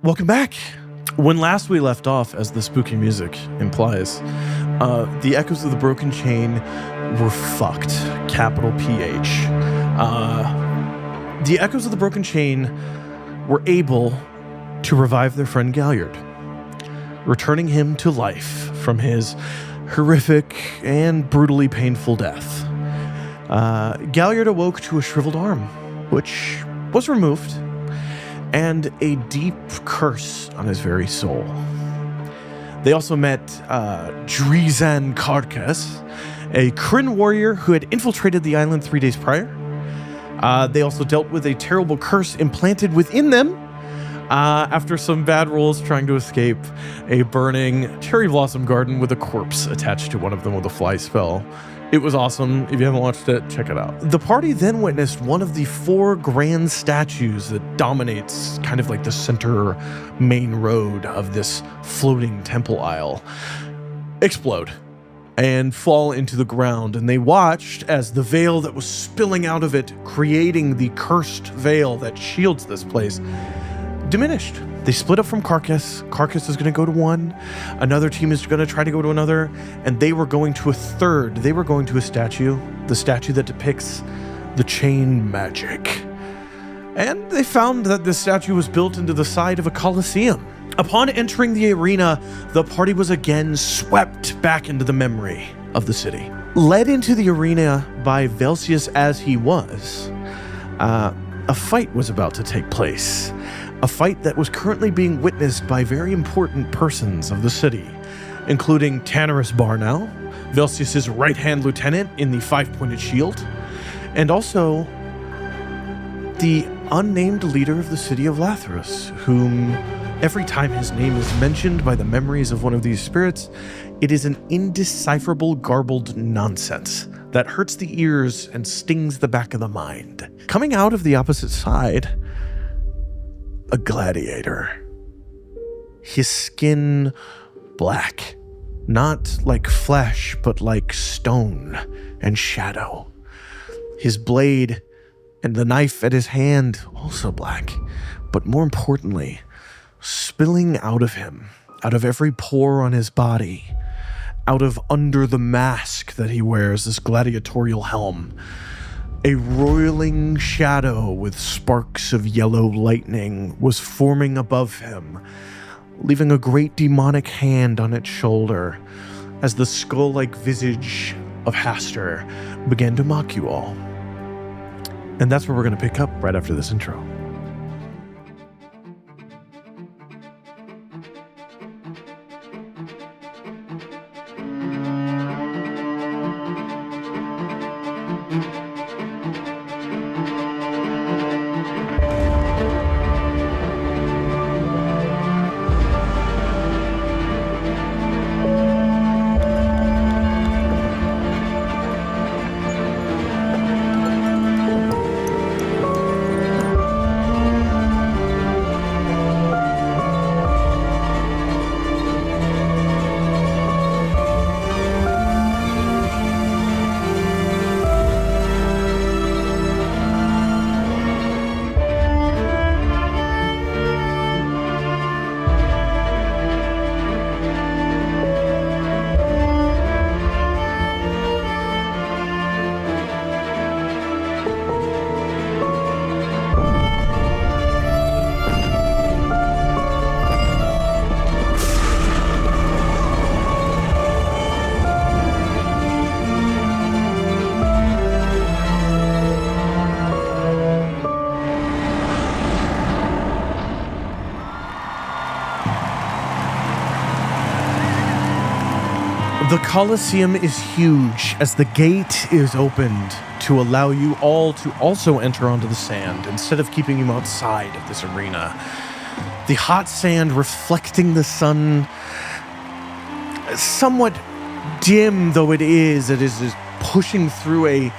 Welcome back. When last we left off, as the spooky music implies, the echoes of the broken chain were fucked. Capital PH. The echoes of the broken chain were able to revive their friend Galliard, returning him to life from his horrific and brutally painful death. Galliard awoke to a shriveled arm, which was removed, and a deep curse on his very soul. They also met Drystan, a Kryn warrior who had infiltrated the island 3 days prior. They also dealt with a terrible curse implanted within them after some bad rolls trying to escape a burning cherry blossom garden with a corpse attached to one of them with a fly spell. It was awesome. If you haven't watched it, check it out. The party then witnessed one of the 4 grand statues that dominates kind of like the center main road of this floating temple aisle explode and fall into the ground. And they watched as the veil that was spilling out of it, creating the cursed veil that shields this place, diminished. They split up from Carcass. Carcass is going to go to one. Another team is going to try to go to another. And they were going to a third. They were going to a statue. The statue that depicts the chain magic. And they found that this statue was built into the side of a Colosseum. Upon entering the arena, the party was again swept back into the memory of the city. Led into the arena by Velsius as he was, a fight was about to take place. A fight that was currently being witnessed by very important persons of the city, including Tannerus Barnow, Velsius' right-hand lieutenant in the 5-pointed shield, and also the unnamed leader of the city of Lathrus, whom every time his name is mentioned by the memories of one of these spirits, it is an indecipherable garbled nonsense that hurts the ears and stings the back of the mind. Coming out of the opposite side, a gladiator. His skin black, not like flesh, but like stone and shadow. His blade and the knife at his hand also black, but more importantly, spilling out of him, out of every pore on his body, out of under the mask that he wears, this gladiatorial helm, a roiling shadow with sparks of yellow lightning was forming above him, leaving a great demonic hand on its shoulder as the skull-like visage of Hastur began to mock you all. And that's where we're going to pick up right after this intro. The Colosseum is huge as the gate is opened to allow you all to also enter onto the sand instead of keeping you outside of this arena. The hot sand reflecting the sun, somewhat dim though it is pushing through a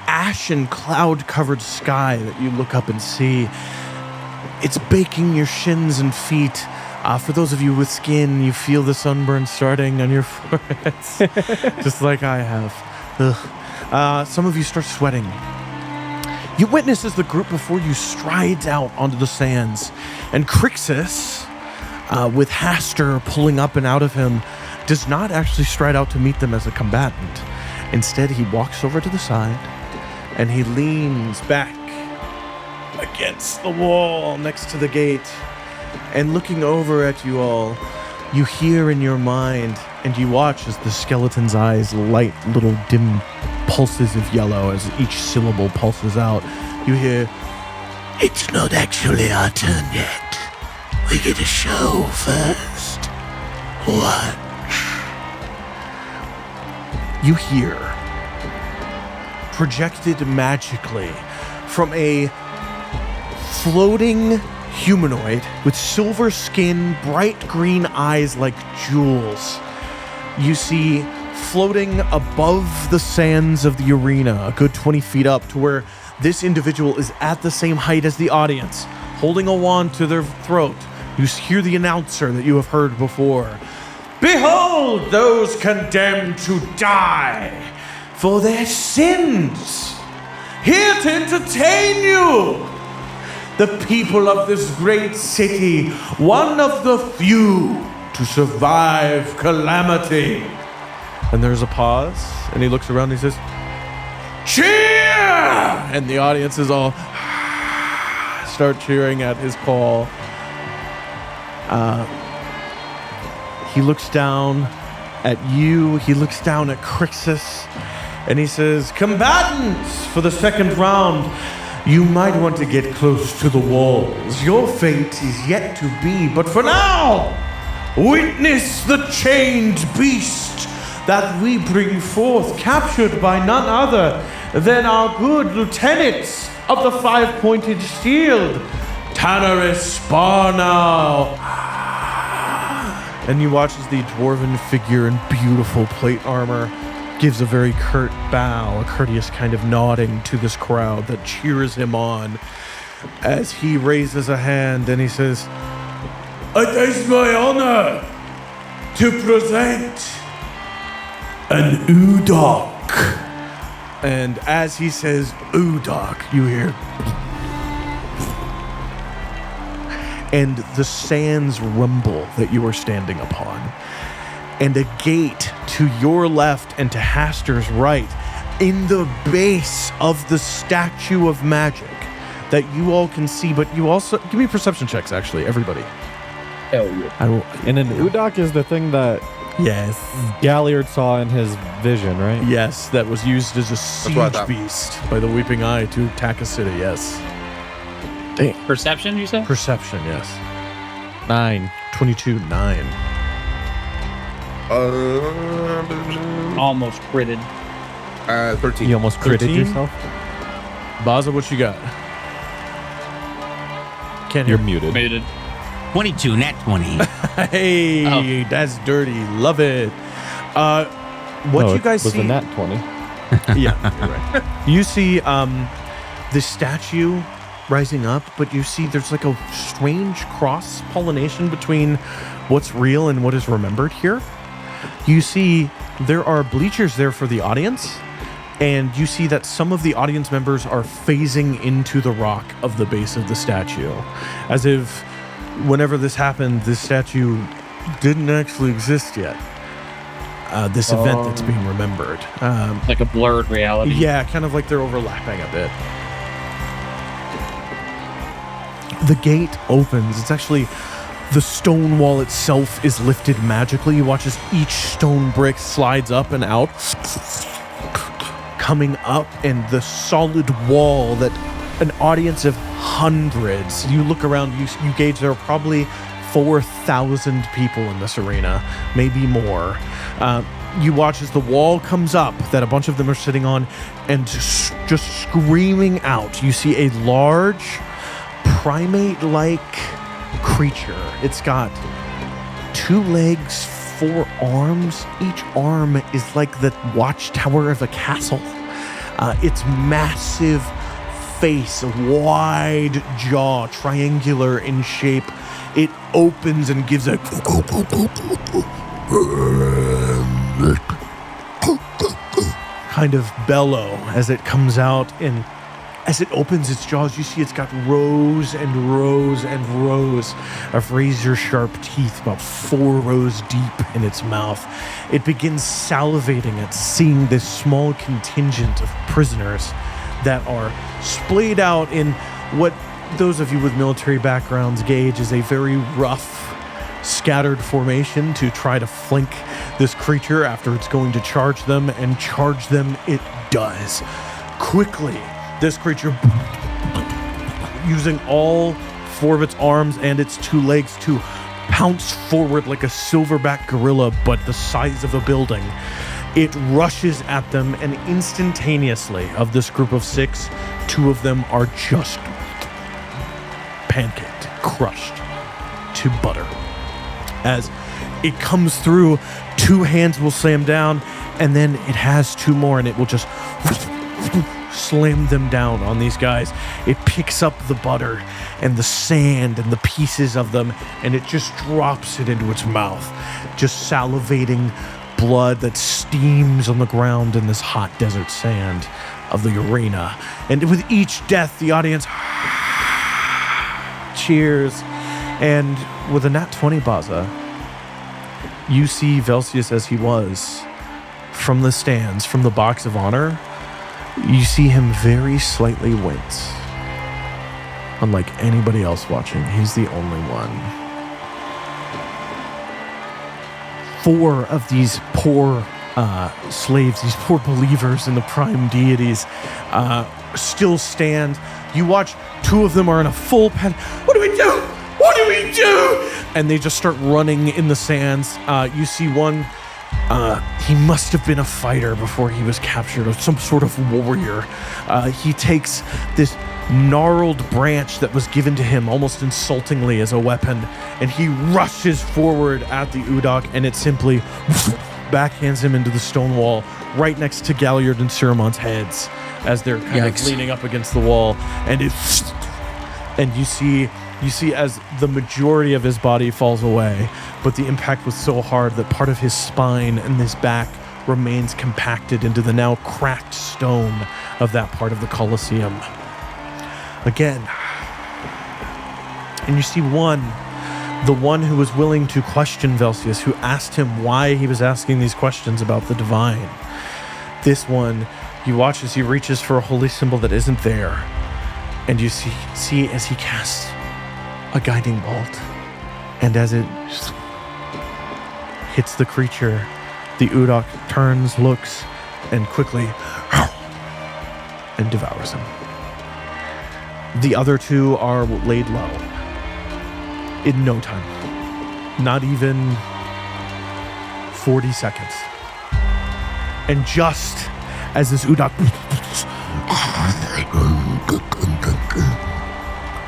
ash and cloud-covered sky that you look up and see. It's baking your shins and feet. For those of you with skin, you feel the sunburn starting on your foreheads, just like I have. Some of you start sweating. You witness as the group before you strides out onto the sands, and Chexsix, with Hastur pulling up and out of him, does not actually stride out to meet them as a combatant. Instead, he walks over to the side and he leans back against the wall next to the gate. And looking over at you all, you hear in your mind and you watch as the skeleton's eyes light little dim pulses of yellow as each syllable pulses out. You hear, "It's not actually our turn yet. We get a show first. Watch." You hear, projected magically from a floating humanoid with silver skin, bright green eyes like jewels. You see floating above the sands of the arena, a good 20 feet up, to where this individual is at the same height as the audience, holding a wand to their throat. You hear the announcer that you have heard before. "Behold those condemned to die for their sins. Here to entertain you, the people of this great city, one of the few to survive calamity." And there's a pause, and he looks around and he says, "Cheer!" And the audience is all start cheering at his call. He looks down at you, he looks down at Chexsix, and he says, "Combatants, for the second round, you might want to get close to the walls. Your fate is yet to be, but for now, witness the chained beast that we bring forth, captured by none other than our good lieutenants of the five-pointed shield, Tanaris Barnow." And you watch as the dwarven figure in beautiful plate armor gives a very curt bow, a courteous kind of nodding to this crowd that cheers him on as he raises a hand and he says, "It is my honor to present an Udok." And as he says Udok, you hear, and the sands rumble that you are standing upon. And a gate to your left and to Hastur's right, in the base of the statue of magic that you all can see, but you also, give me perception checks actually, everybody. Hell yeah. And an Udok is the thing that Galliard saw in his vision, right? Yes, that was used as a siege beast by the Weeping Eye to attack a city, yes. Dang. Perception, you said? Perception, yes. 9. 22, 9. Almost critted. 13. You almost critted 13? yourself? Bazza, what you got? Can't You're hear. muted. Muted. 22, nat 20. Hey, that's dirty. Love it. What you guys was see? the nat 20. Yeah, you're right. You see this statue rising up, but you see there's like a strange cross-pollination between what's real and what is remembered here. You see there are bleachers there for the audience, and you see that some of the audience members are phasing into the rock of the base of the statue, as if whenever this happened, this statue didn't actually exist yet. This event that's being remembered. Like a blurred reality. Yeah, kind of like they're overlapping a bit. The gate opens. It's actually the stone wall itself is lifted magically. You watch as each stone brick slides up and out, coming up, and the solid wall that an audience of hundreds. You look around, you gauge there are probably 4,000 people in this arena, maybe more. You watch as the wall comes up that a bunch of them are sitting on and just screaming out. You see a large primate-like creature. It's got 2 legs, 4 arms. Each arm is like the watchtower of a castle. Its massive face, wide jaw, triangular in shape. It opens and gives a kind of bellow as it comes out, and As it opens its jaws, you see it's got rows and rows and rows of razor-sharp teeth, about 4 rows deep in its mouth. It begins salivating at seeing this small contingent of prisoners that are splayed out in what those of you with military backgrounds gauge as a very rough, scattered formation to try to flank this creature after it's going to charge them, and charge them it does. Quickly, this creature, using all 4 of its arms and its 2 legs to pounce forward like a silverback gorilla, but the size of a building. It rushes at them, and instantaneously, of this group of 6, 2 of them are just pancaked, crushed to butter. As it comes through, 2 hands will slam down, and then it has 2 more, and it will just slam them down on these guys. It picks up the butter and the sand and the pieces of them, and it just drops it into its mouth, just salivating blood that steams on the ground in this hot desert sand of the arena. And with each death, the audience cheers. And with a nat 20, Bazza, you see Velsius as he was from the stands, from the box of honor. You see him very slightly wince. Unlike anybody else watching, he's the only one. 4 of these poor slaves, these poor believers in the prime deities, still stand. You watch 2 of them are in a full panic. What do we do? What do we do? And they just start running in the sands. You see one, he must have been a fighter before he was captured, or some sort of warrior. He takes this gnarled branch that was given to him almost insultingly as a weapon, and he rushes forward at the Udok, and it simply backhands him into the stone wall right next to Galliard and Siromon's heads as they're kind of leaning up against the wall. And you see as the majority of his body falls away, but the impact was so hard that part of his spine and his back remains compacted into the now cracked stone of that part of the Colosseum. Again. And you see the one who was willing to question Velsius, who asked him why he was asking these questions about the divine. This one, you watch as he reaches for a holy symbol that isn't there, and you see as he casts a guiding bolt, and as it hits the creature, the Udok turns, looks, and quickly and devours him. The other 2 are laid low in no time, not even 40 seconds. And just as this Udok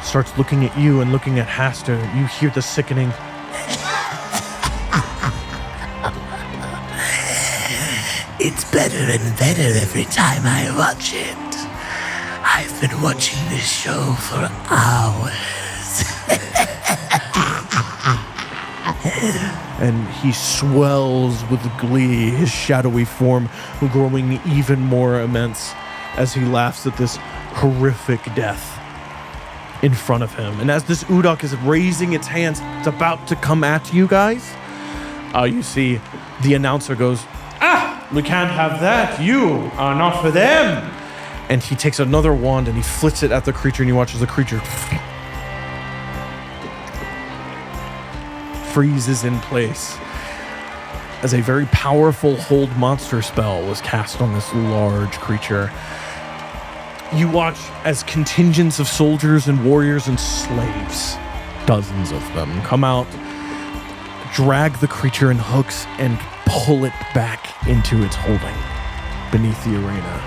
starts looking at you and looking at Hastur, you hear the sickening It's better and better every time I watch it. I've been watching this show for hours. And he swells with glee, his shadowy form growing even more immense as he laughs at this horrific death in front of him. And as this Udok is raising its hands, it's about to come at you guys, you see the announcer goes, we can't have that. You are not for them. And he takes another wand and he flits it at the creature, and you watch as the creature freezes in place as a very powerful hold monster spell was cast on this large creature. You watch as contingents of soldiers and warriors and slaves, dozens of them, come out, drag the creature in hooks, and pull it back into its holding beneath the arena.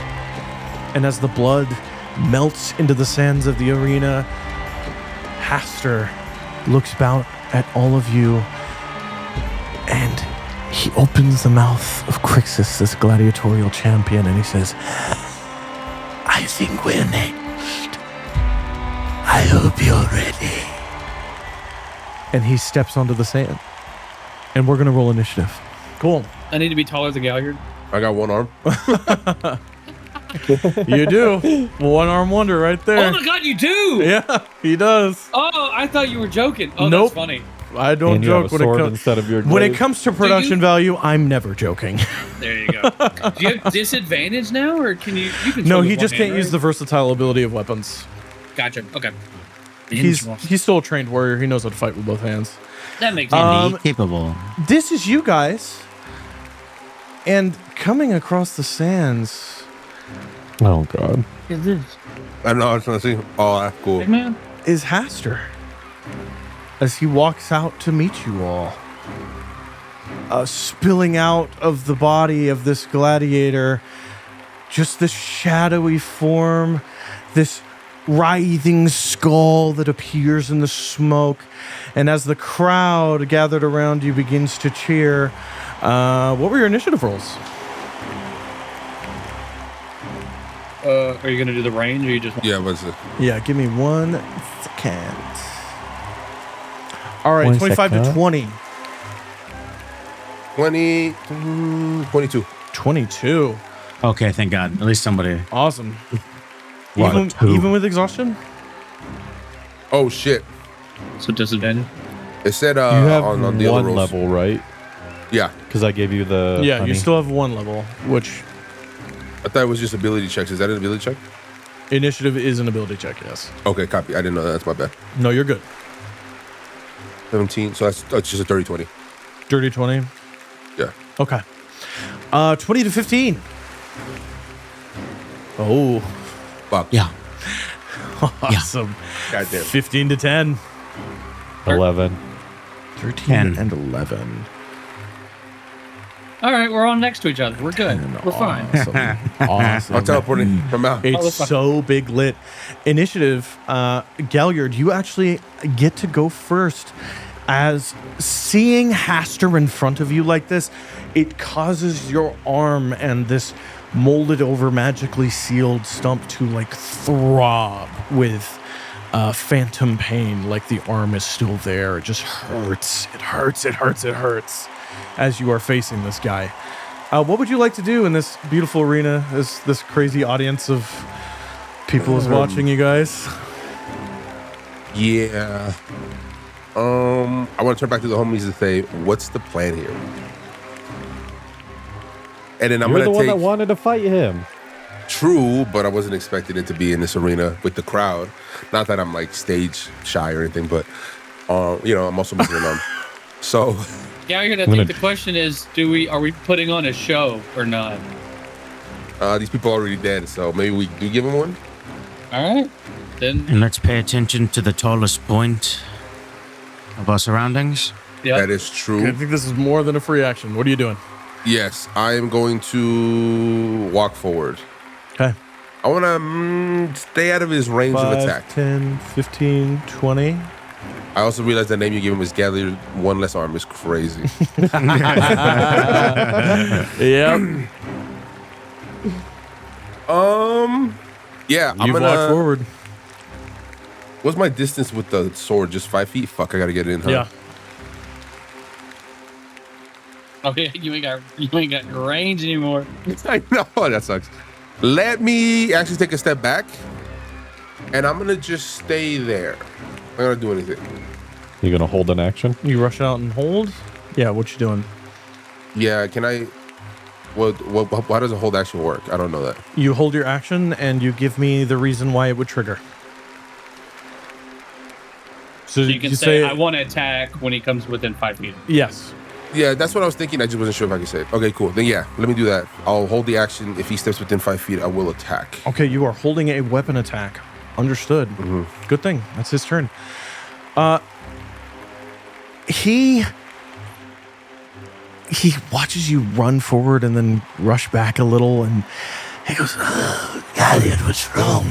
And as the blood melts into the sands of the arena, Hastur looks out at all of you, and he opens the mouth of Chexsix, this gladiatorial champion, and he says, I think we're next. I hope you're ready. And he steps onto the sand. And we're going to roll initiative. Cool. I need to be taller than Galliard. I got 1 arm. You do. One-arm wonder right there. Oh my god, you do! Yeah, he does. Oh, I thought you were joking. Oh, Nope. that's funny. I don't And you have joke a when it sword comes. instead of your When it glaive. comes to production value, I'm never joking. There you go. Do you have disadvantage now, or can you can No, throw he with just one can't hand, use right? the versatile ability of weapons. Gotcha. Okay. He's still a trained warrior. He knows how to fight with both hands. That makes And sense. capable. This is you guys. And coming across the sands Oh god. I don't know. I was trying to see. Oh, that's cool. Hey, man. is Hastur as he walks out to meet you all. Spilling out of the body of this gladiator, just this shadowy form, this writhing skull that appears in the smoke. And as the crowd gathered around you begins to cheer, what were your initiative rolls? Are you gonna do the range, or you just? Yeah, what's it? Yeah, give me 1 second. All right, 1 25 to second. 20. 22. 22. Okay, thank God. At least somebody. Awesome. What? Even with exhaustion? Oh shit! So disadvantage. It said You have on the other one rolls. level, right? Yeah, Because I gave you the Yeah, honey. you still have 1 level, which I thought it was just ability checks. Is that an ability check? initiative is an ability check, yes. Okay, copy. I didn't know that. That's my bad. No, you're good. 17. So that's just a 30-20. Dirty 20. Yeah. Okay. 20 to 15. Oh, Fuck. Yeah. awesome. Goddamn. 15 to 10. 11. 13 10. and 11. All right, we're all next to each other. We're good. We're fine. Awesome. I'm teleporting from out. It's so big lit. Initiative, Galliard, you actually get to go first. As seeing Hastur in front of you like this, it causes your arm and this molded over, magically sealed stump to like throb with phantom pain, like the arm is still there. It just hurts. It hurts. It hurts. It hurts as you are facing this guy. What would you like to do in this beautiful arena as this crazy audience of people is watching you guys? Yeah. I want to turn back to the homies and say, what's the plan here? And then I'm You're the going one to that take wanted to fight him. true, but I wasn't expecting it to be in this arena with the crowd. Not that I'm like stage shy or anything, but I'm also moving on. So Yeah, I think the question is, are we putting on a show or not? these people are already dead, so maybe we do give them one. All right, then. And let's pay attention to the tallest point of our surroundings. Yeah. That is I true. think this is more than a free action. What are you doing? Yes, I am going to walk forward. Okay. I want to stay out of his range of 5, attack. 10, 15, 20. I also realized the name you gave him was Galliard. One less arm is crazy. Yeah. Yeah, I'm You gonna walk forward. What's my distance with the sword? Just 5 feet? Fuck, I gotta get it in. Huh? Yeah. Okay, you ain't got range anymore. I know that sucks. Let me actually take a step back, and I'm gonna just stay there. I'm not gonna do anything. You gonna hold an action? You rush out and hold? Yeah, what you doing? Yeah, can I? How does a hold action work? I don't know that. You hold your action and you give me the reason why it would trigger. So you can say, I want to attack when he comes within 5 feet. Yes. Yeah, that's what I was thinking. I just wasn't sure if I could say it. Okay, cool. Then yeah, let me do that. I'll hold the action. If he steps within 5 feet, I will attack. Okay, you are holding a weapon attack. Understood. Good thing. That's his turn. He watches you run forward and then rush back a little, and He goes, oh, Galliard, what's wrong?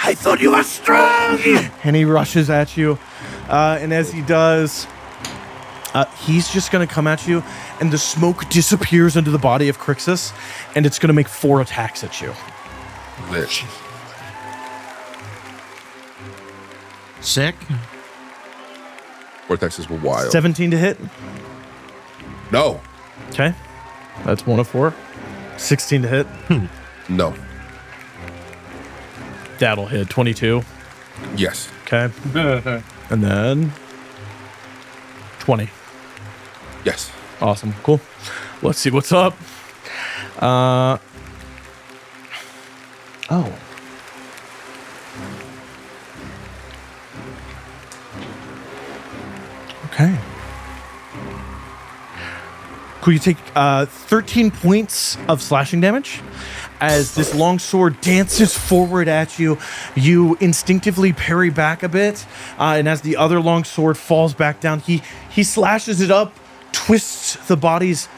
I thought you were strong. he rushes at you. And as he does, he's just going to come at you, and the smoke disappears into the body of Chexsix, and it's going to make 4 attacks at you. Lit. Sick. Vortexes were wild. 17 to hit. No. Okay. That's 1 of 4. 16 to hit. No. That'll hit 22. Yes. Okay. And then 20. Yes. Awesome. Cool. Let's see what's up. Oh. Okay. Cool. You take 13 points of slashing damage. As this long sword dances forward at you, you instinctively parry back a bit, and as the other long sword falls back down, he slashes it up, twists the body's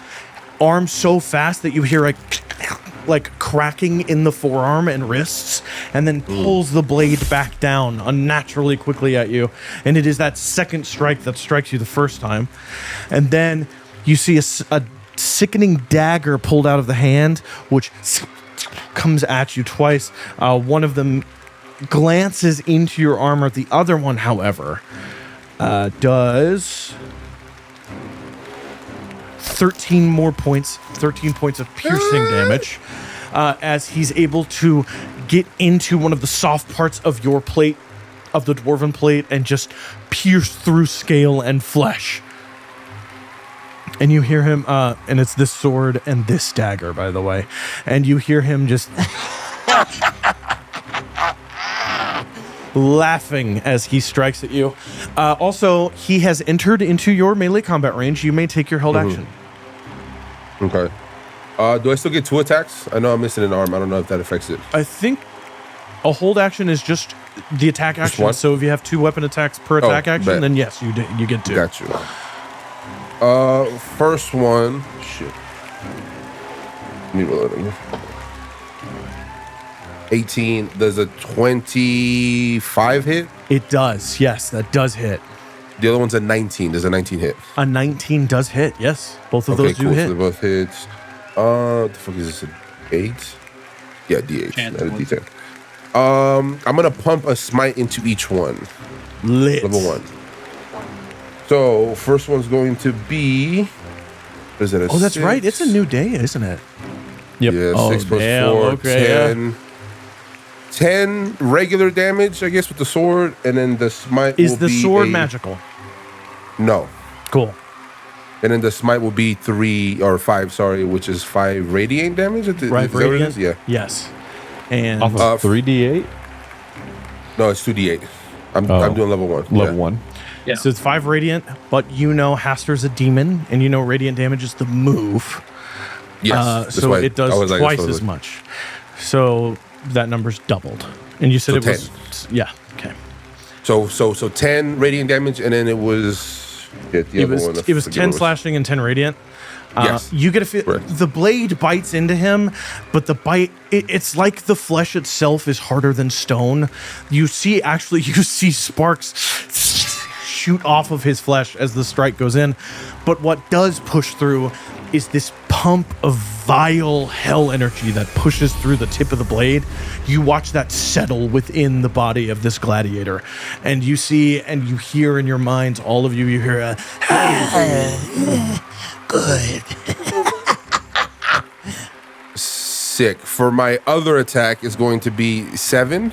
arm so fast that you hear like cracking in the forearm and wrists, and then pulls the blade back down unnaturally quickly at you. And it is that second strike that strikes you the first time, and then you see a sickening dagger pulled out of the hand, which comes at you twice. One of them glances into your armor. The other one, however, does 13 points of piercing damage, as he's able to get into one of the soft parts of your plate, of the dwarven plate, and just pierce through scale and flesh. And you hear him, and it's this sword and this dagger, by the way. And you hear him just laughing as he strikes at you. Also, he has entered into your melee combat range. You may take your held action. Okay. Do I still get 2 attacks? I know I'm missing an arm. I don't know if that affects it. I think a hold action is just the attack action. one? So if you have 2 weapon attacks per attack action, bet. then yes, you get 2. Got you. First one. Shit. Need to load it. 18. Does a 25 hit? It does. Yes, that does hit. The other one's a 19. Does a 19 hit? A 19 does hit. Yes, both of those do cool. hit. So they both hits. What the fuck is this? An 8? Yeah, D8. Chance Not a points. D10. I'm gonna pump a smite into each one. Lit. Level 1. So first one's going to be. Is it a Oh, that's 6? right. It's a new day, isn't it? Yep. Yeah, Oh, 6 plus damn, 4, okay, 10. 10 regular damage, I guess, with the sword, and then the smite Is will the be sword magical? No. Cool. And then the smite will be 3 or 5, sorry, which is 5 radiant damage. Right, Is that what it radiant? is? Yeah. Yes. And Off of 3d8? No, it's 2d8. I'm doing level 1. Level Yeah. 1. Yeah. so it's 5 radiant, but you know Hastur's a demon, and you know radiant damage is the move. Yes. that's So why it does I was like, twice that's what as I was much. So that number's doubled. And you said So it was 10. yeah, okay. like. So 10 radiant damage, and then it was the It other was one. I it was forget 10 what it slashing and 10 radiant. Yes. You get a feel. Correct. The blade bites into him, but the bite, it's like the flesh itself is harder than stone. You see sparks shoot off of his flesh as the strike goes in. But what does push through is this pump of vile hell energy that pushes through the tip of the blade. You watch that settle within the body of this gladiator. And you see and you hear in your minds, all of you hear a Good. Sick. For my other attack is going to be 7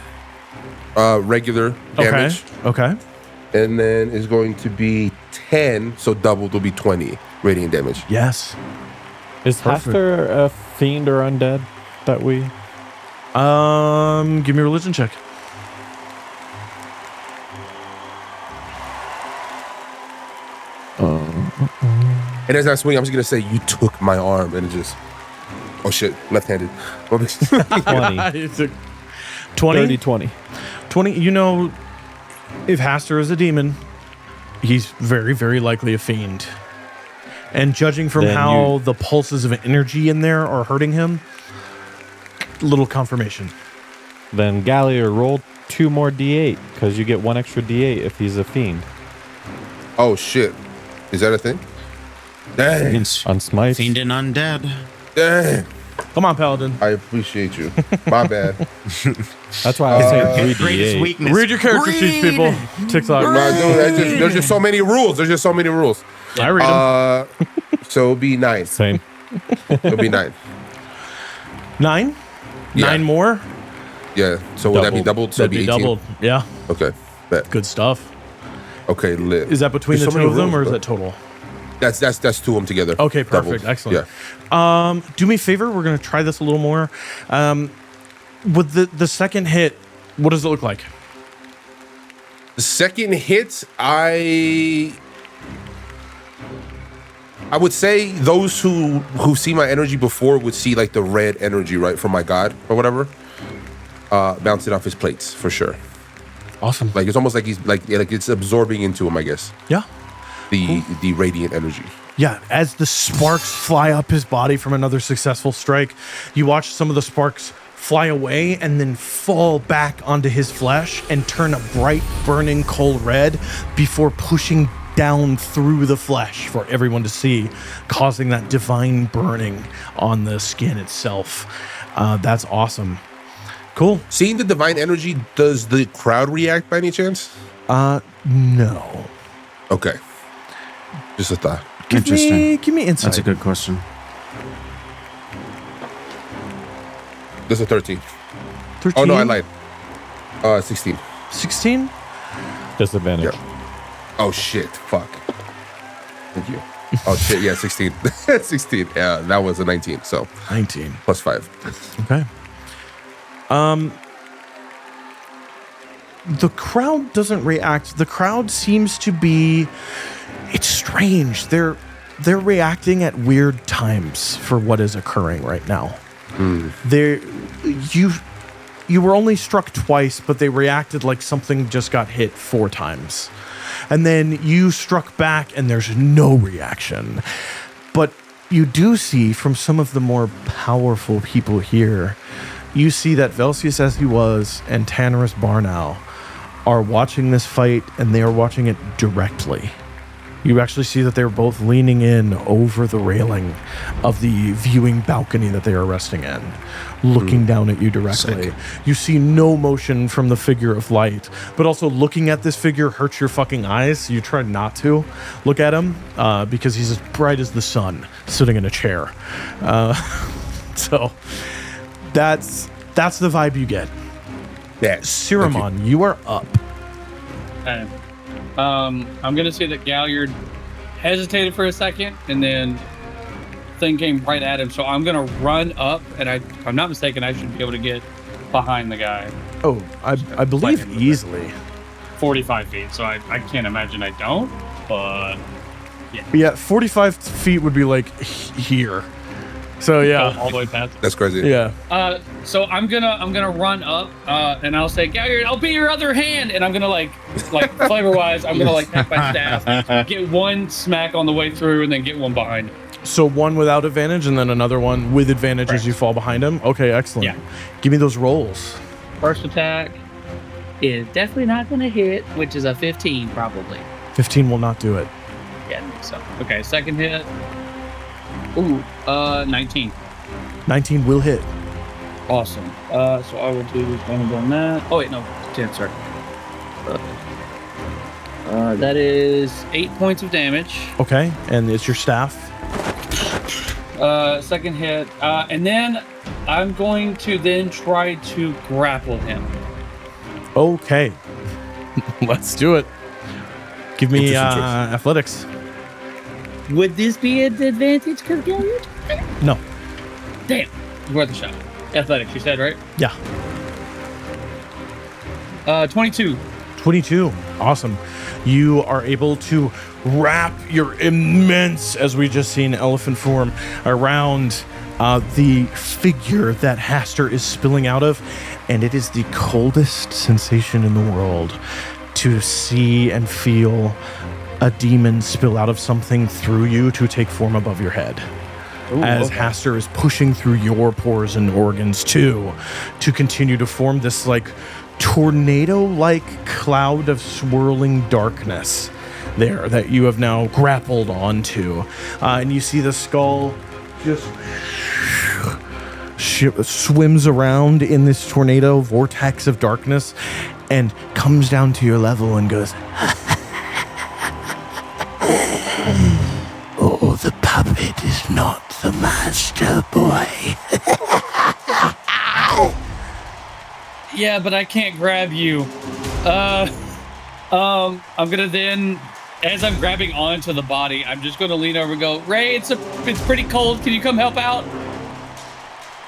regular damage. Okay. And then is going to be 10, so doubled will be 20 radiant damage. Yes. Is Perfect. Hastur a fiend or undead that we... Give me a religion check. And as I swing, I'm just going to say, you took my arm. And it just, oh shit, left-handed. 20. 20? 30, 20. 20. You know, if Hastur is a demon, he's very, very likely a fiend. And judging from Then how the pulses of energy in there are hurting him, little confirmation. Then Galliard, roll 2 more d8, because you get 1 extra d8 if he's a fiend. Oh shit. Is that a thing? Dang. Against On smite. Fiend and Undead. Dang. Come on, Paladin. I appreciate you. My bad. That's why I was saying 3 Greatest d8. weakness. Read your character sheets, people. TikTok. No, dude, there's just so many rules. There's just so many rules. I read them. So it'll be 9. Same. It'll be 9. 9? Yeah. 9 more? Yeah. So would that be doubled? So That'd it'd be 18? doubled. Yeah. Okay. Bet. Good stuff. Okay, lit. Is that between There's the so two many of them, rules, or is bro. that total? That's two of them together. Okay, perfect. Doubled. Excellent. Yeah. Do me a favor. We're going to try this a little more. With the second hit, what does it look like? The second hit, I would say those who see my energy before would see like the red energy, right, from my god or whatever, bouncing off his plates for sure. Awesome. Like it's almost like he's like it's absorbing into him, I guess. Yeah. The radiant energy. Yeah, as the sparks fly up his body from another successful strike, you watch some of the sparks fly away and then fall back onto his flesh and turn a bright, burning cold red before pushing down through the flesh for everyone to see, causing that divine burning on the skin itself. That's awesome. Cool. Seeing the divine energy, does the crowd react by any chance? No. Okay. Just a thought. Interesting. Give me insight. That's a good question. There's a 13. 13? Oh, no, I lied. 16. 16? Disadvantage. Yeah. Oh, shit. Fuck. Thank you. Oh, shit. Yeah, 16. 16. Yeah, that was a 19. So 19. plus 5. Okay. The crowd doesn't react. The crowd seems to be... It's strange. They're reacting at weird times for what is occurring right now. You were only struck twice, but they reacted like something just got hit 4 times. And then you struck back and there's no reaction. But you do see from some of the more powerful people here, you see that Velsius as he was and Tannerus Barnow are watching this fight and they are watching it directly. You actually see that they're both leaning in over the railing of the viewing balcony that they are resting in, looking down at you directly. Sick. You see no motion from the figure of light, but also looking at this figure hurts your fucking eyes, so you try not to look at him because he's as bright as the sun sitting in a chair. So that's the vibe you get. Yeah. Siromon, you are up. Okay. I'm gonna say that Galliard hesitated for a second, and then thing came right at him. So I'm gonna run up, and if I'm not mistaken, I should be able to get behind the guy. Oh, I believe easily. 45 feet. So I can't imagine I don't, but Yeah, 45 feet would be like here. So yeah, all the way past. That's crazy. yeah. So I'm gonna run up, and I'll say, Galliard, I'll be your other hand, and I'm gonna like flavor wise, I'm gonna like take my staff, get one smack on the way through, and then get one behind. So one without advantage, and then another one with advantage as you fall behind him. Okay, excellent. Yeah. Give me those rolls. First attack is definitely not gonna hit, which is a 15 probably. 15 will not do it. Yeah, I think so. Okay, second hit. Ooh, 19. 19 will hit. Awesome. So I will do damage on that. Oh wait, no, 10. Sorry. That is 8 points of damage. Okay, and it's your staff. Second hit, and then I'm going to then try to grapple him. Okay, let's do it. Give me Interesting choice. athletics. Would this be an advantage, because Galliard? No. Damn, worth a shot. Athletics, you said, right? Yeah. 22. 22. Awesome. You are able to wrap your immense, as we just seen, elephant form around the figure that Hastur is spilling out of. And it is the coldest sensation in the world to see and feel a demon spill out of something through you to take form above your head. Ooh, as okay. Hastur is pushing through your pores and organs too, to continue to form this like tornado-like cloud of swirling darkness there that you have now grappled onto. And you see the skull just swims around in this tornado vortex of darkness and comes down to your level and goes, Oh, the puppet is not the master, boy. Yeah, but I can't grab you. I'm gonna then, as I'm grabbing onto the body, I'm just gonna lean over and go, Ray, it's pretty cold. Can you come help out?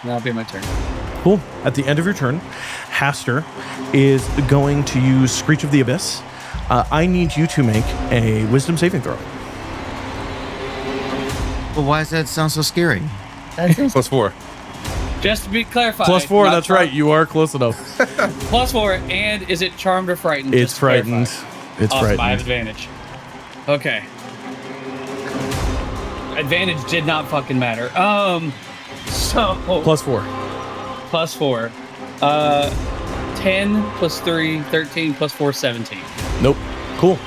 And that'll be my turn. Cool. At the end of your turn, Hastur is going to use Screech of the Abyss. I need you to make a Wisdom saving throw. Well, why does that sound so scary? +4. Just to be clarified. +4, not that's right. You are close enough. +4, and is it charmed or frightened? It's Just to clarify. frightened. It's Awesome, frightened. I have advantage. Okay. Advantage did not fucking matter. So +4. +4. 10 + 3, 13 + 4, 17. Nope. Cool.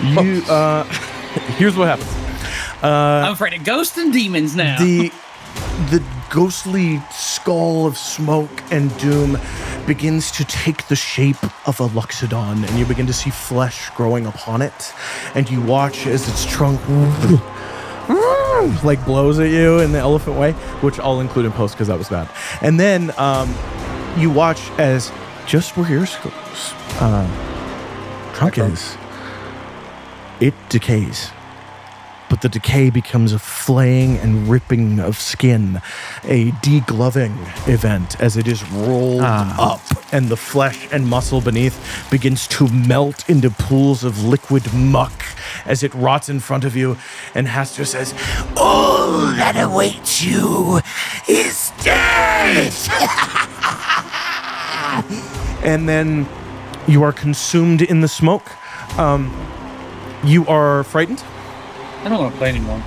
You here's what happens. I'm afraid of ghosts and demons now. The ghostly skull of smoke and doom begins to take the shape of a Luxodon, and you begin to see flesh growing upon it, and you watch as its trunk like blows at you in the elephant way, which I'll include in post because that was bad. And then you watch as just where yours trunk is, it decays. But the decay becomes a flaying and ripping of skin, a degloving event as it is rolled up, and the flesh and muscle beneath begins to melt into pools of liquid muck as it rots in front of you. And Hastur says, All that awaits you is death. and then you are consumed in the smoke. You are frightened, I don't want to play anymore.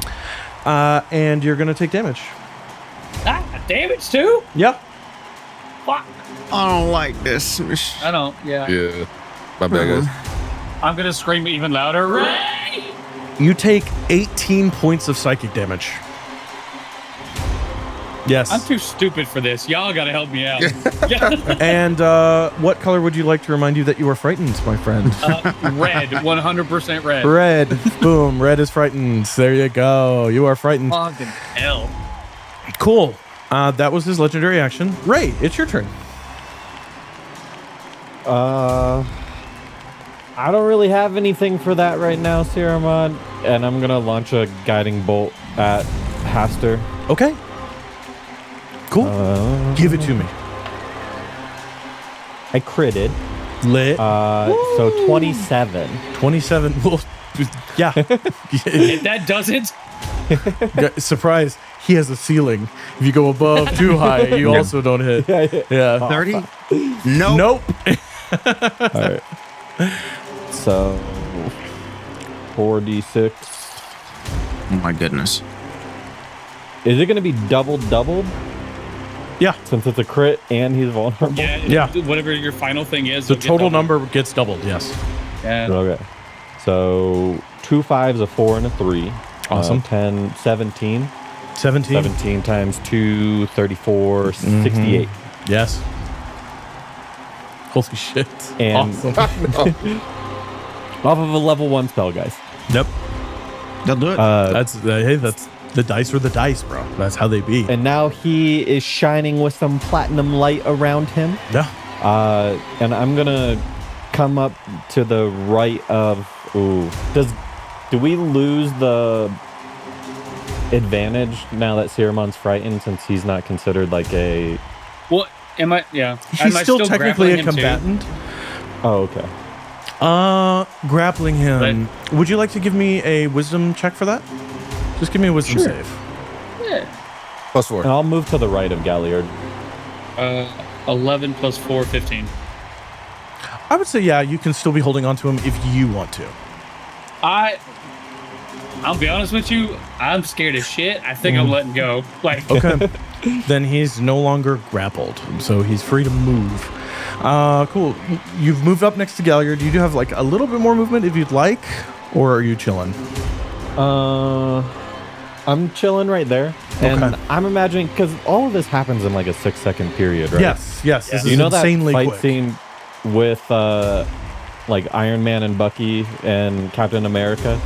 and you're going to take damage. Damage too? Yeah. Fuck. I don't like this. I don't, yeah. Yeah. My bad, guys. I'm gonna scream even louder. Ray! You take 18 points of psychic damage. Yes. I'm too stupid for this. Y'all gotta help me out. And what color would you like to remind you that you are frightened, my friend? Red, 100% red. Red. Boom. Red is frightened. There you go. You are frightened. Fucking hell. Cool. That was his legendary action. Ray, it's your turn. I don't really have anything for that right now, Siromon, and I'm gonna launch a guiding bolt at Hastur. Okay. Cool. Give it to me. I critted. Lit. So 27. 27. Well, yeah. If that doesn't, Surprise. He has a ceiling. If you go above too high, you also don't hit. Yeah. 30? No. Nope. All right. So 4d6. Oh my goodness. Is it going to be doubled? Yeah. Since it's a crit and he's vulnerable? Yeah. whatever your final thing is. The will get total doubled. number gets doubled, yes. Yeah. Okay. So 2 5s, a 4, and a 3. Awesome. 10, 17. 17. 17 times 2, 34, 68. Yes. Holy shit. And awesome. off of a level 1 spell, guys. Yep. They'll do it. That's the dice are the dice, bro. That's how they be. And now he is shining with some platinum light around him. Yeah. And I'm gonna come up to the right of. Ooh. Do we lose the advantage now that Siromon's frightened, since he's not considered like a? Well, am I? Yeah. He's Am I still technically a grappling him too? combatant. Oh, okay. Grappling him. Would you like to give me a wisdom check for that? Just give me a wisdom Sure. save. Yeah. +4. And I'll move to the right of Galliard. 11 + 4, 15. I would say, yeah, you can still be holding on to him if you want to. I'll be honest with you. I'm scared as shit. I think I'm letting go. Like, Okay. Then he's no longer grappled, so he's free to move. Cool. You've moved up next to Galliard. You do have like a little bit more movement if you'd like, or are you chilling? I'm chilling right there, and Okay. I'm imagining, because all of this happens in like a 6-second period, right? Yes. This is You know that insanely fight quick. scene with like Iron Man and Bucky and Captain America?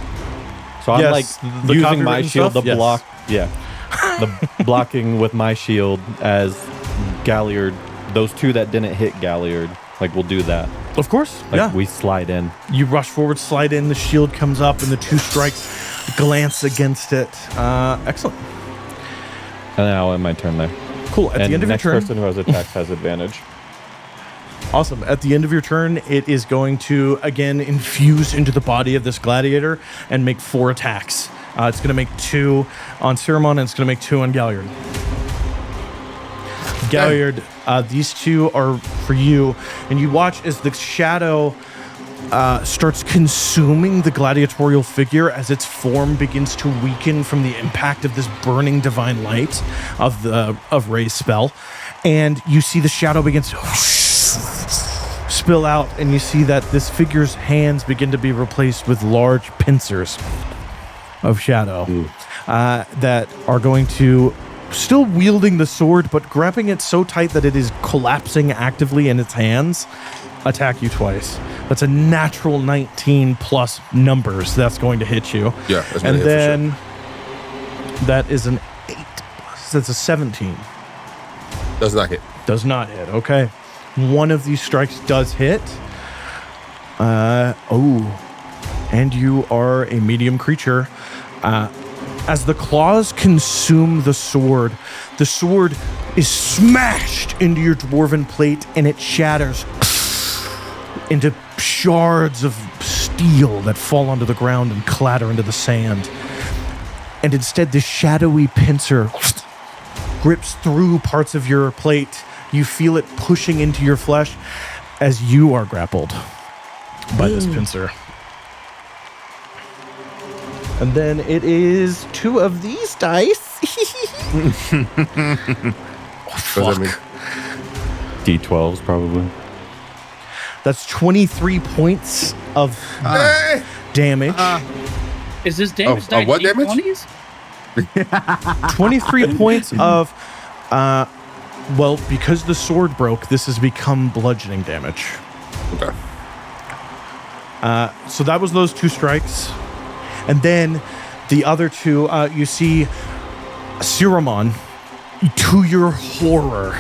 So I'm Yes, like the using my copywritten shield stuff? to Yes. block. Yeah, the blocking with my shield as Galliard those two that didn't hit Galliard, like we'll do that. Of course, Like yeah. we slide in. You rush forward, slide in, the shield comes up, and the 2 strikes glance against it. Excellent. And then I'll end my turn there. Cool. At And the end of your next turn, person who has attacks has advantage. awesome. At the end of your turn, it is going to again infuse into the body of this gladiator and make 4 attacks. It's going to make 2 on Siromon, and it's going to make 2 on Galliard. Galliard, these 2 are for you, and you watch as the shadow starts consuming the gladiatorial figure as its form begins to weaken from the impact of this burning divine light of Ray's spell, and you see the shadow begins to spill out, and you see that this figure's hands begin to be replaced with large pincers of shadow that are going to, still wielding the sword, but grabbing it so tight that it is collapsing actively in its hands, attack you twice. That's a natural 19 plus numbers that's going to hit you. Yeah, that's and gonna hit then that is an 8 plus. That's a 17. Does not hit. Does not hit. Okay. One of these strikes does hit. And you are a medium creature. As the claws consume the sword is smashed into your dwarven plate, and it shatters into shards of steel that fall onto the ground and clatter into the sand. And instead, the shadowy pincer grips through parts of your plate. You feel it pushing into your flesh as you are grappled by this pincer. And then it is 2 of these dice. What does that mean? D12s probably. That's 23 points of damage. Is this damage Of what damage? 20s? 23 points of, well, because the sword broke, this has become bludgeoning damage. Okay. So that was those 2 strikes. And then the other 2, you see Siromon, to your horror,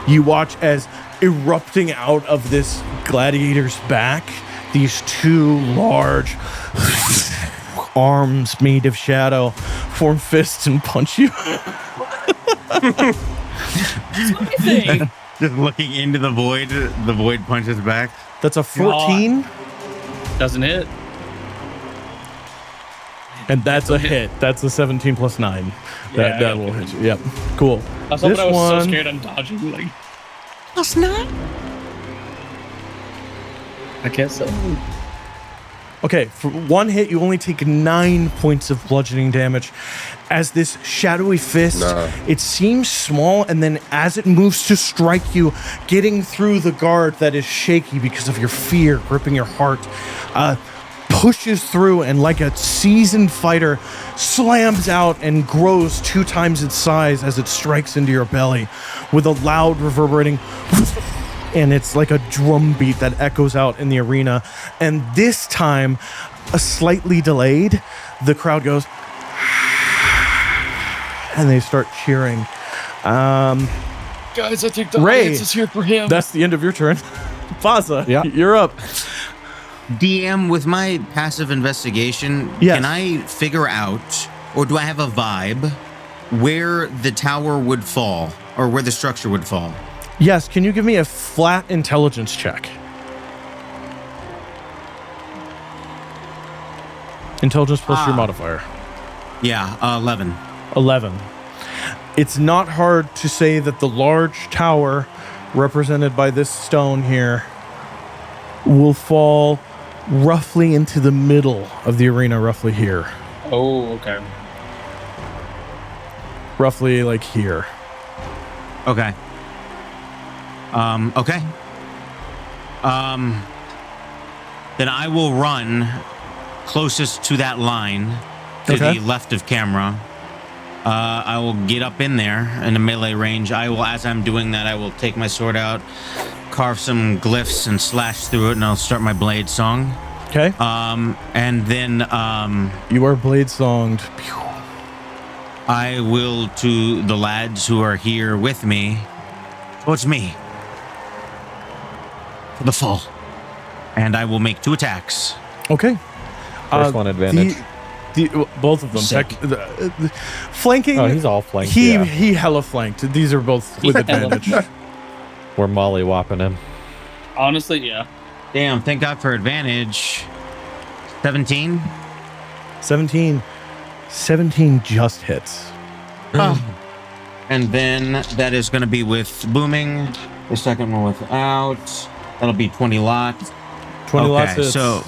you watch as erupting out of this gladiator's back, these 2 large arms made of shadow form fists and punch you. Just looking into the void punches back. That's a 14. Doesn't hit. And that's a hit. That's a 17 plus 9. Yeah, That will hit you. Yep. Cool. I was hoping I was so scared I'm dodging. Like, That's not. I guess so. Okay, for 1 hit, you only take 9 points of bludgeoning damage. As this shadowy fist, it seems small, and then as it moves to strike you, getting through the guard that is shaky because of your fear gripping your heart, pushes through, and like a seasoned fighter, slams out and grows 2 times its size as it strikes into your belly with a loud reverberating, and it's like a drum beat that echoes out in the arena. And this time, a slightly delayed, the crowd goes, and they start cheering. Guys, I think the Ray, audience is here for him. that's the end of your turn. Bazza, Yeah. you're up. DM, with my passive investigation, Yes. can I figure out, or do I have a vibe, where the tower would fall, or where the structure would fall? Yes, can you give me a flat intelligence check? Intelligence plus your modifier. Yeah, 11. 11. It's not hard to say that the large tower, represented by this stone here, will fall roughly into the middle of the arena, roughly here. Oh, okay. Roughly like here. Okay. Okay. Then I will run closest to that line to Okay. the left of camera. I will get up in there in a melee range. I will, as I'm doing that, I will take my sword out, carve some glyphs and slash through it, and I'll start my blade song. Okay. And then You are blade songed. I will, to the lads who are here with me, oh, it's me. for the fall. And I will make 2 attacks. Okay. First one advantage. Both of them. Sick. Flanking. Oh, he's all flanked. He yeah. hella flanked. These are both with advantage. We're molly-whopping him. Honestly, yeah. Damn, thank God for advantage. 17. 17 just hits. And then that is going to be with booming. The second one without. That'll be 20 lot. 20 lots hits. So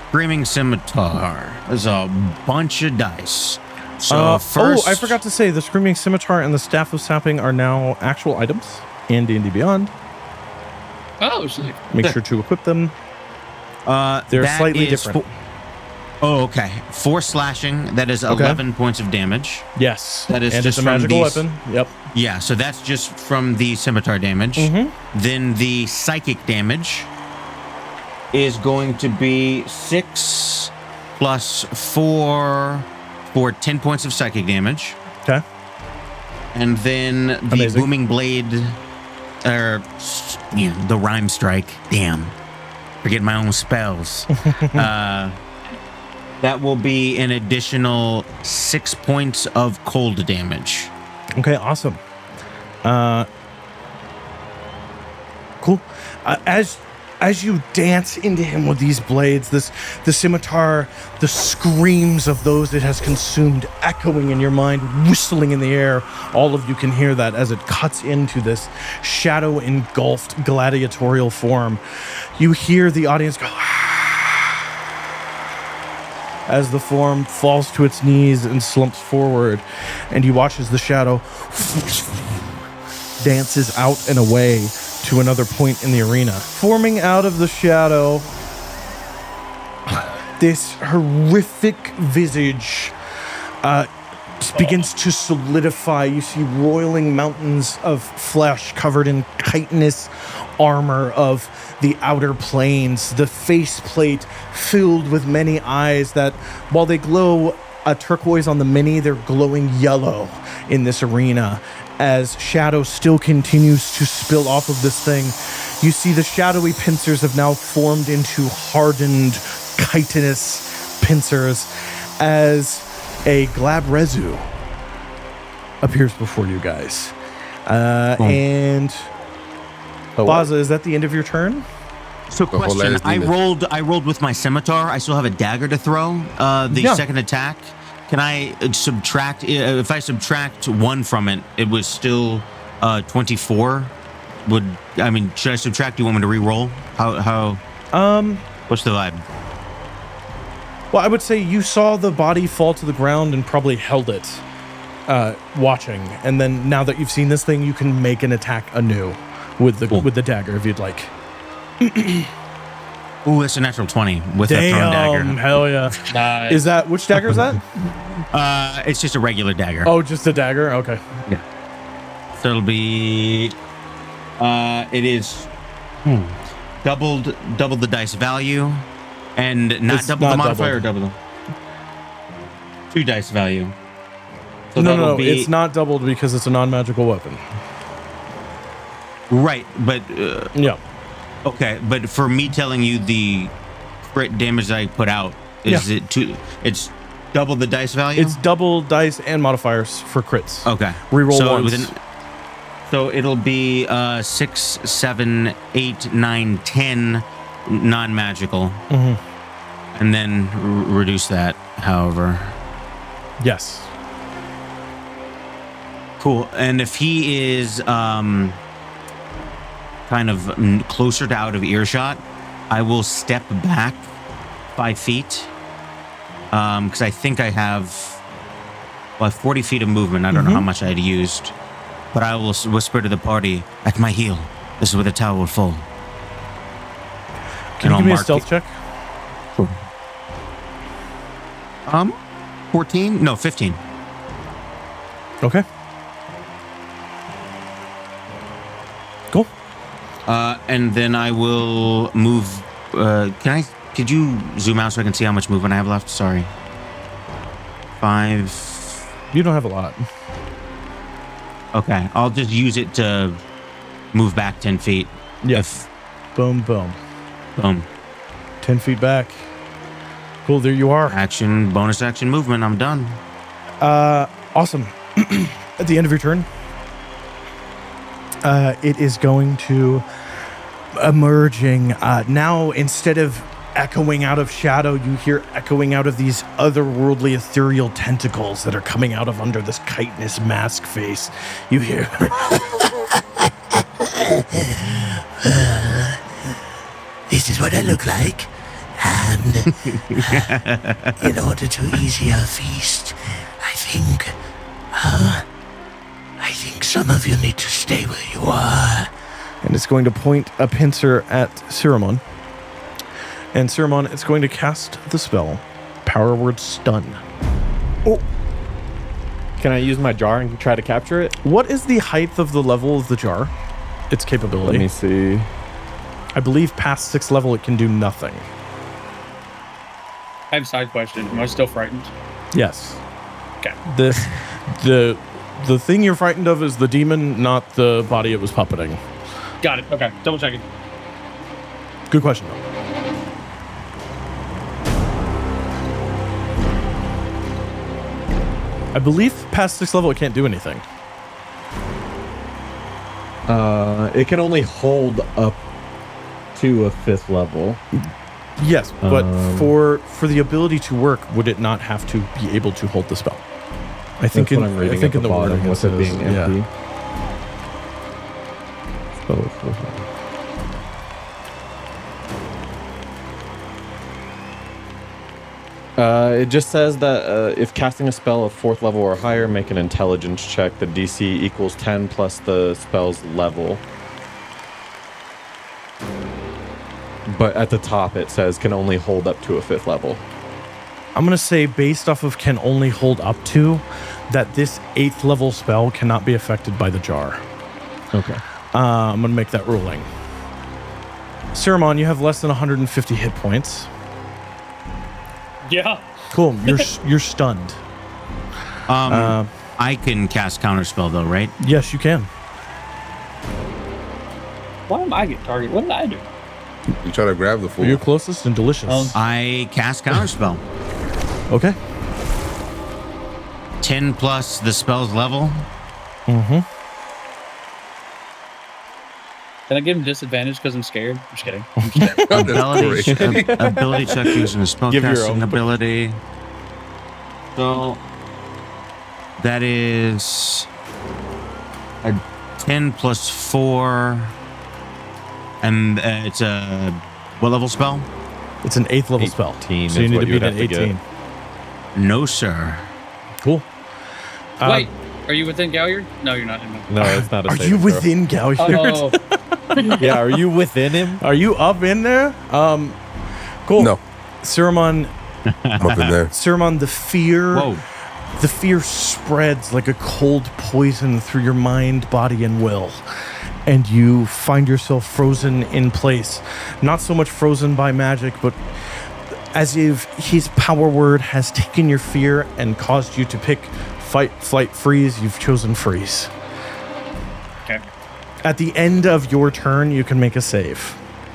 Screaming Scimitar. There's a bunch of dice. So first, I forgot to say the Screaming Scimitar and the Staff of Sapping are now actual items in D&D Beyond. Oh, shit. Make sure to equip them. They're that slightly is different. okay. 4 slashing. That is 11 points of damage. Yes. That is and just it's a from magical these- weapon. Yep. Yeah, so that's just from the scimitar damage. Then the psychic damage is going to be 6 plus 4 for 10 points of psychic damage. Okay. And then the Amazing. booming blade, or the rhyme strike. Damn, forget my own spells. That will be an additional 6 points of cold damage. Okay, awesome. Cool. As you dance into him with these blades, the scimitar, the screams of those it has consumed echoing in your mind, whistling in the air. All of you can hear that as it cuts into this shadow engulfed gladiatorial form. You hear the audience go as the form falls to its knees and slumps forward, and you watch as the shadow dances out and away to another point in the arena. Forming out of the shadow, this horrific visage begins to solidify. You see roiling mountains of flesh covered in chitinous armor of the outer planes, the faceplate filled with many eyes that, while they glow turquoise on the mini, they're glowing yellow in this arena. As shadow still continues to spill off of this thing, you see the shadowy pincers have now formed into hardened chitinous pincers as a Glabrezu appears before you guys. And Bazza, is that the end of your turn? So whole question, last I demon. rolled with my scimitar. I still have a dagger to throw. Second attack. Can I subtract? If I subtract 1 from it, it was still 24. Should I subtract? Do you want me to re-roll? How? What's the vibe? Well, I would say you saw the body fall to the ground and probably held it, watching. And then now that you've seen this thing, you can make an attack anew with the dagger if you'd like. Ooh, it's a natural 20 with a thrown dagger. Hell yeah. Nice. Is that, which dagger is that? It's just a regular dagger. Oh, just a dagger? Okay. Yeah. So it'll be. It is doubled the dice value, and not It's double not the modifier, doubled. or double the 2 dice value. So No, that'll be it's not doubled because it's a non-magical weapon. right, but Yeah. okay. But for me telling you the crit damage that I put out, is it two? It's double the dice value. It's double dice and modifiers for crits. okay. Reroll so once. So it'll be 6, 7, 8, 9, 10 non-magical, and then reduce that. However, Yes. cool. And if he is kind of closer to out of earshot, I will step back 5 feet because I think I have 40 feet of movement. I don't know how much I had used. But I will whisper to the party, at my heel. This is where the tower will fall. Can you give me a stealth check? 14? No, 15. Okay. Cool. And then I will move. Could you zoom out so I can see how much movement I have left? Sorry. 5. You don't have a lot. Okay, I'll just use it to move back 10 feet. Yes. Boom, boom. Boom. 10 feet back. Cool, there you are. Action, bonus action movement. I'm done. Awesome. At the end of your turn, it is going to emerging. Now, instead of echoing out of shadow, you hear echoing out of these otherworldly ethereal tentacles that are coming out of under this chitinous mask face. You hear... This is what I look like. And in order to ease your feast, I think some of you need to stay where you are. And it's going to point a pincer at Siromon. And Siromon is going to cast the spell, Power Word Stun. Oh. Can I use my jar and try to capture it? What is the height of the level of the jar? Its capability. Let me see. I believe past 6th level it can do nothing. I have a side question. Am I still frightened? Yes. Okay. The thing you're frightened of is the demon, not the body it was puppeting. Got it. Okay. Double checking. Good question, though. I believe past 6th level it can't do anything. It can only hold up to a 5th level. Yes, but for the ability to work, would it not have to be able to hold the spell? I think That's what I'm reading I think at in the bottom wording with it being empty. Yeah. It just says that if casting a spell of 4th level or higher, make an intelligence check. The DC equals 10 plus the spell's level. But at the top it says can only hold up to a 5th level. I'm going to say based off of can only hold up to, that this 8th level spell cannot be affected by the jar. Okay. I'm going to make that ruling. Siromon, you have less than 150 hit points. Yeah. Cool. You're stunned. I can cast counterspell though, right? Yes, you can. Why am I get targeted? What did I do? You try to grab the fool. You're closest and delicious. I cast counterspell. Okay. 10 plus the spell's level. Mm-hmm. Can I give him disadvantage because I'm scared? I'm just kidding. Ability check using a spellcasting ability. So that is a 10 plus 4, and it's a what level spell? It's an 8th level spell. So you need to beat an 18. No, sir. Cool. Wait, are you within Galliard? No, you're not. No, it's not a Are saving you throw. within Galliard? Oh, Yeah, are you within him? Are you up in there? Cool. No, Siromon, I'm up in there. Siromon, the fear Whoa. spreads like a cold poison through your mind, body, and will. And you find yourself frozen in place. Not so much frozen by magic, but as if his power word has taken your fear and caused you to pick fight, flight, freeze. You've chosen freeze. okay. At the end of your turn, you can make a save,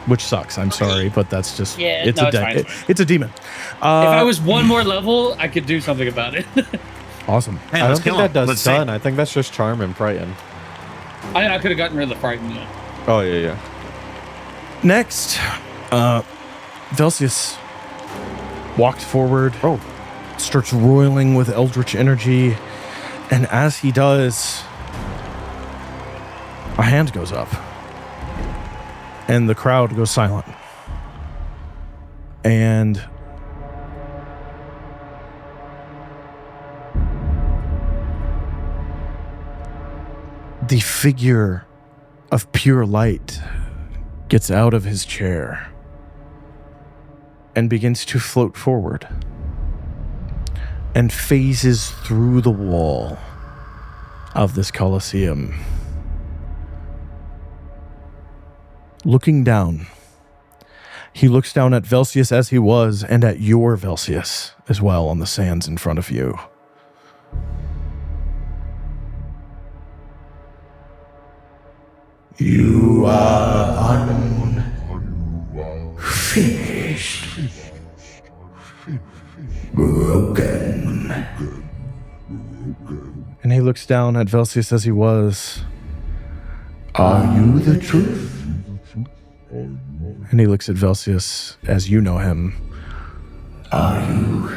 which sucks. I'm sorry, but that's just Yeah, it's no, a it's fine, it's it's a demon. If I was one more level, I could do something about it. Awesome. Hey, I let's don't think kill that him. does Let's stun. see. I think that's just charm and frighten. I could have gotten rid of the frighten. Oh, yeah. Next, Velsius walks forward. Starts roiling with eldritch energy, and as he does, a hand goes up, and the crowd goes silent. And the figure of pure light gets out of his chair and begins to float forward and phases through the wall of this Colosseum. Looking down, he looks down at Velsius as he was, and at your Velsius as well on the sands in front of you. You are finished. Broken. And he looks down at Velsius as he was. Are you the truth? And he looks at Velsius as you know him. Are you?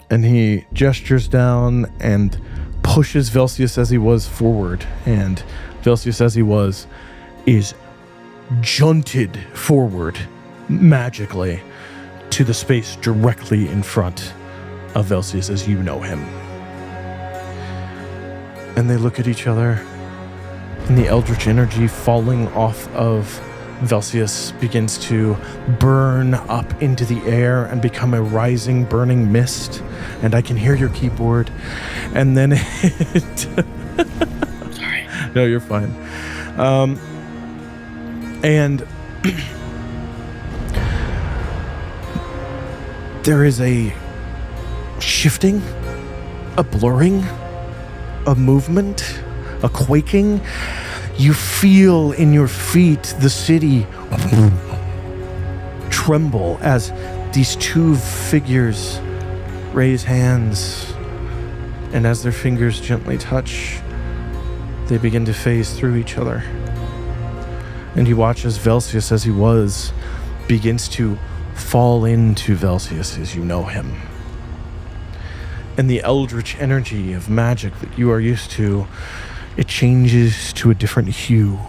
And he gestures down and pushes Velsius as he was forward. And Velsius as he was is junted forward magically to the space directly in front of Velsius as you know him. And they look at each other, and the eldritch energy falling off of Velsius begins to burn up into the air and become a rising, burning mist. And I can hear your keyboard. And then it... Sorry. No, you're fine. And there is a shifting, a blurring, a movement, a quaking. You feel in your feet the city tremble as these two figures raise hands, and as their fingers gently touch, they begin to phase through each other. And you watch as Velsius, as he was, begins to fall into Velsius as you know him. And the eldritch energy of magic that you are used to, it changes to a different hue.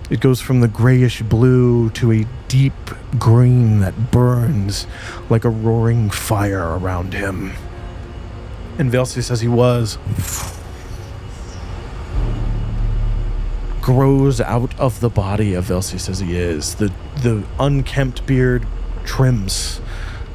It goes from the grayish blue to a deep green that burns like a roaring fire around him. And Velsius, as he was, grows out of the body of Velsius as he is. The unkempt beard trims.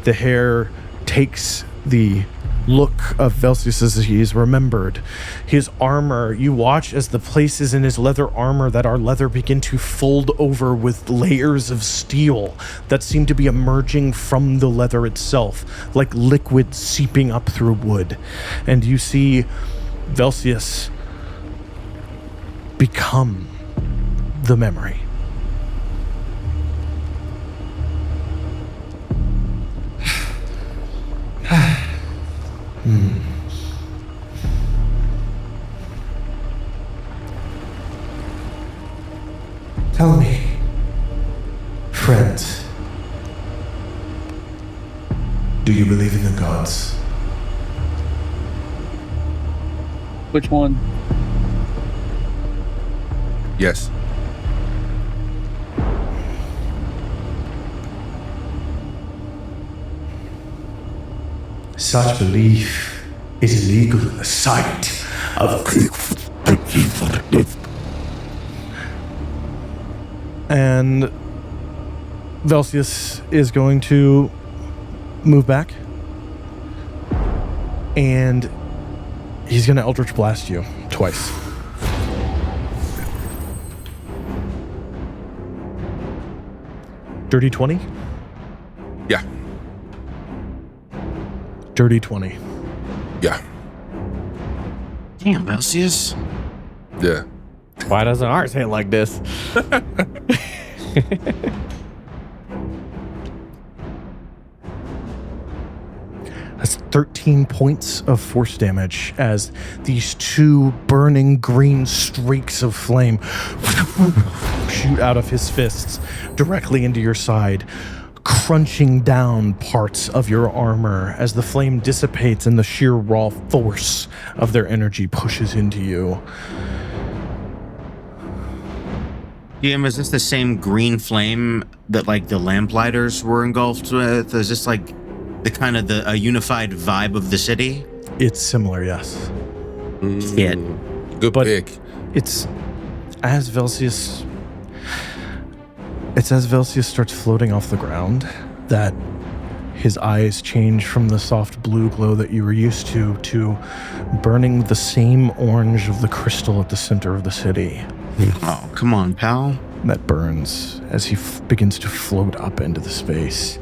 The hair takes the look of Velsius as he is remembered. His armor, you watch as the places in his leather armor that are leather begin to fold over with layers of steel that seem to be emerging from the leather itself, like liquid seeping up through wood. And you see Velsius become the memory. Tell me, friends, do you believe in the gods? Which one? Yes. Such belief is illegal in the sight of... And Velsius is going to move back. And he's going to Eldritch Blast you twice. Dirty 20? Yeah. Dirty 20. Yeah. Damn, Velsius. Yeah. Why doesn't ours hit like this? That's 13 points of force damage as these two burning green streaks of flame shoot out of his fists directly into your side, crunching down parts of your armor as the flame dissipates and the sheer raw force of their energy pushes into you. DM, is this the same green flame that like the lamplighters were engulfed with? Is this like the kind of a unified vibe of the city? It's similar, yes. Shit. Good But pick. It's as Velsius starts floating off the ground that his eyes change from the soft blue glow that you were used to burning the same orange of the crystal at the center of the city. Oh, come on, pal. That burns as he begins to float up into the space.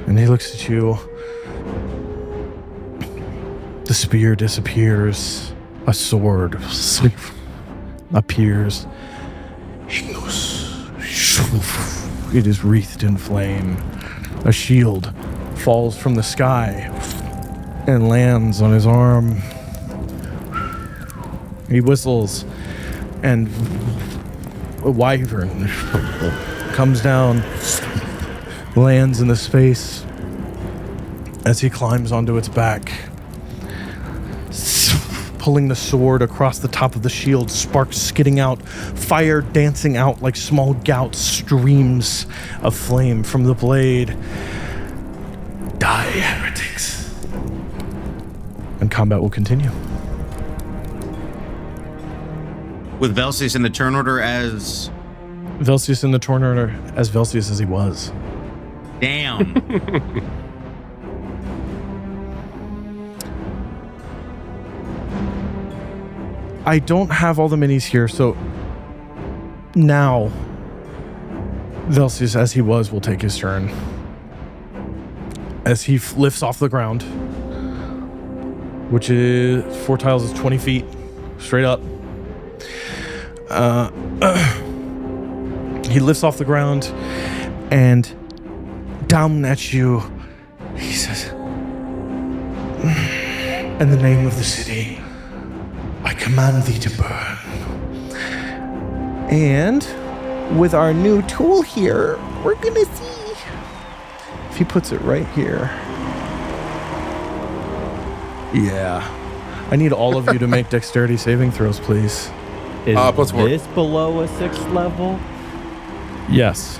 And he looks at you. The spear disappears. A sword appears. He goes, shoo. It is wreathed in flame. A shield falls from the sky and lands on his arm. He whistles, and a wyvern comes down, lands in the space as he climbs onto its back, pulling the sword across the top of the shield, sparks skidding out, fire dancing out like small gout streams of flame from the blade. Die, heretics. And combat will continue. With Velsius in the turn order as... Velsius in the turn order as Velsius as he was. Damn. I don't have all the minis here, so now Velsius as he was will take his turn. As he lifts off the ground, which is 4 tiles is 20 feet straight up. He lifts off the ground and down at you, he says, "In the name of the city, I command thee to burn." And with our new tool here, we're gonna see if he puts it right here. Yeah. I need all of you to make dexterity saving throws, please. Is +4. this below a 6th level? Yes.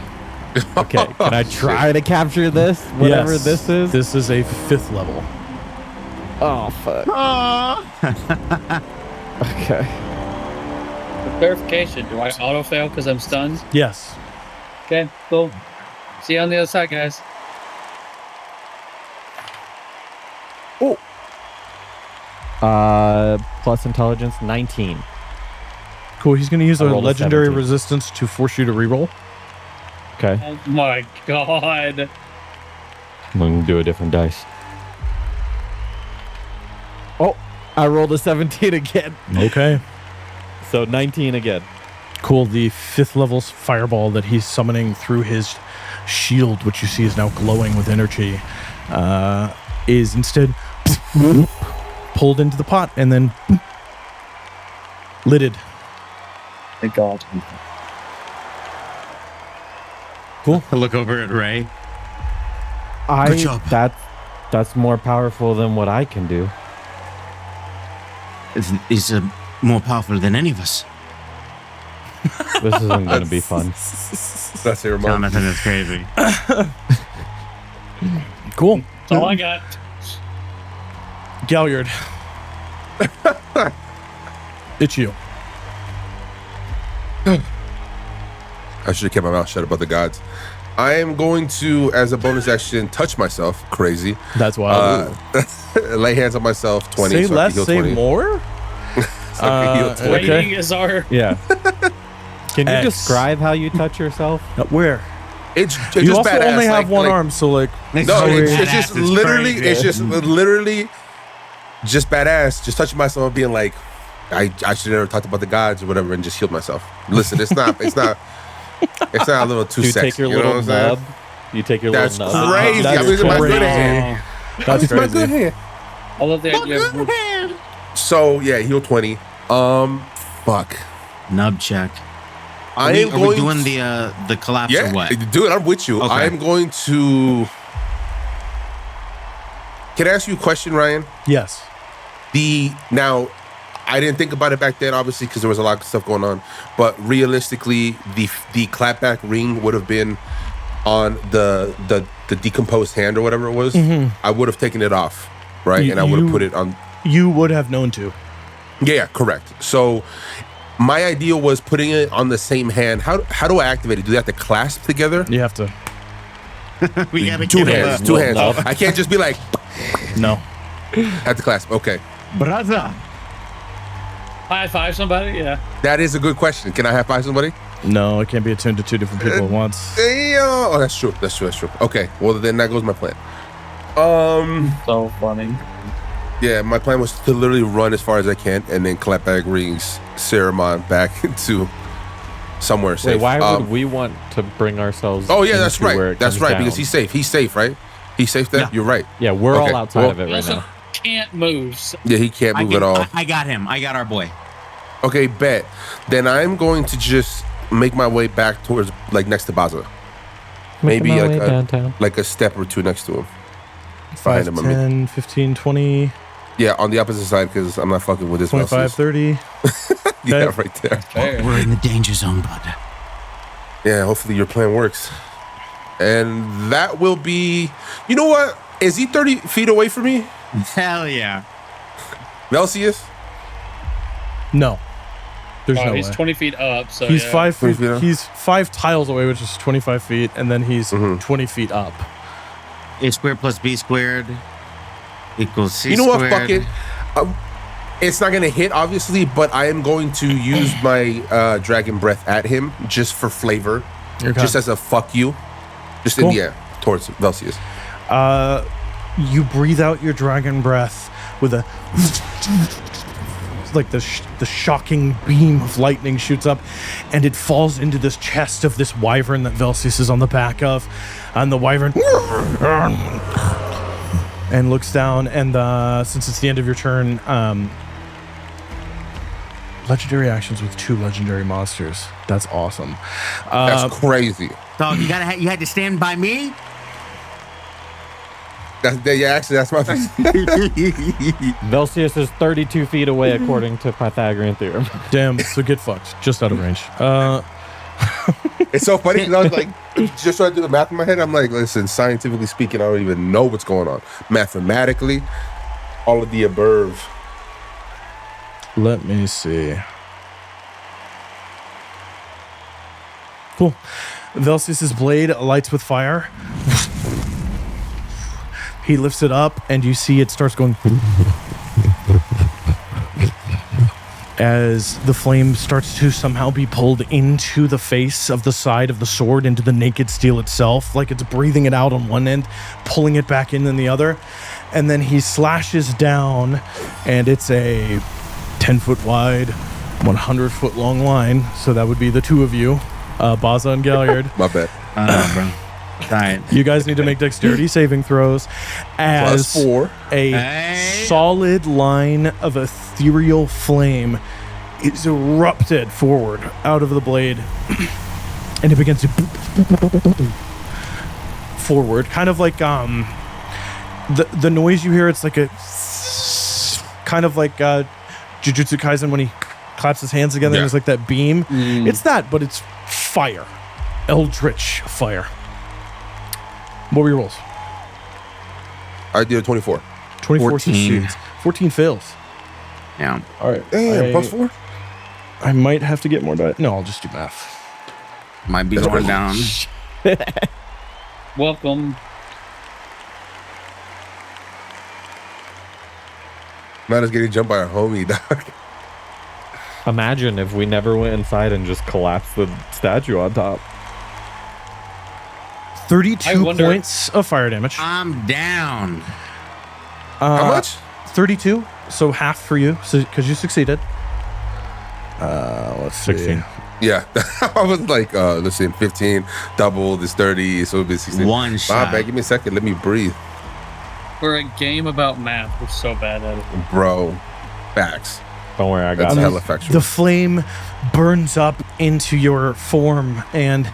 Okay, can I try to capture this? Whatever Yes. this is? This is a 5th level. Oh, fuck. Okay. For clarification, do I auto fail because I'm stunned? Yes. Okay, cool. See you on the other side, guys. Plus intelligence, 19. Cool. He's going to use I a rolled a legendary 17. resistance to force you to reroll. Okay. Oh my god. I'm going to do a different dice. Oh, I rolled a 17 again. Okay. So 19 again. Cool. The 5th level's fireball that he's summoning through his shield, which you see is now glowing with energy, is instead pulled into the pot and then lidded. Thank God. Cool. I look over at Ray. Good job. That's more powerful than what I can do. He's more powerful than any of us. This isn't going to be fun. That's your mom. Jonathan is crazy. Cool. That's all I got. Galliard. It's you. I should have kept my mouth shut about the gods. I am going to, as a bonus action, touch myself. Crazy. That's wild. Lay hands on myself. 20. Say so I less, can heal say 20. more? So I can heal 20. Okay. Waiting is our... Yeah. Can you X. describe how you touch yourself? Where? It's You just also badass. only have like- one like- arm, so like... No, Badass it's just is literally, crazy. it's just literally just badass. Just touching myself, being like, I should have never talked about the gods or whatever, and just healed myself. Listen, it's not a little too You sexy. take your you know little what I'm saying? nub. You take your That's little nub. crazy. That's I'm using my crazy. good hand. That's It's my good crazy. hand. I love the idea of... So yeah, heal 20. Fuck. Nub check. I Are am we going. doing the collapse Yeah, or what? dude, I'm with you. Okay. I'm going to. Can I ask you a question, Ryan? Yes. Now, I didn't think about it back then, obviously, because there was a lot of stuff going on. But realistically, the clapback ring would have been on the decomposed hand or whatever it was. I would have taken it off, right? You- And I would have you- put it on. You would have known to. Yeah, correct. So my idea was putting it on the same hand. How do I activate it? Do they have to clasp together? You have to. We gotta Two get hands. him Two Well, hands. no. I can't just be like, No. have to clasp. Okay. Brother. High five somebody? Yeah. That is a good question. Can I high five somebody? No, it can't be attuned to two different people at once. Damn. Oh, that's true. That's true. Okay. Well, then that goes my plan. So funny. Yeah, my plan was to literally run as far as I can and then clap back rings Siromon back into somewhere safe. Wait, why would we want to bring ourselves? Oh yeah, that's into where right. it That's comes right down? because he's safe. He's safe, right? He's safe there. Yeah. You're right. Yeah, we're Okay, all outside well- of it right Also, now. can't move. So Yeah, he can't move at all. I got him. I got our boy. Okay, bet. Then I'm going to just make my way back towards like next to Bazza. Maybe Making my like way downtown. a step or two next to him. 5, Behind him, I mean. 10, 15, 20, Yeah, on the opposite side because I'm not fucking with this. 25, Velsius. 30. Yeah, Okay. right there. fair. We're in the danger zone, bud. Yeah, hopefully your plan works. And that will be. You know what? Is he 30 feet away from me? Hell yeah. Velsius? No. There's no He's way. 20 feet up. So He's yeah. 5 feet. 20 feet up? He's 5 tiles away, which is 25 feet, and then he's 20 feet up. A squared plus B squared equals C You know what? squared. Fuck it. It's not gonna hit, obviously, but I am going to use my dragon breath at him just for flavor, Okay. just as a fuck you, just in Cool. the air towards Velsius. You breathe out your dragon breath with a like the shocking beam of lightning shoots up, and it falls into this chest of this wyvern that Velsius is on the back of, and the wyvern and looks down, and since it's the end of your turn, legendary actions with 2 legendary monsters. That's awesome. That's crazy. Dog, you had to stand by me? Actually, that's my thing. Velsius is 32 feet away according to Pythagorean theorem. Damn, so get fucked. Just out of range. It's so funny because I was like, just trying to do the math in my head. I'm like, listen, scientifically speaking, I don't even know what's going on. Mathematically, all of the above. Let me see. Cool. Velsius's blade lights with fire. He lifts it up, and you see it starts going as the flame starts to somehow be pulled into the face of the side of the sword, into the naked steel itself, like it's breathing it out on one end, pulling it back in the other. And then he slashes down, and it's a 10-foot wide, 100-foot long line. So that would be the two of you, Bazza and Galliard. My bad. Bro. Right. You guys need to make dexterity saving throws as +4. a solid line of ethereal flame is erupted forward out of the blade, and it begins to forward, kind of like the noise you hear. It's like a kind of like Jujutsu Kaisen when he claps his hands together. Yeah. And there's like that beam. It's that, but it's fire, eldritch fire. What were your rolls? I did a 24. 24 14. succeeds. 14 fails. Yeah. All right. Damn, +4? I might have to get more dice. No, I'll just do math. Might be going down. Welcome. Not as getting jumped by our homie, dog. Imagine if we never went inside and just collapsed the statue on top. 32 wonder- points of fire damage. I'm down. How much? 32, so half for you, because you succeeded. Let's see. 16. Yeah. I was like, listen, 15, double, this 30, so it'll be 16. One shot. Nah, man, give me a second. Let me breathe. For a game about math, we're so bad at it. Bro, facts. Don't worry, I got That's this. hella factual. The flame burns up into your form, and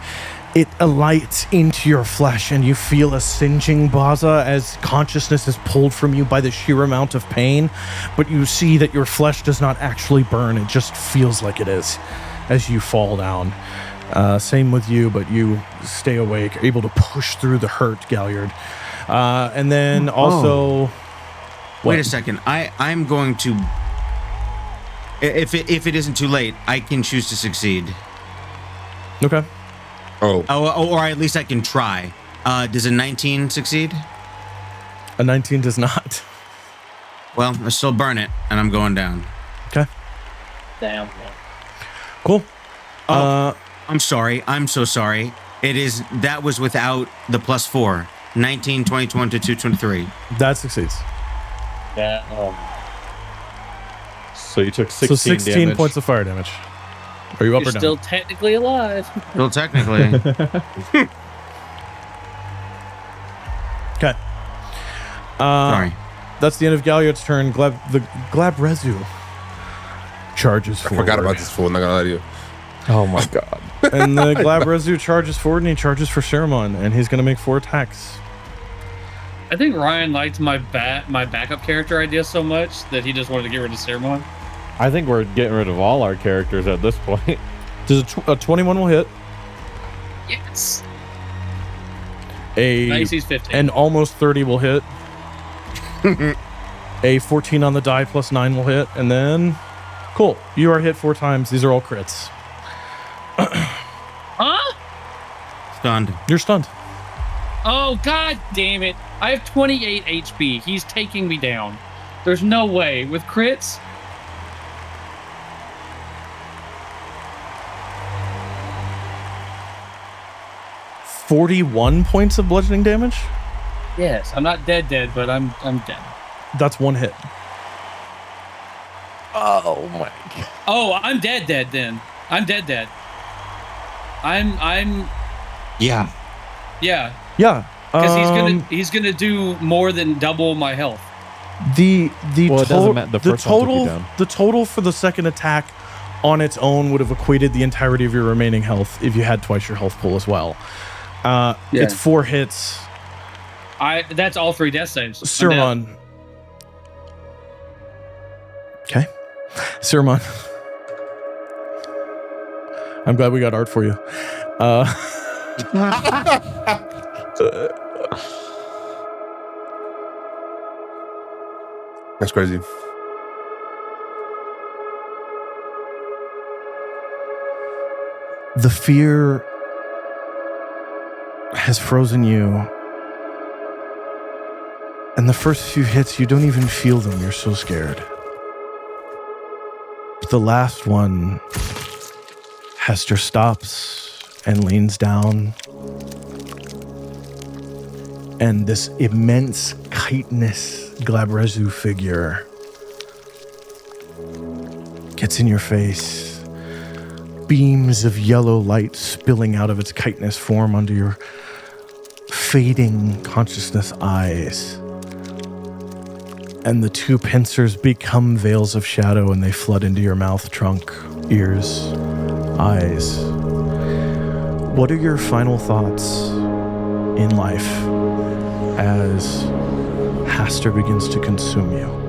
it alights into your flesh, and you feel a singeing, Bazza, as consciousness is pulled from you by the sheer amount of pain. But you see that your flesh does not actually burn. It just feels like it is as you fall down. Same with you, but you stay awake, able to push through the hurt, Galliard. And then also... Wait a second. I'm going to. If it isn't too late, I can choose to succeed. Okay. Oh, Or at least I can try. Does a 19 succeed? A 19 does not. Well, I still burn it, and I'm going down. Okay. Damn. Cool. I'm sorry. I'm so sorry. That was without the +4. 19, 20, 22, 23. That succeeds. Yeah. So you took 16, So 16 damage. points of fire damage. Are you up You're or down? still technically alive. Well, technically. Okay. Sorry. That's the end of Galliard's turn. The Glabrezu charges I forward. forgot about this fool. Not gonna lie to you. Oh my god. And the Glabrezu charges forward, and he charges for Siromon, and he's going to make 4 attacks. I think Ryan liked my backup character idea so much that he just wanted to get rid of Siromon. I think we're getting rid of all our characters at this point. Does a 21 will hit? Yes. A AC's 15. and almost 30 will hit. A 14 on the die plus 9 will hit, and then cool. You are hit 4 times. These are all crits. Huh? Stunned. You're stunned. Oh, god damn it. I have 28 HP. He's taking me down. There's no way. With crits? $41 points of bludgeoning damage. Yes. I'm not dead, but I'm dead. That's 1 hit. Oh my god. Oh, I'm dead then. I'm dead. I'm Yeah. yeah. Yeah. Because he's gonna do more than double my health. The Well, it doesn't matter. The first one took you total down. the total for the second attack on its own would have equated the entirety of your remaining health if you had twice your health pool as well. It's 4 hits. That's all 3 death saves. I'm dead. Siromon. Okay. Siromon. I'm glad we got art for you. That's crazy. The fear has frozen you. And the first few hits, you don't even feel them. You're so scared. But the last one, Hastur stops and leans down. And this immense chitinous Glabrezu figure gets in your face. Beams of yellow light spilling out of its chitinous form onto your fading consciousness eyes. And the 2 pincers become veils of shadow, and they flood into your mouth, trunk, ears, eyes. What are your final thoughts in life as Hastur begins to consume you?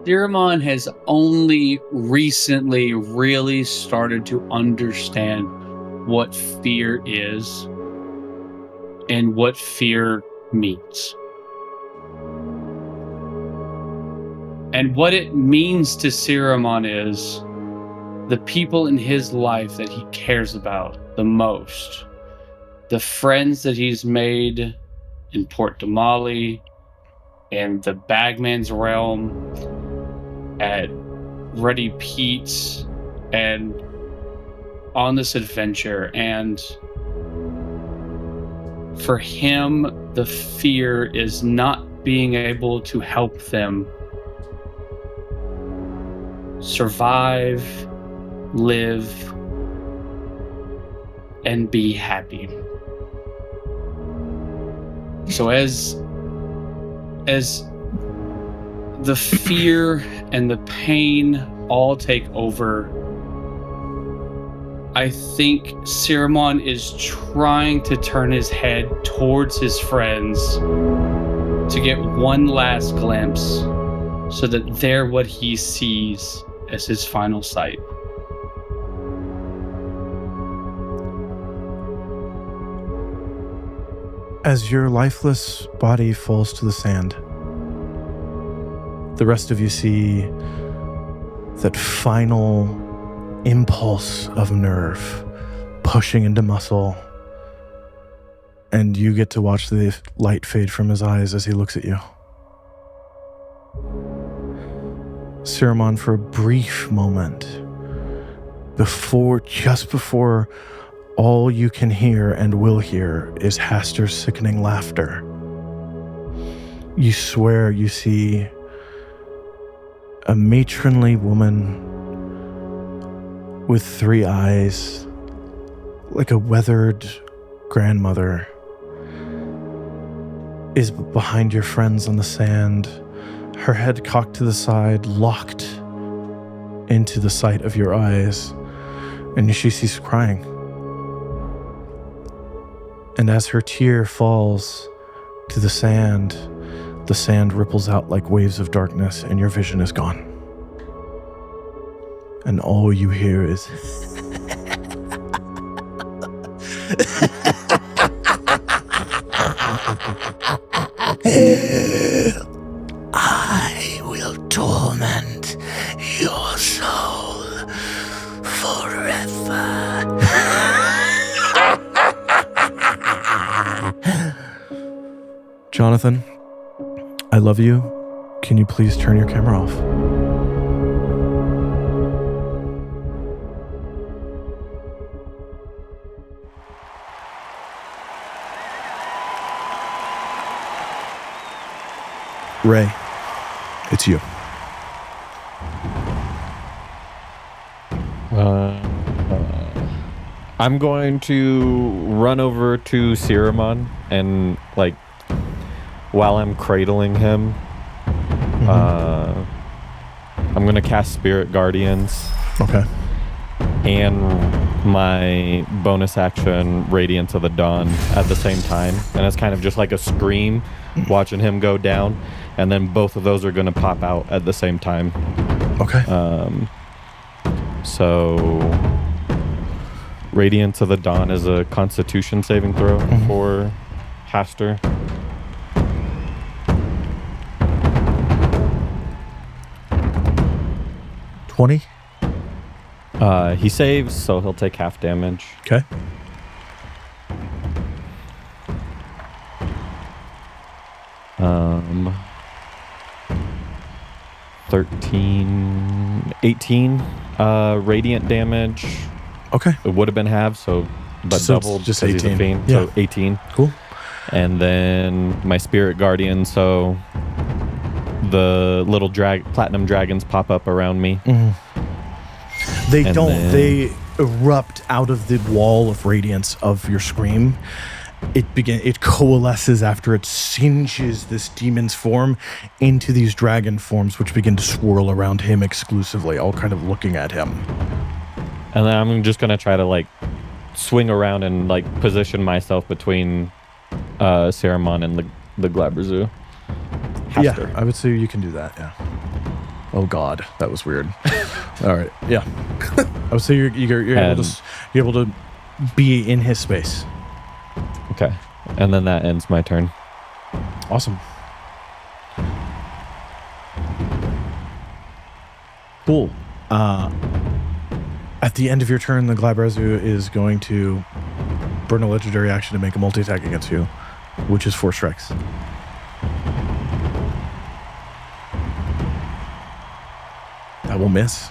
Siromon has only recently really started to understand what fear is and what fear means. And what it means to Siromon is the people in his life that he cares about the most, the friends that he's made in Port Damali and the Bagman's realm, at Ready Pete's, and on this adventure. And for him, the fear is not being able to help them survive, live, and be happy. So as the fear and the pain all take over, I think Siromon is trying to turn his head towards his friends to get one last glimpse so that they're what he sees as his final sight. As your lifeless body falls to the sand, the rest of you see that final impulse of nerve pushing into muscle, and you get to watch the light fade from his eyes as he looks at you. Siromon, for a brief moment, just before all you can hear and will hear is Hastur's sickening laughter. You swear you see a matronly woman with 3 eyes, like a weathered grandmother, is behind your friends on the sand, her head cocked to the side, locked into the sight of your eyes, and she ceases crying. And as her tear falls to the sand ripples out like waves of darkness, and your vision is gone. And all you hear is... I will torment your soul forever. Jonathan, I love you. Can you please turn your camera off? Ray, it's you. I'm going to run over to Siromon and, like, while I'm cradling him, I'm going to cast Spirit Guardians. Okay. And my bonus action, Radiance of the Dawn, at the same time. And it's kind of just like a scream watching him go down. And then both of those are going to pop out at the same time. Okay. So Radiance of the Dawn is a Constitution saving throw for Hastur. $20. He saves, so he'll take half damage. Okay. Um, 18 radiant damage. Okay. It would have been halved, but So it's doubled just because he's a 18. fiend. Yeah. So 18. Cool. And then my Spirit Guardian, so the little platinum dragons pop up around me. They And don't. then- They erupt out of the wall of radiance of your scream. It coalesces after it singes this demon's form into these dragon forms, which begin to swirl around him exclusively, all kind of looking at him. And then I'm just going to try to, like, swing around and, like, position myself between Siromon and the Glabrezu. Yeah, I would say you can do that, yeah. Oh, God, that was weird. All right, yeah. I would say you're able to be in his space. Okay. And then that ends my turn. Awesome. Cool. At the end of your turn, the Glabrezu is going to burn a legendary action to make a multi-attack against you, which is 4 strikes. That will miss.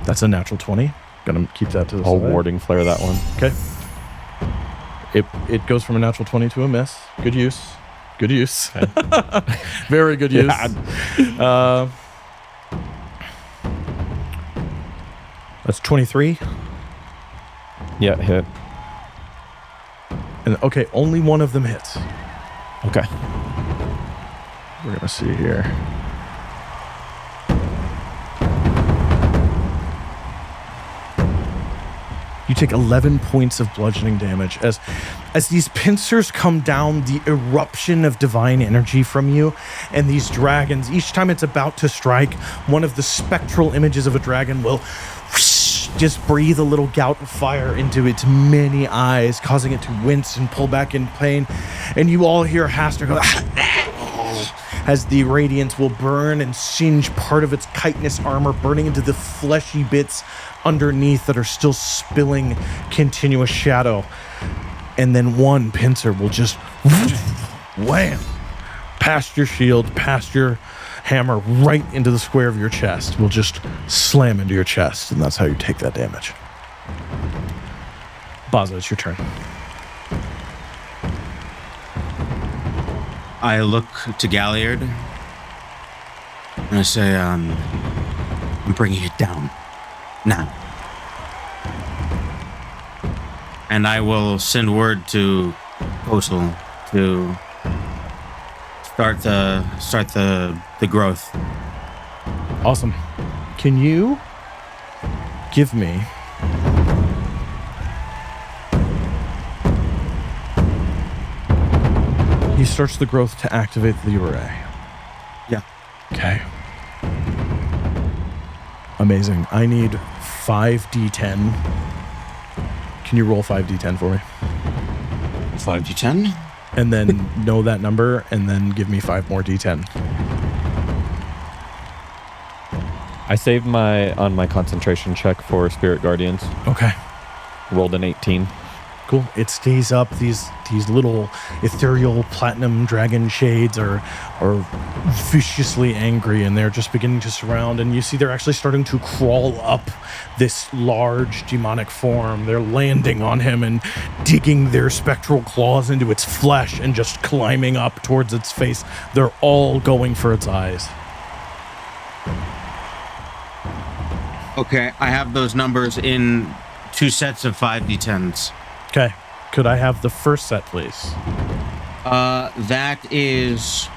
That's a natural 20. Gonna keep that to the I'll side. warding flare that one. Okay. It goes from a natural 20 to a miss. Good use. Good use. Very good use. That's 23. Yeah, hit. And okay, only one of them hits. Okay. We're gonna see here. You take 11 points of bludgeoning damage as these pincers come down, the eruption of divine energy from you, and these dragons, each time it's about to strike, one of the spectral images of a dragon will just breathe a little gout of fire into its many eyes, causing it to wince and pull back in pain. And you all hear Hastur go as the radiance will burn and singe part of its chitinous armor, burning into the fleshy bits underneath that are still spilling continuous shadow. And then one pincer will just wham past your shield, past your hammer, right into the square of your chest. Will just slam into your chest, and that's how you take that damage. Bazza, it's your turn. I look to Galliard and I say, I'm bringing it down now. And I will send word to Postal to start the growth. Awesome. Can you give me he starts the growth to activate the array. Yeah. Okay. Amazing. I need 5d10. Can you roll 5d10 for me? 5d10? And then know that number and then give me 5 more d10. I saved on my concentration check for Spirit Guardians. Okay. Rolled an 18. Cool. It stays up. These little ethereal platinum dragon shades are viciously angry, and they're just beginning to surround. And you see they're actually starting to crawl up this large demonic form. They're landing on him and digging their spectral claws into its flesh and just climbing up towards its face. They're all going for its eyes. Okay, I have those numbers in 2 sets of 5d10s. Okay. Could I have the first set, please? That is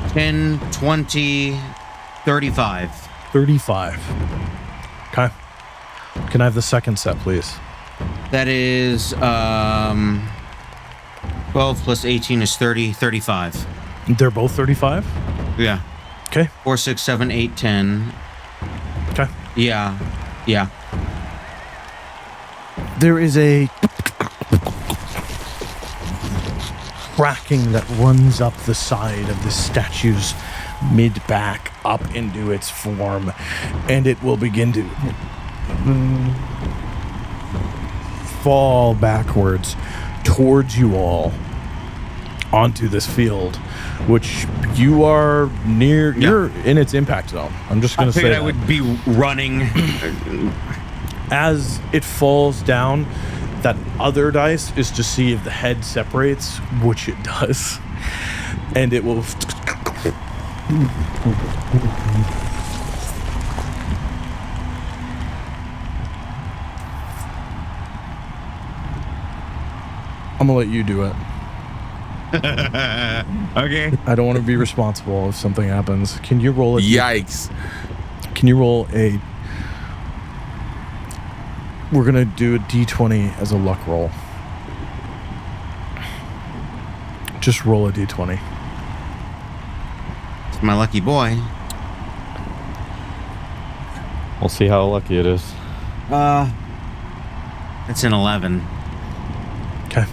10, 20, 35. 35. Okay. Can I have the second set, please? That is 12 plus 18 is 30, 35. They're both 35? Yeah. Okay. 4, 6, 7, 8, 10. Okay. Yeah. There is a cracking that runs up the side of the statue's mid-back up into its form, and it will begin to fall backwards towards you all onto this field, which you are near. Yeah. You're in its impact zone. I'm just going to say I that. figured I would be running. As it falls down, that other dice is to see if the head separates, which it does. And it will... I'm gonna let you do it. Okay. I don't want to be responsible if something happens. Can you roll a... Yikes. Can you roll a... We're going to do a d20 as a luck roll. Just roll a d20. It's my lucky boy. We'll see how lucky it is. It's an 11. Okay.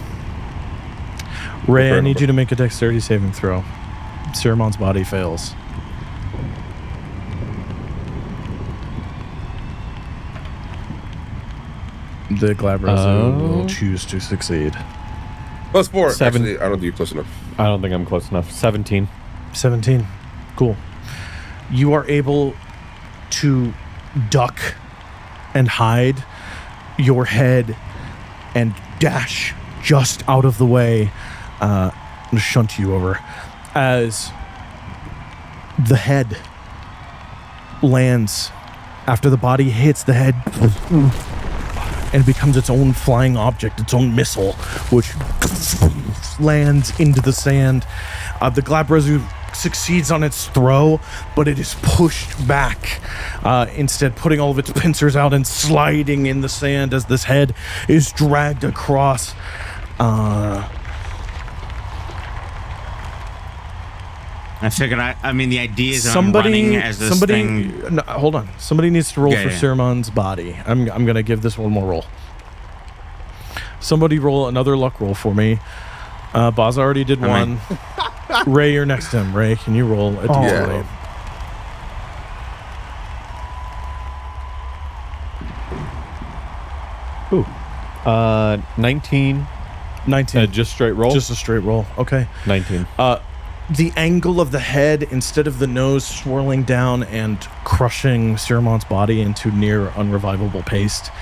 Ray, I need you to make a dexterity saving throw. Siromon's body fails. The Glabrezu will choose to succeed. +4. 7. Actually, I don't think you're close enough. I don't think I'm close enough. 17. 17. Cool. You are able to duck and hide your head and dash just out of the way. I'm going to shunt you over as the head lands after the body hits the head and becomes its own flying object, its own missile, which lands into the sand. The Glabrezu succeeds on its throw, but it is pushed back, instead putting all of its pincers out and sliding in the sand as this head is dragged across. I figured I mean, the idea is I'm running as this thing... No, hold on. Somebody needs to roll Yeah, for yeah. Siromon's body. I'm going to give this one more roll. Somebody roll another luck roll for me. Bazza already did one. Ray, you're next to him. Ray, can you roll a d20? Ooh. 19. 19. Just straight roll? Just a straight roll. Okay. 19. The angle of the head, instead of the nose swirling down and crushing Siromon's body into near unrevivable paste,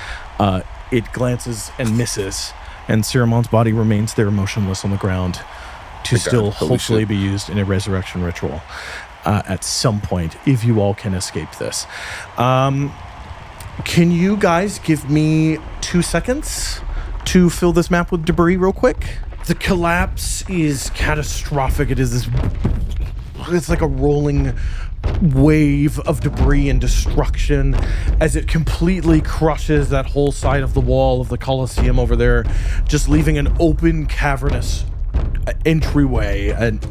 it glances and misses, and Siromon's body remains there motionless on the ground to still hopefully be used in a resurrection ritual at some point, if you all can escape this. Can you guys give me 2 seconds to fill this map with debris real quick? The collapse is catastrophic. It's like a rolling wave of debris and destruction as it completely crushes that whole side of the wall of the Colosseum over there, just leaving an open, cavernous entryway and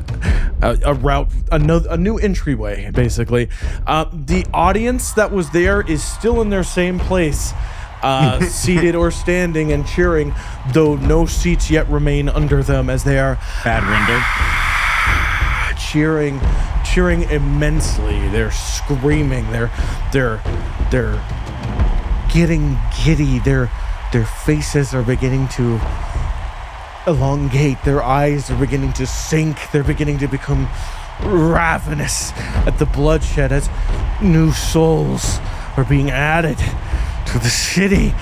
a new entryway, basically. The audience that was there is still in their same place, seated or standing and cheering, though no seats yet remain under them, as they are Bad render. cheering immensely. They're screaming. They're getting giddy. Their faces are beginning to elongate. Their eyes are beginning to sink. They're beginning to become ravenous at the bloodshed as new souls are being added to the city.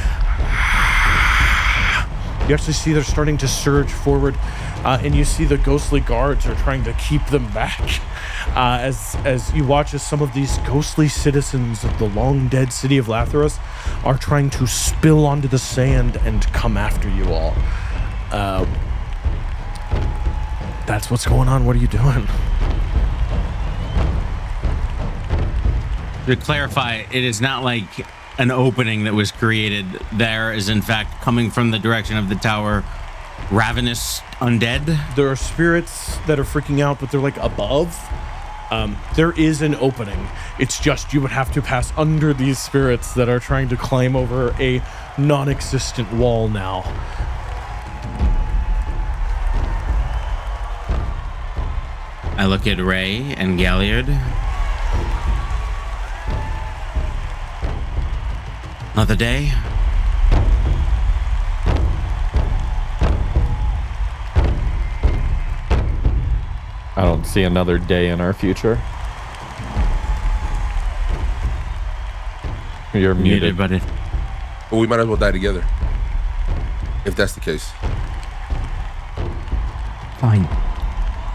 You actually see they're starting to surge forward, and you see the ghostly guards are trying to keep them back. As you watch as some of these ghostly citizens of the long dead city of Lathyrus are trying to spill onto the sand and come after you all. That's what's going on. What are you doing? To clarify, it is not like an opening that was created. There is, in fact, coming from the direction of the tower, ravenous undead. There are spirits that are freaking out, but they're like above. There is an opening. It's just you would have to pass under these spirits that are trying to climb over a non-existent wall now. I look at Ray and Galliard. Another day. I don't see another day in our future. You're muted, buddy. Well, we might as well die together, if that's the case. Fine.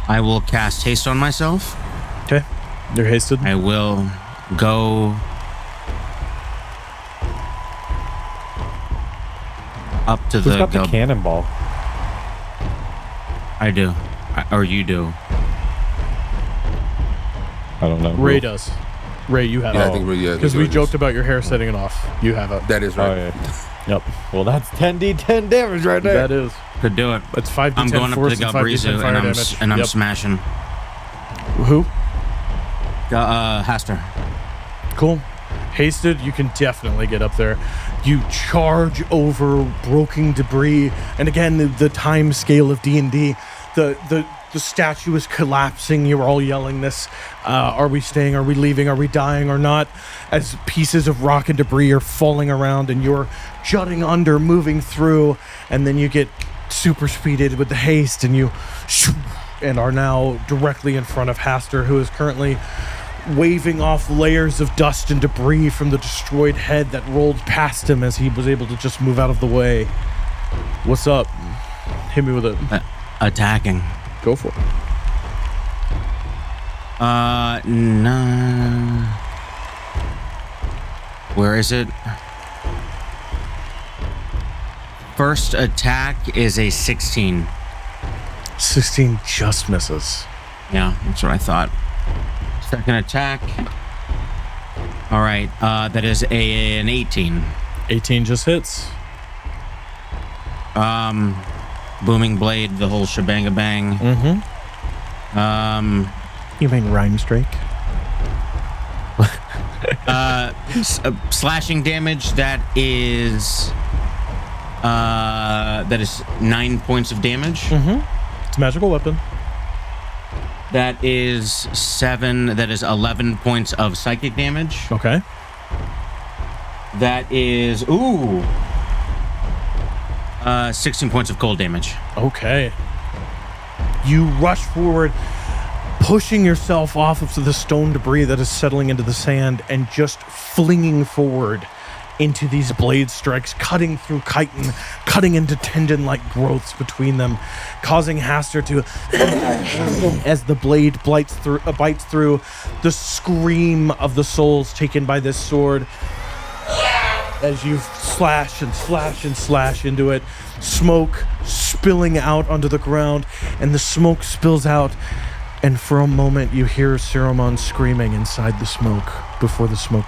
I will cast haste on myself. Okay, you're hasted. I will go up to Who's the got the cannonball? I do. Or you do. I don't know. Ray does. Ray, you have Yeah, it. I think Ray, Because we joked about your hair setting it off. You have it. That is right. Oh, yeah. Yep. Well, that's 10d10 damage right there. That is. Could do it. That's 5d10 I'm going up to force the and 5d10 Galbrizo fire and damage. I'm Yep. smashing. Who? Hastur. Cool. Hasted, you can definitely get up there. You charge over broken debris, and again, the time scale of D&D, the statue is collapsing. You're all yelling this. Are we staying? Are we leaving? Are we dying or not? As pieces of rock and debris are falling around, and you're jutting under, moving through, and then you get super speeded with the haste, and you and are now directly in front of Hastur, who is currently waving off layers of dust and debris from the destroyed head that rolled past him as he was able to just move out of the way. What's up? Hit me with it. Attacking. Go for it. No. Where is it? First attack is a 16. 16 just misses. Yeah, that's what I thought. Second attack. All right, that is an 18. 18 just hits. Booming blade, the whole shebang bang. Mm-hmm. You mean rhyme strike? Slashing damage, that is 9 points of damage. Mm-hmm. It's a magical weapon. That is 7. That is 11 points of psychic damage. Okay. That is 16 points of cold damage. Okay. You rush forward, pushing yourself off of the stone debris that is settling into the sand and just flinging forward into these blade strikes, cutting through chitin, cutting into tendon-like growths between them, causing Hastur to, as the blade bites through, the scream of the souls taken by this sword. As you slash and slash and slash into it, smoke spilling out onto the ground, and the smoke spills out, and for a moment you hear Siromon screaming inside the smoke before the smoke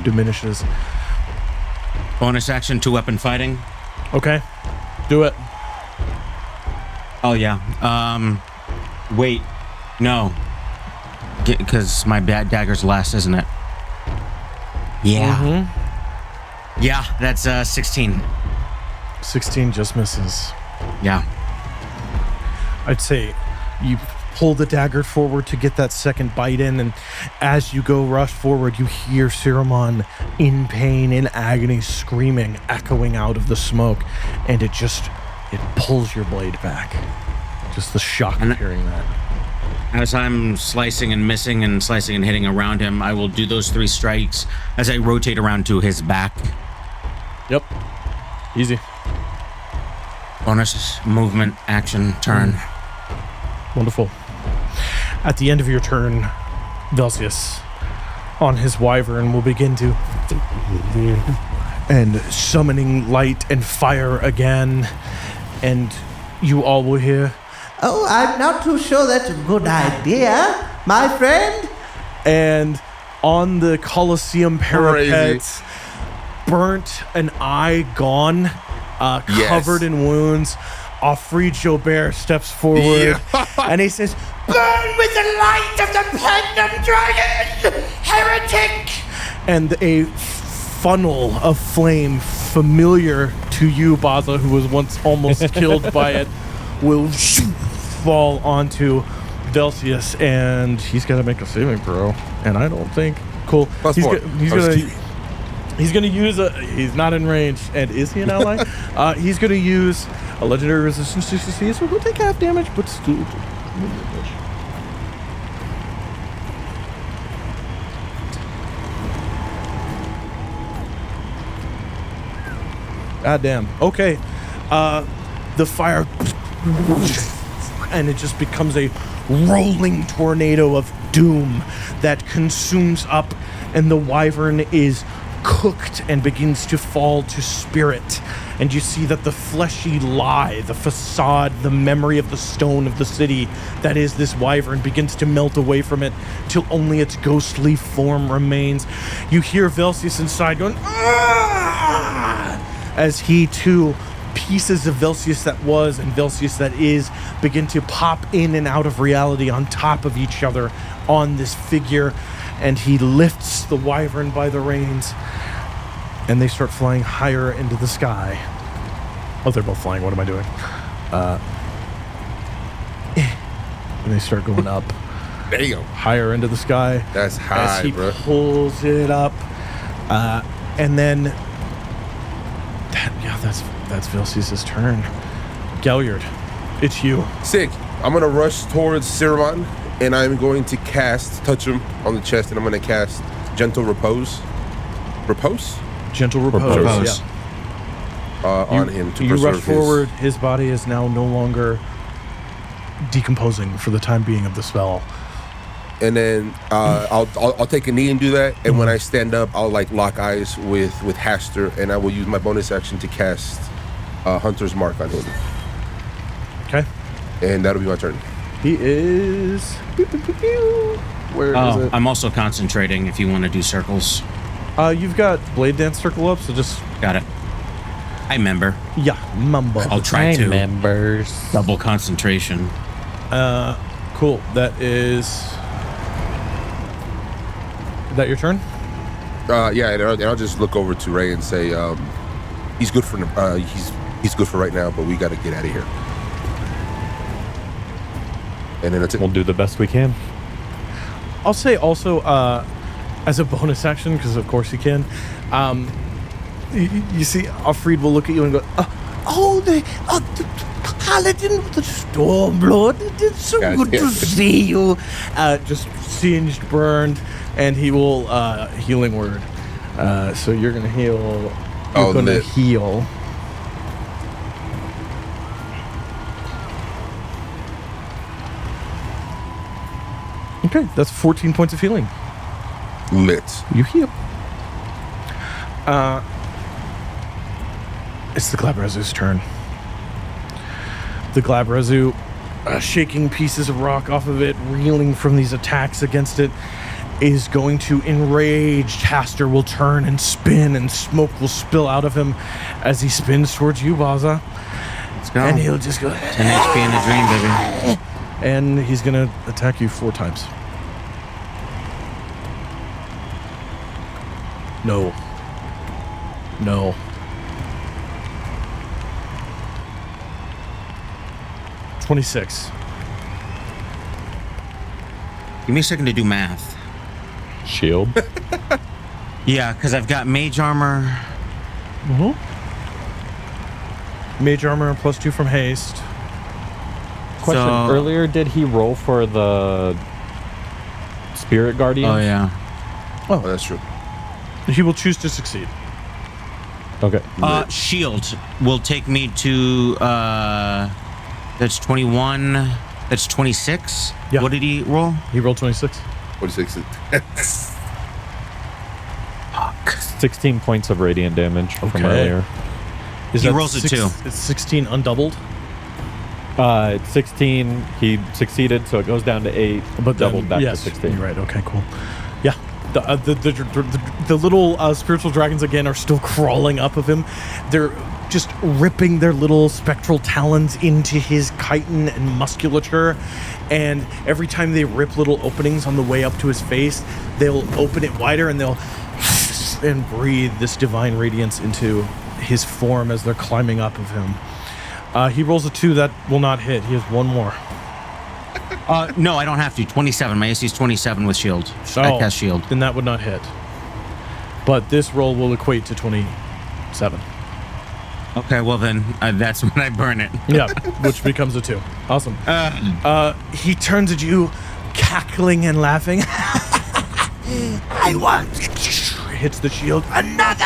diminishes. Bonus action, 2-weapon fighting. Okay, do it. Oh yeah. Wait, no, because my dagger's last, isn't it? Yeah. Mm-hmm. Yeah, that's 16. 16 just misses. Yeah. I'd say you pull the dagger forward to get that second bite in, and as you go rush forward, you hear Siromon in pain, in agony, screaming, echoing out of the smoke, and it pulls your blade back. Just the shock of hearing that. As I'm slicing and missing and slicing and hitting around him, I will do those 3 strikes as I rotate around to his back. Yep. Easy. Bonus movement, action, turn. Wonderful. At the end of your turn, Velsius, on his wyvern, will begin to... and summoning light and fire again, and you all will hear... Oh, I'm not too sure that's a good idea, my friend. And on the Colosseum parapet, burnt, an eye gone, covered in wounds, Offred Jobert steps forward and he says, "Burn with the light of the Platinum Dragon, heretic!" And a funnel of flame familiar to you, Bazza, who was once almost killed by it, will fall onto Velsius, and he's got to make a saving throw. And I don't think... Cool. He's gonna use he's not in range, and is he an ally? He's gonna use a legendary resistance to CC, so he'll take half damage, but still damage. God damn. Okay. The fire, and it just becomes a rolling tornado of doom that consumes up, and the wyvern is cooked and begins to fall to spirit. And you see that the fleshy lie, the facade, the memory of the stone of the city that is this wyvern begins to melt away from it till only its ghostly form remains. You hear Velsius inside going, "Ah!" as he too, pieces of Velsius that was and Velsius that is begin to pop in and out of reality on top of each other on this figure. And he lifts the wyvern by the reins, and they start flying higher into the sky. Oh, they're both flying. What am I doing? And they start going up. There you go. Higher into the sky. That's high, as he bro. pulls it up. And then... That's Velsius' turn. Galliard, it's you. Sick. I'm going to rush towards Siromon, and I'm going to touch him on the chest, and I'm going to cast Gentle Repose. Repose? Gentle Repose. Yeah. On him to you preserve rush forward. His body is now no longer decomposing for the time being of the spell. And then I'll take a knee and do that. And when I stand up, I'll lock eyes with Hastur, and I will use my bonus action to cast Hunter's Mark on him. Okay. And that'll be my turn. He is... Where is it? I'm also concentrating if you want to do circles. You've got Blade Dance Circle up, so just... Got it. I remember. Yeah, mumbo. I'll try to. Members. Double concentration. Cool. That is... Is that your turn? Yeah, and I'll just look over to Ray and say, he's good for he's good for right now, but we got to get out of here. And then We'll do the best we can. I'll say also, as a bonus action, because of course you can, you see, Offred will look at you and go, the paladin of the Stormlord. It's so good to see you. just singed, burned, and he will, healing word. So you're gonna heal. Oh, You're gonna lit. heal. Okay, that's 14 points of healing. Lit. You heal. It's the Glabrezu's turn. The Glabrezu, shaking pieces of rock off of it, reeling from these attacks against it, is going to enraged. Hastur will turn and spin, and smoke will spill out of him as he spins towards you, Bazza. Let's go. And he'll just go. 10 HP in a dream, baby. And he's going to attack you 4 times. No. No. $26. Give me a second to do math. Shield. Yeah, because I've got mage armor. Mm-hmm. Mage armor +2 from haste. Question. So- Earlier, did he roll for the Spirit Guardian? Oh, yeah. Oh, that's true. He will choose to succeed. Okay. Shield will take me to, that's 21. That's 26. Yeah. What did he roll? He rolled 26. 46. 16 points of radiant damage from Okay. earlier. Is He that rolls a 2. It's 16 undoubled. 16, he succeeded, so it goes down to 8, but doubled back yes, to 16. You're right. Okay, cool. Yeah. The little spiritual dragons again are still crawling up of him. They're just ripping their little spectral talons into his chitin and musculature, and every time they rip little openings on the way up to his face, they'll open it wider and they'll and breathe this divine radiance into his form as they're climbing up of him. He rolls a 2 that will not hit. He has 1 more. No, I don't have to. 27. My AC is 27 with shield. I cast shield. Then that would not hit. But this roll will equate to 27. Okay, well then, that's when I burn it. Yeah, which becomes a 2. Awesome. He turns at you, cackling and laughing. I want. Hits the shield. Another.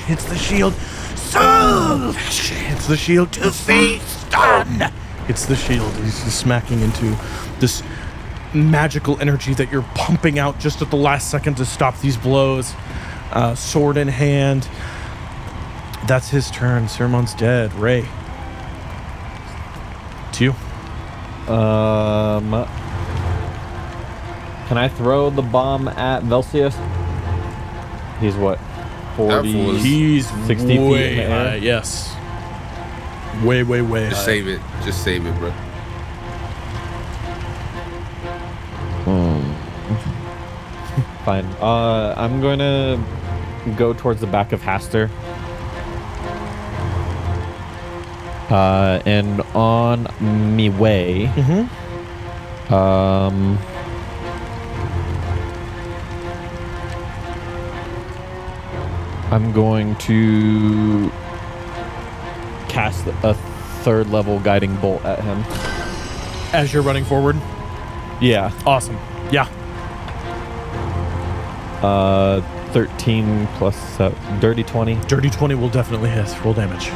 Hits the shield. So hits the shield. 2 feet. Stun. Hits the shield. He's just smacking into this magical energy that you're pumping out just at the last second to stop these blows. Sword in hand. That's his turn. Siromon's dead. Ray. It's you. Can I throw the bomb at Velsius? He's what? 40? He's 60 feet in way the air? high, yes. Way Just high. save it. Just save it, bro. Fine. I'm going to go towards the back of Hastur. And on me way, I'm going to cast a 3rd level guiding bolt at him. As you're running forward. Yeah. Awesome. Yeah. 13 plus dirty 20. Dirty 20 will definitely hit. Roll damage.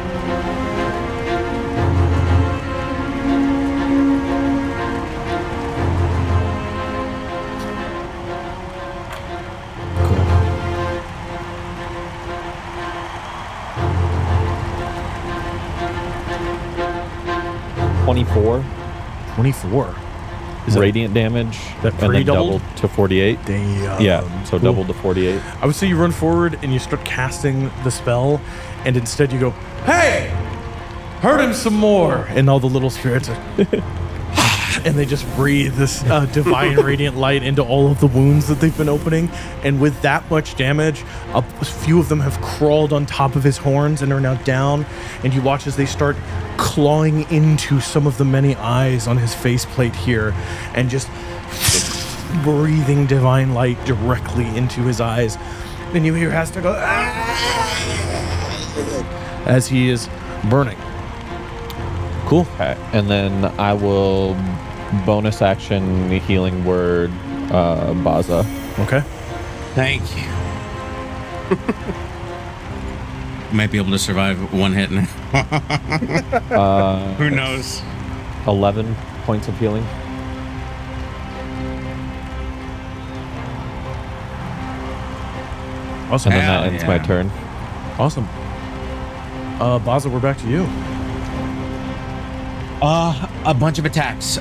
Cool. 24 24. Is that radiant damage, that and then pre-doubled? doubled to 48. Damn. Yeah, so Cool. doubled to 48. I would say you run forward and you start casting the spell, and instead you go, "Hey, hurt him some more!" And all the little spirits are, and they just breathe this divine radiant light into all of the wounds that they've been opening. And with that much damage, a few of them have crawled on top of his horns and are now down. And you watch as they start clawing into some of the many eyes on his faceplate here, and just breathing divine light directly into his eyes. And you hear Hastur go, "Ah!" as he is burning. Cool. Okay. And then I will bonus action healing word Bazza. Okay. Thank you. Might be able to survive one hit. Who knows? 11 points of healing. Awesome. And then Hell that ends yeah. my turn. Awesome. Bazza, we're back to you. A bunch of attacks.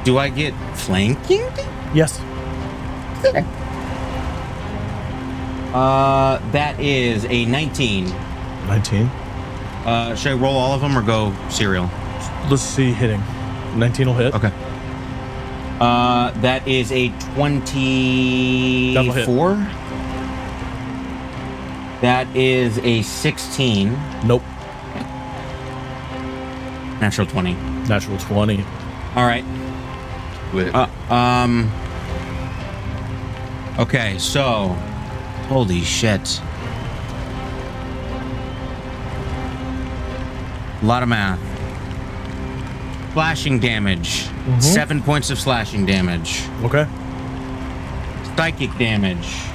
Do I get flanking? Yes. That is a 19. 19. Should I roll all of them or go serial? Let's see hitting. 19 will hit. Okay. That is a 24. That is a 16. Nope. Natural 20. Natural 20. All right. Lit. Okay, so holy shit. A lot of math. Slashing damage. 7 points of slashing damage. Okay. Psychic damage.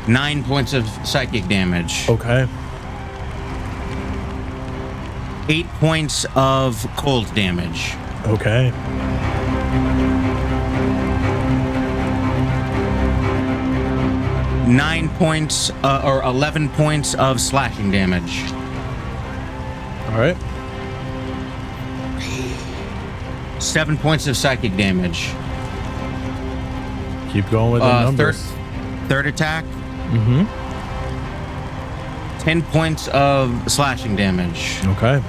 9 points of psychic damage. Okay. 8 points of cold damage. Okay. Nine points or 11 points of slashing damage. All right. 7 points of psychic damage. Keep going with the numbers. Third attack. Mm-hmm. 10 points of slashing damage. Okay.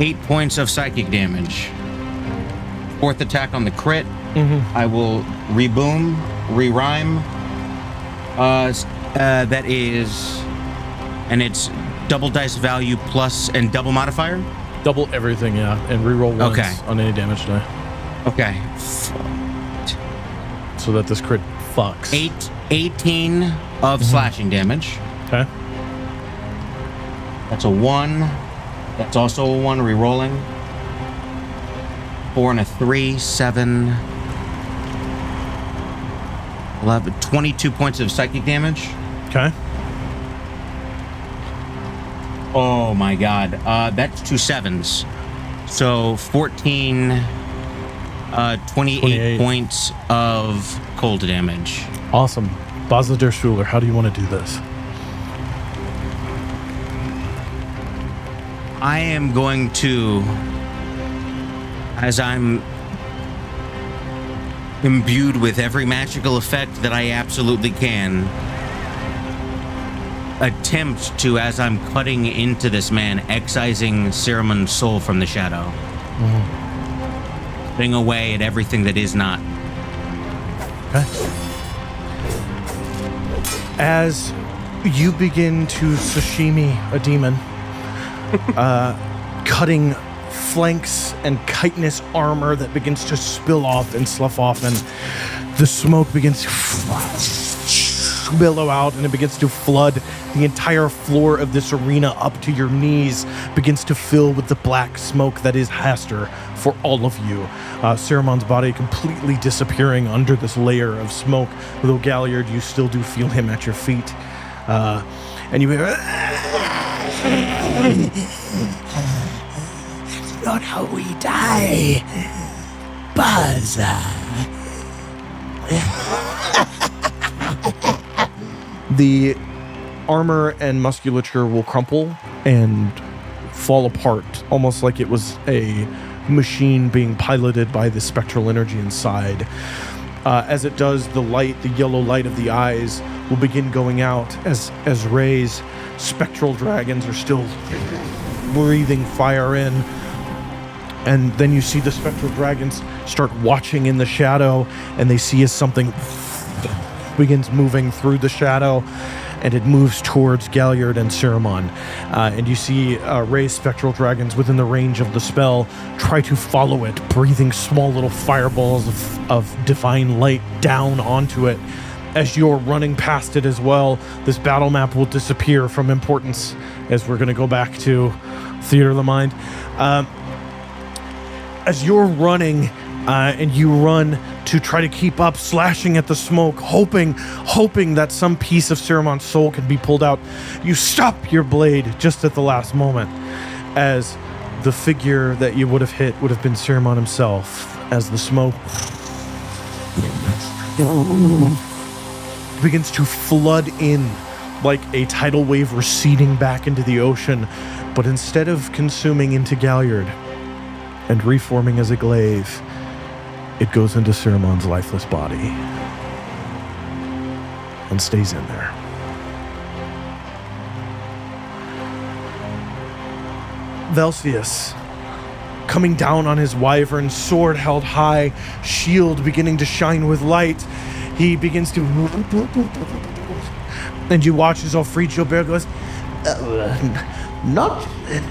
8 points of psychic damage. Fourth attack on the crit. Mm-hmm. I will reboom, re-rhyme. That is, and it's double dice value plus and double modifier. Double everything, yeah, and reroll once Okay. on any damage die, Okay. so that this crit fucks. 18 of slashing damage. Okay. That's a 1. That's also a 1, re-rolling. 4 and a 3, 7, 11, 22 points of psychic damage. Okay. Oh my god. That's 2 7s. So 14, 28 28. points of cold damage. Awesome. Bazza der Shüler, how do you want to do this? I am going to, as I'm imbued with every magical effect that I absolutely can, attempt to, as I'm cutting into this man, excising Siromon's soul from the shadow. Putting away at everything that is not. Okay. As you begin to sashimi a demon, cutting flanks and chitinous armor that begins to spill off and slough off, and the smoke begins to billow out, and it begins to flood the entire floor of this arena up to your knees, begins to fill with the black smoke that is Hastur for all of you. Siromon's body completely disappearing under this layer of smoke, though Galliard, you still do feel him at your feet. And you hear, That's not how we die, Bazza. the armor and musculature will crumple and fall apart, almost like it was a machine being piloted by the spectral energy inside. As it does, the light, the yellow light of the eyes, will begin going out as Ray's spectral dragons are still breathing fire in. And then you see the spectral dragons start watching in the shadow, and they see as something begins moving through the shadow, and it moves towards Galliard and Siromon. And you see Ray's spectral dragons within the range of the spell try to follow it, breathing small little fireballs of divine light down onto it. As you're running past it as well, this battle map will disappear from importance, as we're going to go back to Theater of the Mind. As you're running, and you run to try to keep up, slashing at the smoke, hoping that some piece of Siromon's soul can be pulled out. You stop your blade just at the last moment, as the figure that you would have hit would have been Siromon himself, as the smoke begins to flood in like a tidal wave receding back into the ocean, but instead of consuming into Galliard and reforming as a glaive, it goes into Siromon's lifeless body and stays in there. Velsius, coming down on his wyvern, sword held high, shield beginning to shine with light, he begins to... And you watch as Alfred Gilbert goes, not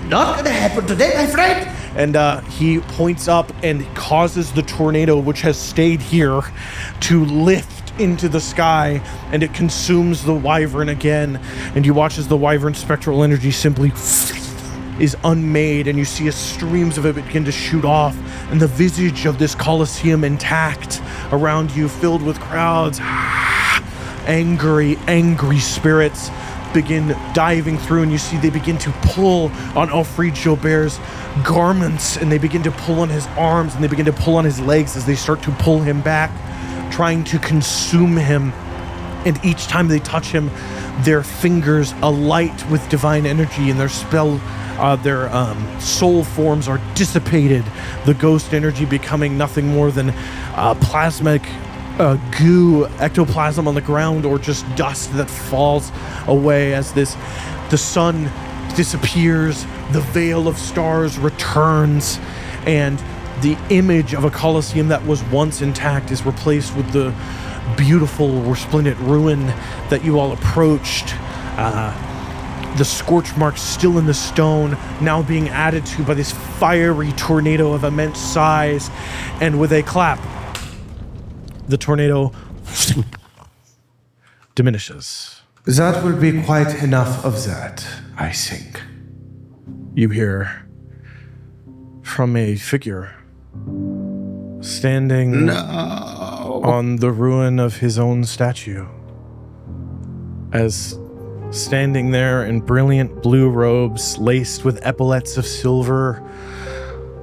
gonna happen today, my friend. And he points up and causes the tornado, which has stayed here, to lift into the sky, and it consumes the wyvern again. And you watch as the wyvern's spectral energy simply is unmade, and you see as streams of it begin to shoot off, and the visage of this Colosseum intact around you, filled with crowds. Angry spirits begin diving through, and you see they begin to pull on Alfred Gilbert's garments, and they begin to pull on his arms, and they begin to pull on his legs as they start to pull him back, trying to consume him. And each time they touch him, their fingers alight with divine energy, and their soul forms are dissipated, the ghost energy becoming nothing more than plasmic goo, ectoplasm on the ground, or just dust that falls away as the sun disappears, the veil of stars returns, and the image of a Colosseum that was once intact is replaced with the beautiful, resplendent ruin that you all approached. The scorch marks still in the stone, now being added to by this fiery tornado of immense size, and with a clap, the tornado diminishes. That will be quite enough of that, I think. You hear from a figure standing on the ruin of his own statue, as standing there in brilliant blue robes laced with epaulets of silver,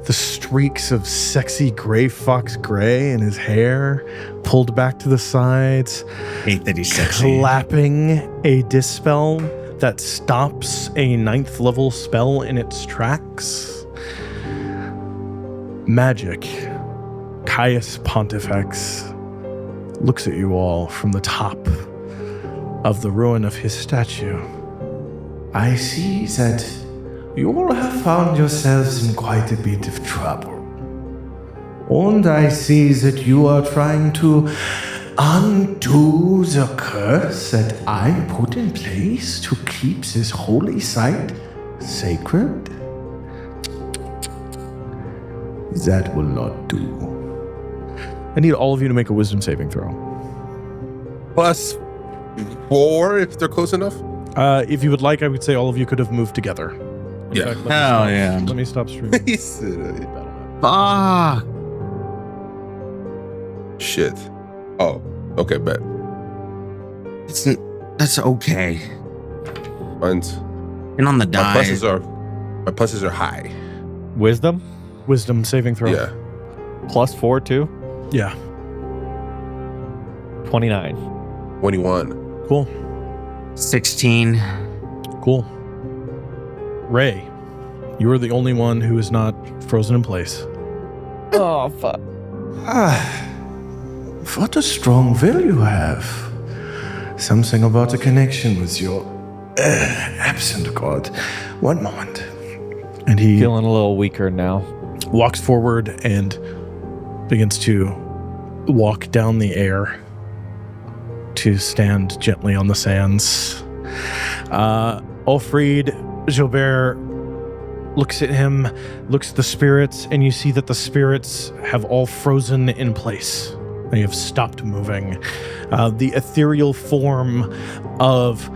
the streaks of sexy gray fox gray in his hair pulled back to the sides. Hate that he's sexy. Clapping a dispel that stops a 9th level spell in its tracks. Magic. Caius Pontifex looks at you all from the top of the ruin of his statue. I see that you all have found yourselves in quite a bit of trouble. And I see that you are trying to undo the curse that I put in place to keep this holy site sacred. That will not do. I need all of you to make a wisdom saving throw. +4 if they're close enough. If you would like, I would say all of you could have moved together. In Yeah. fact, Hell yeah. Let me stop streaming. Fuck. Shit. Oh, okay, bet. That's okay. Mine's And on the my die. pluses are high. Wisdom? Wisdom saving throw. Yeah. +4 too? Yeah. 29. 21. Cool. 16. Cool. Ray, you are the only one who is not frozen in place. Oh, fuck. What a strong will you have. Something about a connection with your absent god. One moment. And he Feeling a little weaker now. walks forward and begins to walk down the air to stand gently on the sands. Alfred Gilbert looks at him, looks at the spirits, and you see that the spirits have all frozen in place. They have stopped moving. The ethereal form of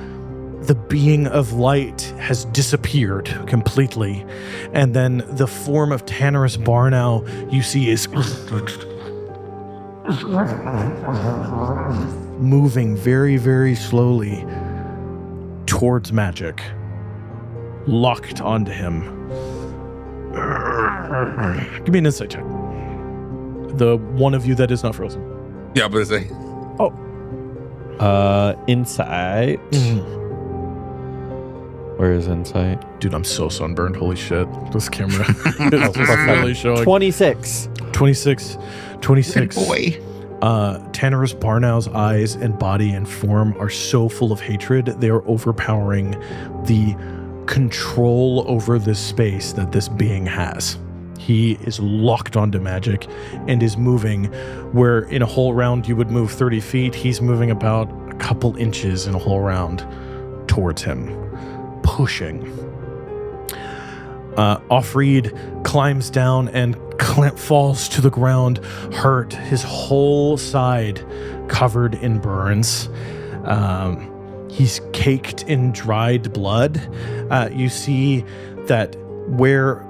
the being of light has disappeared completely. And then the form of Tannerus Barnow you see is moving very, very slowly towards magic, locked onto him. Give me an insight check. The one of you that is not frozen. Yeah, I'm gonna say. Insight. Where is insight? Dude, I'm so sunburned. Holy shit. This camera is just really showing. 26. 26. Boy. Tannerus Barnow's eyes and body and form are so full of hatred, they are overpowering the control over this space that this being has. He is locked onto magic and is moving where in a whole round you would move 30 feet. He's moving about a couple inches in a whole round towards him, pushing. Offreed climbs down and falls to the ground, hurt, his whole side covered in burns. He's caked in dried blood. You see that where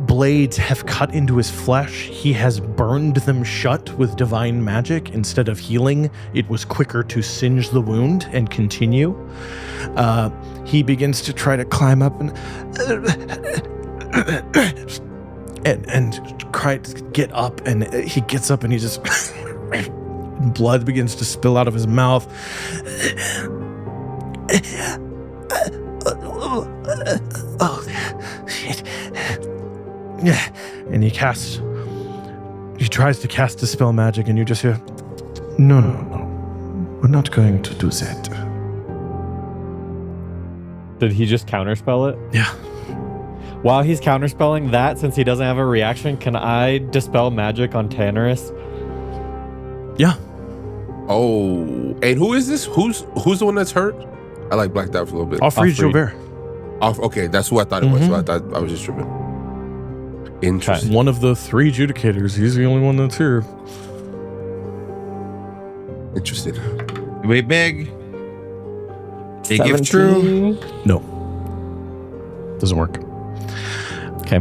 blades have cut into his flesh, he has burned them shut with divine magic. Instead of healing, it was quicker to singe the wound and continue. He begins to try to climb up and try to get up, and he gets up and he just blood begins to spill out of his mouth. Oh shit. Yeah, and he tries to cast Dispel Magic, and you just hear, No. We're not going to do that. Did he just counterspell it? yeah. While he's counterspelling that, since he doesn't have a reaction, can I dispel magic on Tannerus? Yeah. Oh, and who is this? Who's the one that's hurt? I like blacked out for a little bit. Offreed Offreed. Jobert. Okay, that's who I thought it was. So I thought I was just tripping. Interesting. One of the 3 adjudicators. He's the only one that's here. Interesting. Way big. Big if true. No. Doesn't work. Okay.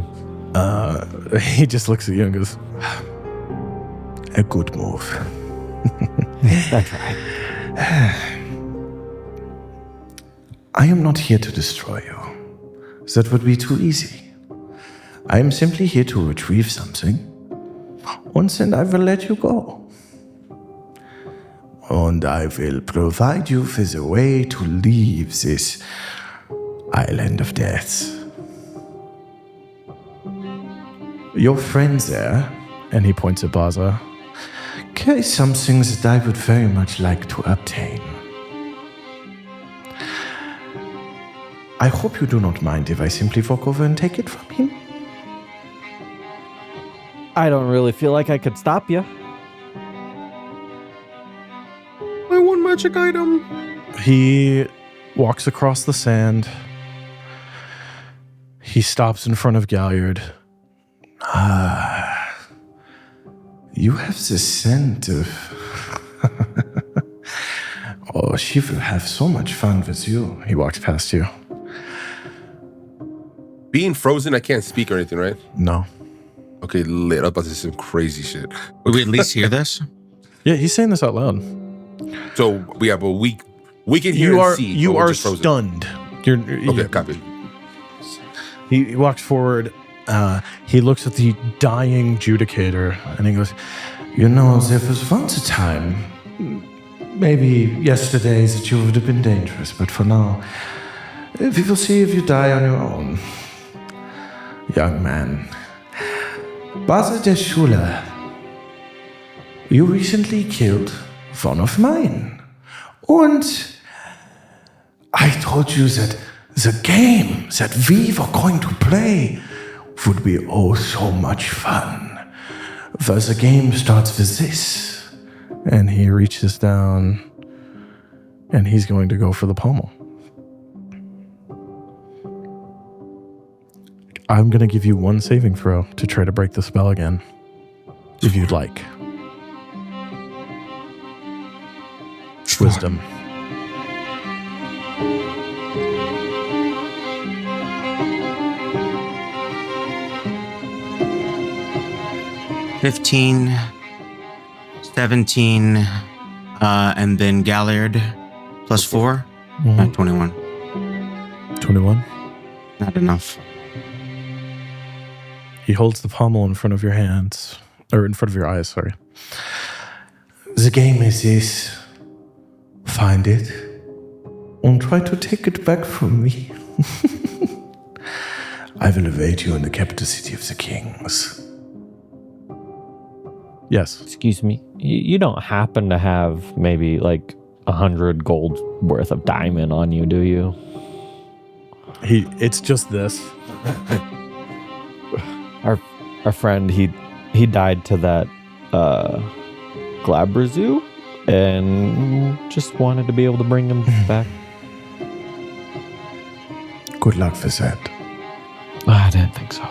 He just looks at you and goes, A good move. That's right. I am not here to destroy you. That would be too easy. I am simply here to retrieve something. Once then I will let you go. And I will provide you with a way to leave this island of death. Your friend there, and he points at Bazza, carries something that I would very much like to obtain. I hope you do not mind if I simply walk over and take it from him. I don't really feel like I could stop you. My one magic item. He walks across the sand. He stops in front of Galliard. You have the scent of... Oh, she will have so much fun with you. He walks past you. Being frozen, I can't speak or anything, right? No. Okay, lit up. This is some crazy shit. Will we at least hear this? Yeah, he's saying this out loud. So we have a week. We can hear You and are see. you but we're are just frozen. stunned. You're Okay, copy. He walks forward. He looks at the dying judicator and he goes, You know, there was once a time, maybe yesterday, that you would have been dangerous, but for now, we will see if you die on your own. Young man, Bazza de Shüler, you recently killed one of mine. And I told you that the game that we were going to play would be oh so much fun. But the game starts with this. and he reaches down and he's going to go for the pommel. I'm going to give you one saving throw to try to break the spell again, if you'd like. Wisdom. 17, and then Galliard plus 4. 21. 21. Not enough. He holds the pommel in front of your hands, or in front of your eyes, sorry. The game is this. Find it and try to take it back from me. I will await you in the capital city of the kings. Yes. Excuse me. You don't happen to have maybe like 100 gold worth of diamond on you, do you? It's just this. Our friend, he died to that Glabra zoo and just wanted to be able to bring him back. Good luck for that. I didn't think so.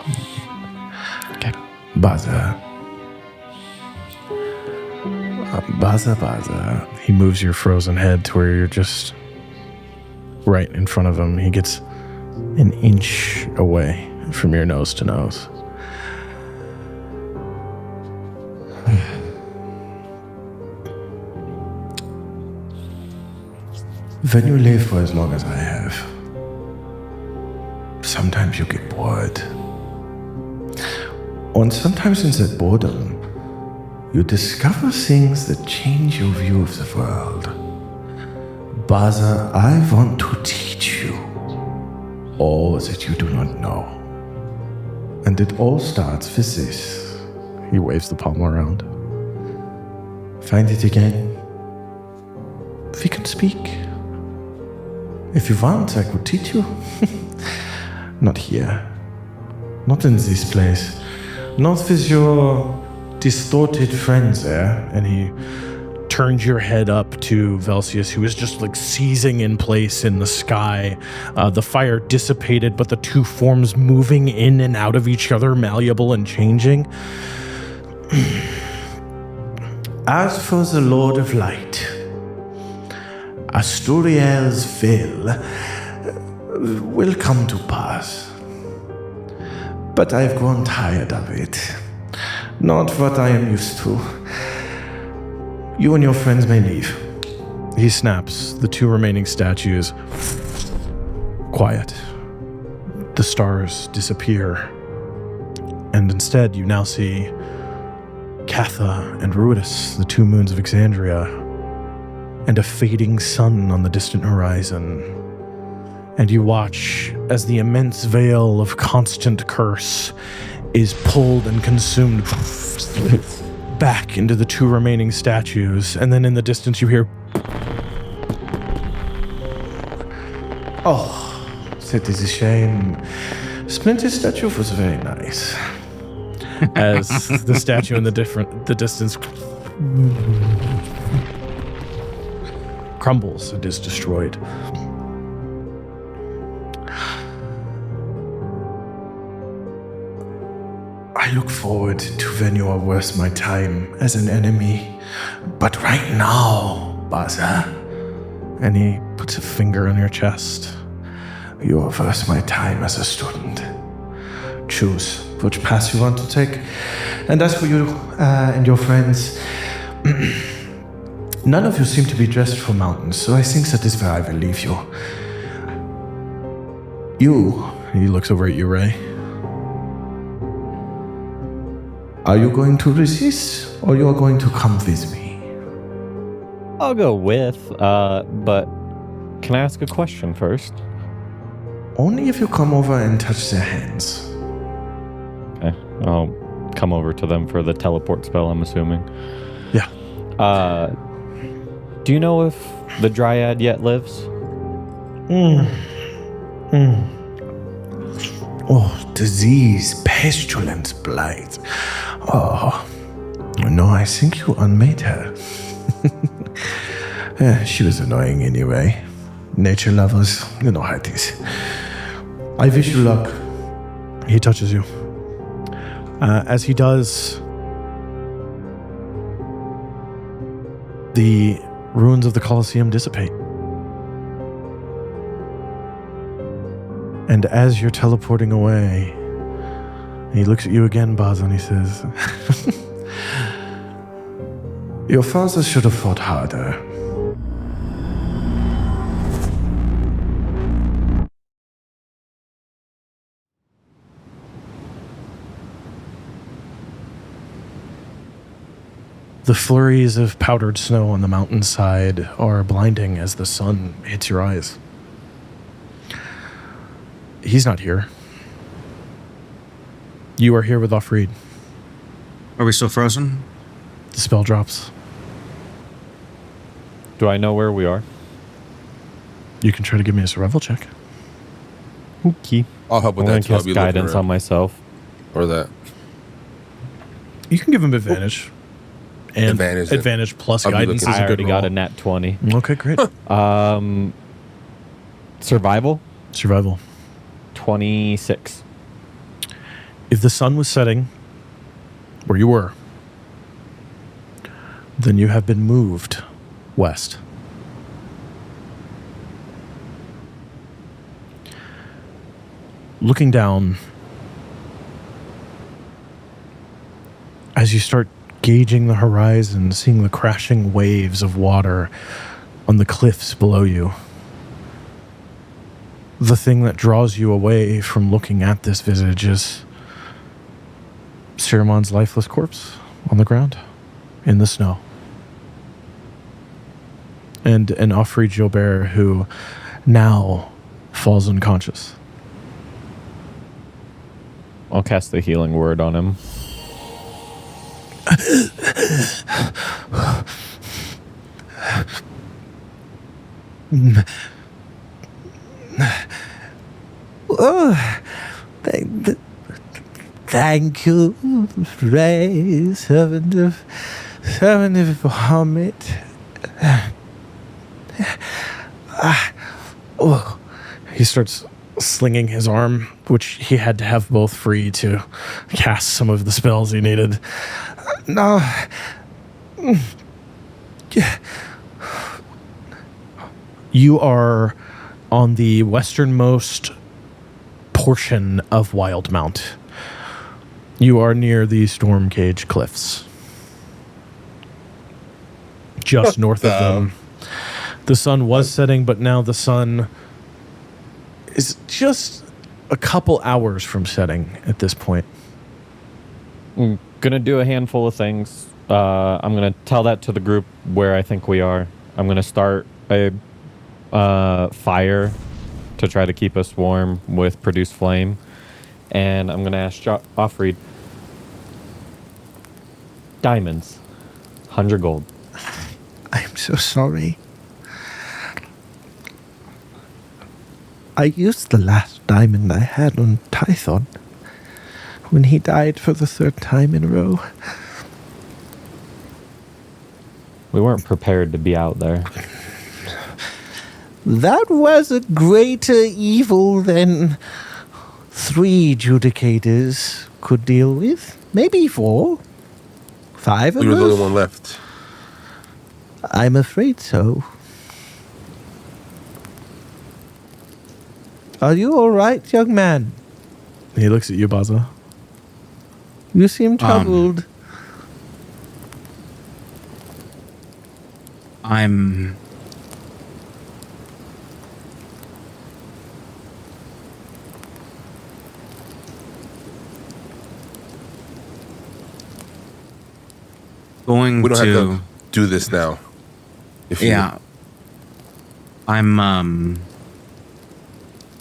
Okay. Bazza. Bazza. He moves your frozen head to where you're just right in front of him. He gets an inch away from your nose to nose. When you live for as long as I have, sometimes you get bored. And sometimes in that boredom, you discover things that change your view of the world. Bazza, I want to teach you all that you do not know. And it all starts with this. He waves the palm around. Find it again. We can speak. If you want, I could teach you. Not here. Not in this place. Not with your distorted friends there. And he turns your head up to Velsius, who is just like seizing in place in the sky. The fire dissipated, but the two forms moving in and out of each other, malleable and changing. As for the Lord of Light, Asturiel's vill will come to pass. But I've grown tired of it. Not what I am used to. You and your friends may leave. He snaps the two remaining statues. Quiet. The stars disappear. And instead, you now see Catha and Ruidus, the two moons of Exandria, and a fading sun on the distant horizon. And you watch as the immense veil of constant curse is pulled and consumed back into the two remaining statues. And then in the distance you hear, Oh, that is a shame. Splinter's statue was very nice. as the statue in the distance crumbles and is destroyed. I look forward to when you are worth my time as an enemy. But right now, Bazza, And he puts a finger on your chest. you are worth my time as a student. Choose which path you want to take. And as for you and your friends, none of you seem to be dressed for mountains, so I think that is where I will leave you. He looks over at you, Ray. Are you going to resist, or you are going to come with me? I'll go with, but can I ask a question first? Only if you come over and touch their hands. Okay, I'll come over to them for the teleport spell, I'm assuming. Yeah. Do you know if the Dryad yet lives? Oh, disease, pestilence, blight. Oh, no, I think you unmade her. She was annoying anyway. Nature lovers, you know how it is. I wish you luck. He touches you. As he does, the ruins of the Colosseum dissipate. And as you're teleporting away, he looks at you again, Bazza, and he says, Your father should have fought harder. The flurries of powdered snow on the mountainside are blinding as the sun hits your eyes. He's not here. You are here with Offreed. Are we still frozen? The spell drops. Do I know where we are? You can try to give me a survival check. Okay. I'll help with I'm that going too. to I'll cast be looking guidance around. on myself. Or that. You can give him advantage. And Advantage, then. advantage plus I'll be guidance is looking. a I good already roll. got a nat 20. Okay, great. Survival? Survival. 26. If the sun was setting where you were, then you have been moved west. Looking down, as you start gauging the horizon, seeing the crashing waves of water on the cliffs below you, the thing that draws you away from looking at this visage is Siromon's lifeless corpse on the ground in the snow. And an Offreed Gilbert who now falls unconscious. I'll cast the healing word on him. Oh, thank you, Ray, servant of Bahamut. He starts slinging his arm, which he had to have both free to cast some of the spells he needed. No. You are on the westernmost portion of Wildmount. You are near the Stormcage Cliffs. Just north of them. The sun was setting, but now the sun is just a couple hours from setting at this point. I'm going to do a handful of things. I'm going to tell that to the group where I think we are. I'm going to start a fire to try to keep us warm with Produce Flame. And I'm going to ask Offreed. Diamonds. 100 gold. I am so sorry. I used the last diamond I had on Tython when he died for the third time in a row. We weren't prepared to be out there. That was a greater evil than 3 judicators could deal with. Maybe 4. 5 of You were the us. only one left. I'm afraid so. Are you all right, young man? He looks at you, Bazza. You seem troubled. I'm going We don't to have to do this now. If you- yeah. I'm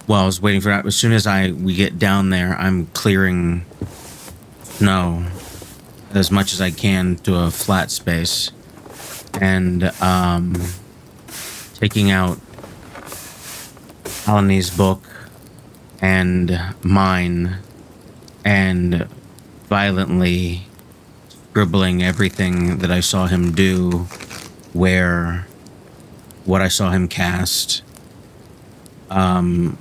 well, I was waiting for that. As soon as we get down there, I'm clearing snow as much as I can to a flat space. And taking out Alanie's book and mine and violently scribbling everything that I saw him do, what I saw him cast, capturing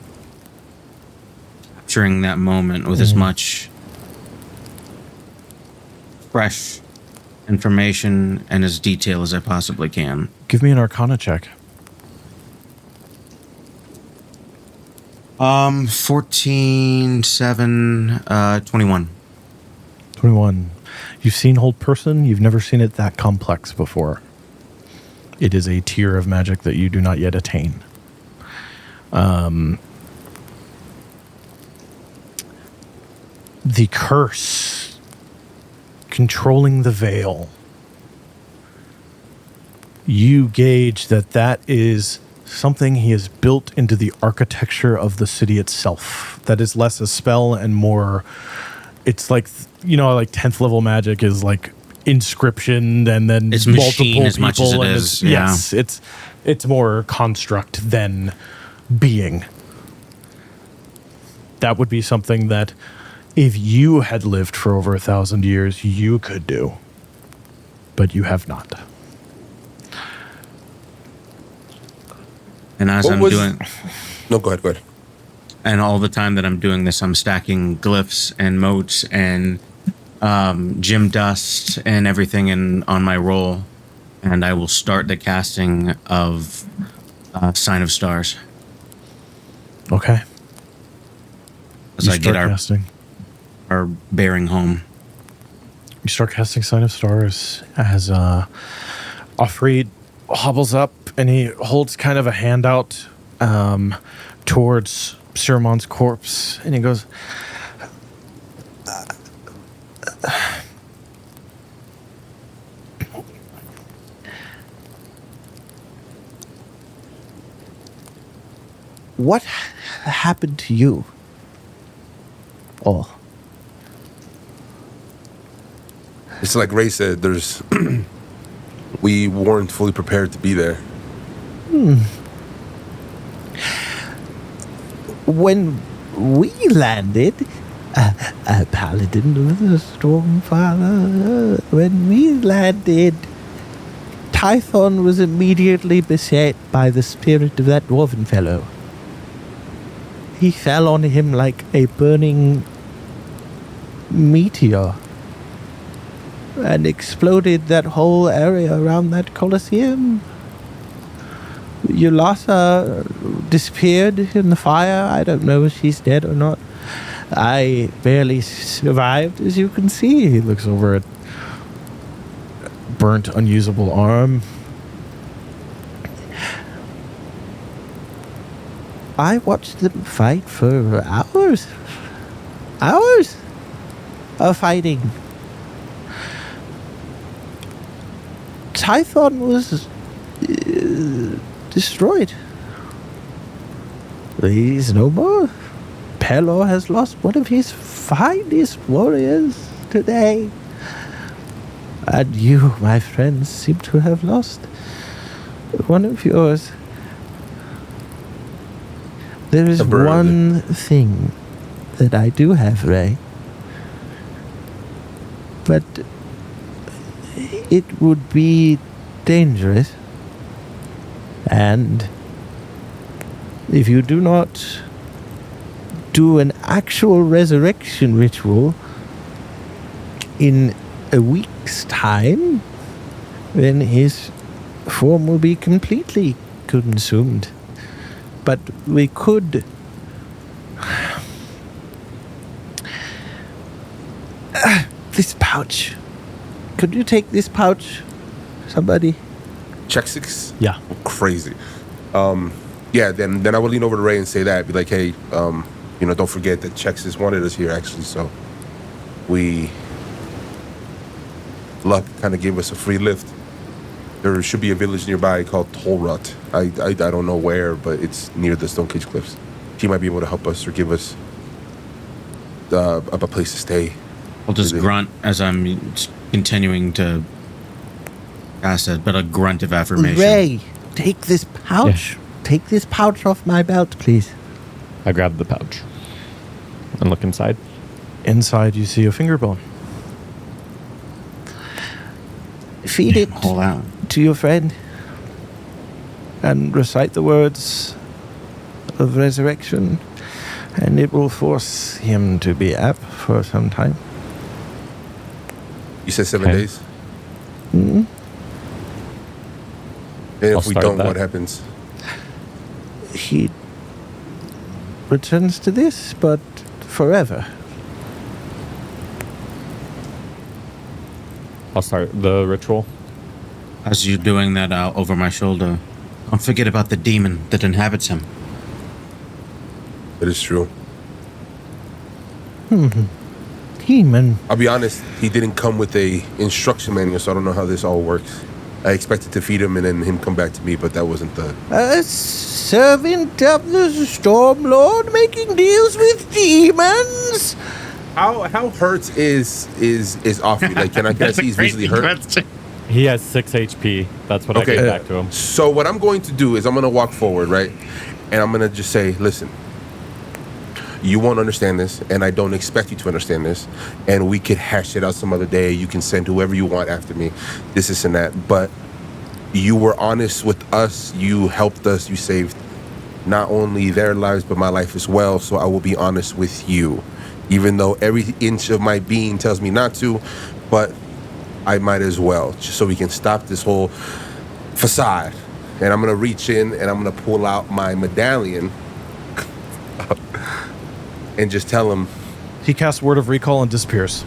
that moment with as much fresh information and as detail as I possibly can. Give me an Arcana check. 14, 7, 21. 21. You've seen Hold Person. You've never seen it that complex before. It is a tier of magic that you do not yet attain. The curse controlling the veil. You gauge that is something he has built into the architecture of the city itself. That is less a spell and more, it's like, like 10th level magic is like inscription and then It's multiple machine as people. much as it and is, Yes, it's more construct than being. That would be something that if you had lived for over 1,000 years, you could do. But you have not. And as What I'm was- doing, No, go ahead. and all the time that I'm doing this, I'm stacking glyphs and motes and gem dust and everything on my roll, and I will start the casting of Sign of Stars Okay. as You I get start casting. our bearing home. You start casting Sign of Stars as Offreed hobbles up and he holds kind of a hand out towards Siromon's corpse and he goes, what happened to you? Oh. It's like Ray said, we weren't fully prepared to be there. When we landed, a paladin with a Stormfather, when we landed, Typhon was immediately beset by the spirit of that dwarven fellow. He fell on him like a burning meteor and exploded that whole area around that Colosseum. Yulasa disappeared in the fire. I don't know if she's dead or not. I barely survived, as you can see. He looks over at burnt, unusable arm. I watched them fight for hours. Hours of fighting. Typhon was destroyed. He's no more. Pelor has lost one of his finest warriors today. And you, my friends, seem to have lost one of yours. There is A bird. one thing that I do have, Ray. But it would be dangerous. And if you do not do an actual resurrection ritual in a week's time, then his form will be completely consumed. But we could... this pouch. Could you take this pouch? Somebody? Chexsix? Yeah. Crazy. Yeah, then I would lean over to Ray and say that. Be like, hey, don't forget that Chexsix wanted us here, actually. So luck kind of gave us a free lift. There should be a village nearby called Tol Rot. I don't know where, but it's near the Stonecage cliffs. He might be able to help us or give us a place to stay. I'll just grunt as I'm continuing to cast it, but a grunt of affirmation. Ray, take this pouch. Yeah. Take this pouch off my belt, please. I grab the pouch and look inside. Inside, you see a finger bone. Feed it Hold out. to your friend and recite the words of resurrection, and it will force him to be up for some time. You said 7 Okay. days? Mm-hmm. And I'll if we start don't, that. what happens? He returns to this, but forever. I'll start the ritual. As you're doing that over my shoulder, don't forget about the demon that inhabits him. It is true. Demon. I'll be honest, he didn't come with a instruction manual, so I don't know how this all works. I expected to feed him and then him come back to me, but that wasn't the... A servant of the Storm Lord making deals with demons? How hurt is off you? Like, can I see he's easily hurt? He has 6 HP. That's what I gave back to him. So what I'm going to do is I'm going to walk forward, right? And I'm going to just say, listen, you won't understand this, and I don't expect you to understand this, and we could hash it out some other day. You can send whoever you want after me, this and that. But you were honest with us. You helped us. You saved not only their lives, but my life as well. So I will be honest with you, even though every inch of my being tells me not to, but I might as well, just so we can stop this whole facade. And I'm going to reach in and I'm going to pull out my medallion and just tell him. He casts Word of Recall and disappears.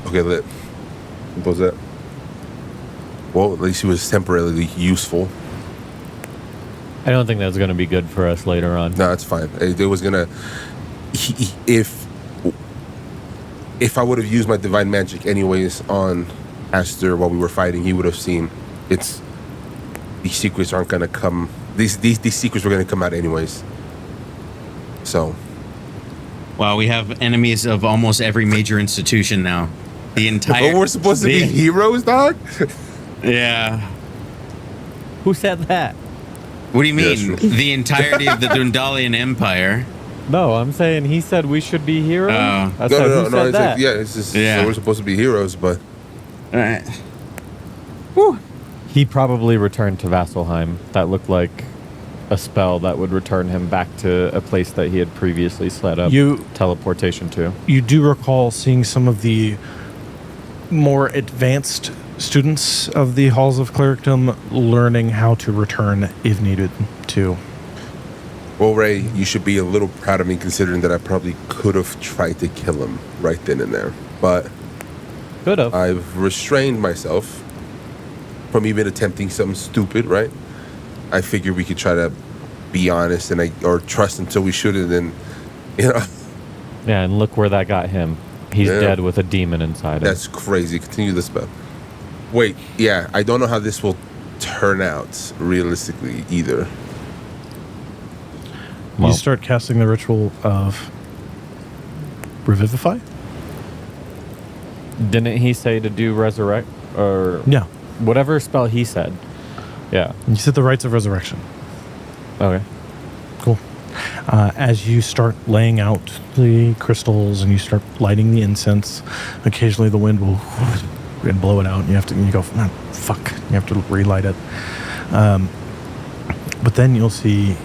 Okay, lit. What was that? Well, at least he was temporarily useful. I don't think that's going to be good for us later on. No, it's fine. It was going to... If I would have used my divine magic anyways on Hastur while we were fighting, he would have seen these secrets aren't going to come... These secrets were going to come out anyways. So... Wow, we have enemies of almost every major institution now. The entire... But we're supposed to be heroes, dog? Yeah. Who said that? What do you mean? Yes. The entirety of the Dundalian Empire. No, I'm saying he said we should be heroes. I said, No. who said It's that? like, it's just... Yeah. So we're supposed to be heroes, but... All right. He probably returned to Vasselheim. That looked like a spell that would return him back to a place that he had previously set up teleportation to. You do recall seeing some of the more advanced students of the Halls of Clericdom learning how to return if needed to. Well, Ray, you should be a little proud of me considering that I probably could have tried to kill him right then and there. But Could have. I've restrained myself from even attempting something stupid, right? I figured we could try to be honest or trust until we should, and then, Yeah, and look where that got him. He's dead with a demon inside him. That's crazy. Continue the spell. Wait, yeah, I don't know how this will turn out realistically either. Well, You start casting the ritual of Revivify? didn't he say to do resurrect or Yeah. whatever spell he said? Yeah. You said the rites of resurrection. Okay. Cool. As you start laying out the crystals and you start lighting the incense, occasionally the wind will and blow it out, and you go, "Ah, fuck, you have to relight it. But then you'll see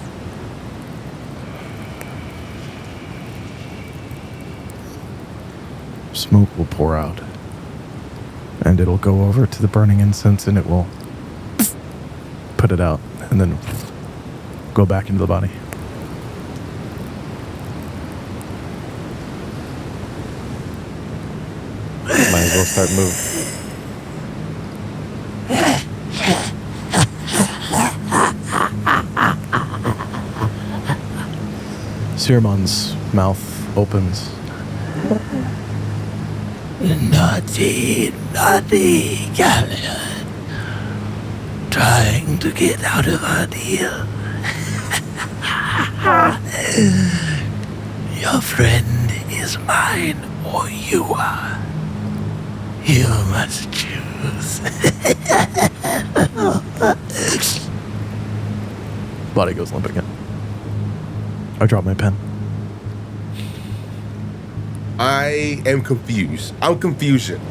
smoke will pour out, and it'll go over to the burning incense, and it will put it out, and then go back into the body. Might as well start moving. Siromon's mouth opens. Naughty, Galliard. Trying to get out of our deal. Your friend is mine, or you are. You must choose. Body goes limp again. I drop my pen. I am confused. I'm confusion.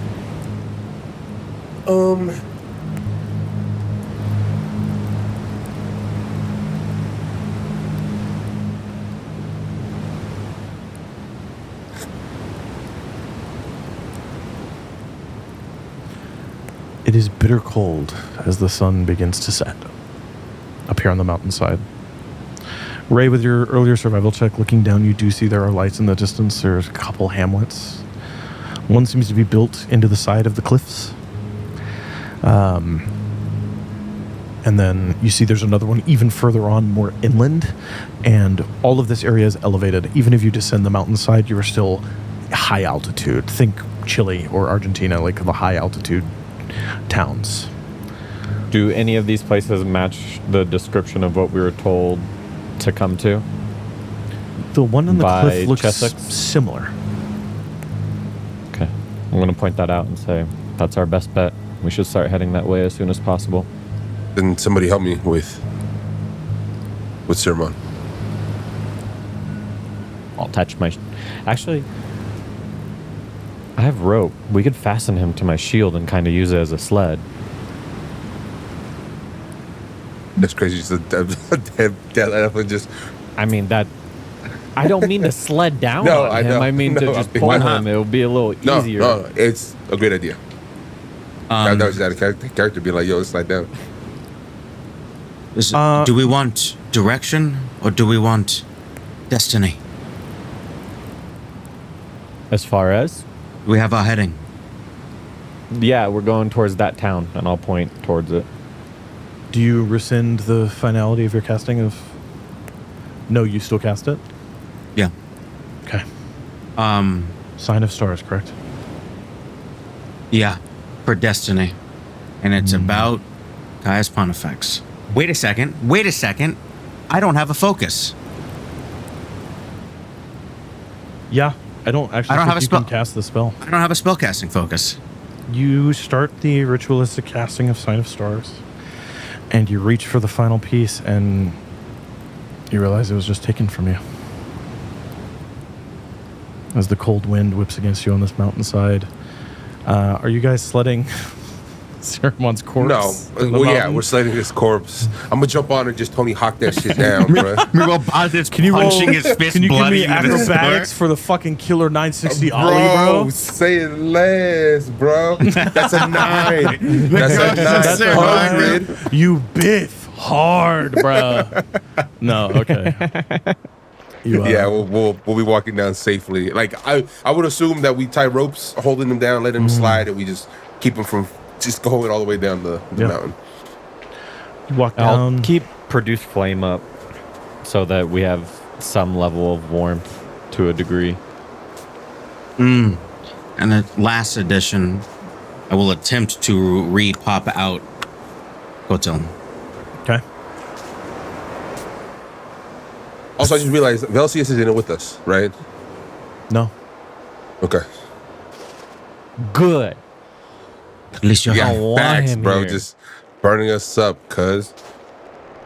It is bitter cold as the sun begins to set up here on the mountainside. Ray, with your earlier survival check, looking down, you do see there are lights in the distance. There's a couple hamlets. One seems to be built into the side of the cliffs, And then you see there's another one even further on, more inland, and all of this area is elevated. Even if you descend the mountainside, you are still high altitude. Think Chile or Argentina, like the high altitude towns. Do any of these places match the description of what we were told to come to? The one on the By cliff looks Chexsix? similar. Okay. I'm going to point that out and say that's our best bet. We should start heading that way as soon as possible. Then somebody help me with Siromon. I'll attach my... Actually, I have rope. We could fasten him to my shield and kind of use it as a sled. That's crazy. Just a dead elephant just... I mean, that... I don't mean to sled down No, on I him. know. I mean to No, just I pull Why not? him. It'll be a little No, easier. no, it's a great idea. That was that character being like, yo, let's slide down. Do we want direction or do we want destiny? As far as? We have our heading. Yeah, we're going towards that town, and I'll point towards it. Do you rescind the finality of your casting of... No, you still cast it? Yeah. Okay. Sign of Stars, correct? Yeah. For destiny. And it's about Gaius Pontifex. Wait a second. I don't have a focus. Yeah, I don't actually think have a you spell. can cast the spell. I don't have a spellcasting focus. You start the ritualistic casting of Sign of Stars, and you reach for the final piece, and you realize it was just taken from you. As the cold wind whips against you on this mountainside. Are you guys sledding Siromon's corpse? No. Well, yeah, we're sliding his corpse. I'm going to jump on and just Tony Hawk that shit down, bro. Meanwhile, Bazza's Can you punching roll, his fist Can you give bloody me into the acrobatics floor. for the fucking killer 960 ollie, bro? Say it less, bro. That's a 9. That's a 9. That's a 100. You biff hard, bro. No, okay. You, Yeah, we'll be walking down safely. Like I would assume that we tie ropes, holding them down, let them slide, and we just keep them from just going all the way down the mountain. you walk I'll down. keep produce flame up so that we have some level of warmth to a degree. And the last edition, I will attempt to re-pop out Hotel. Okay. Also, I just realized Velsius is in it with us, right? No. Okay. Good. At least you're Yeah, want facts, him bro. here. Just burning us up, cuz.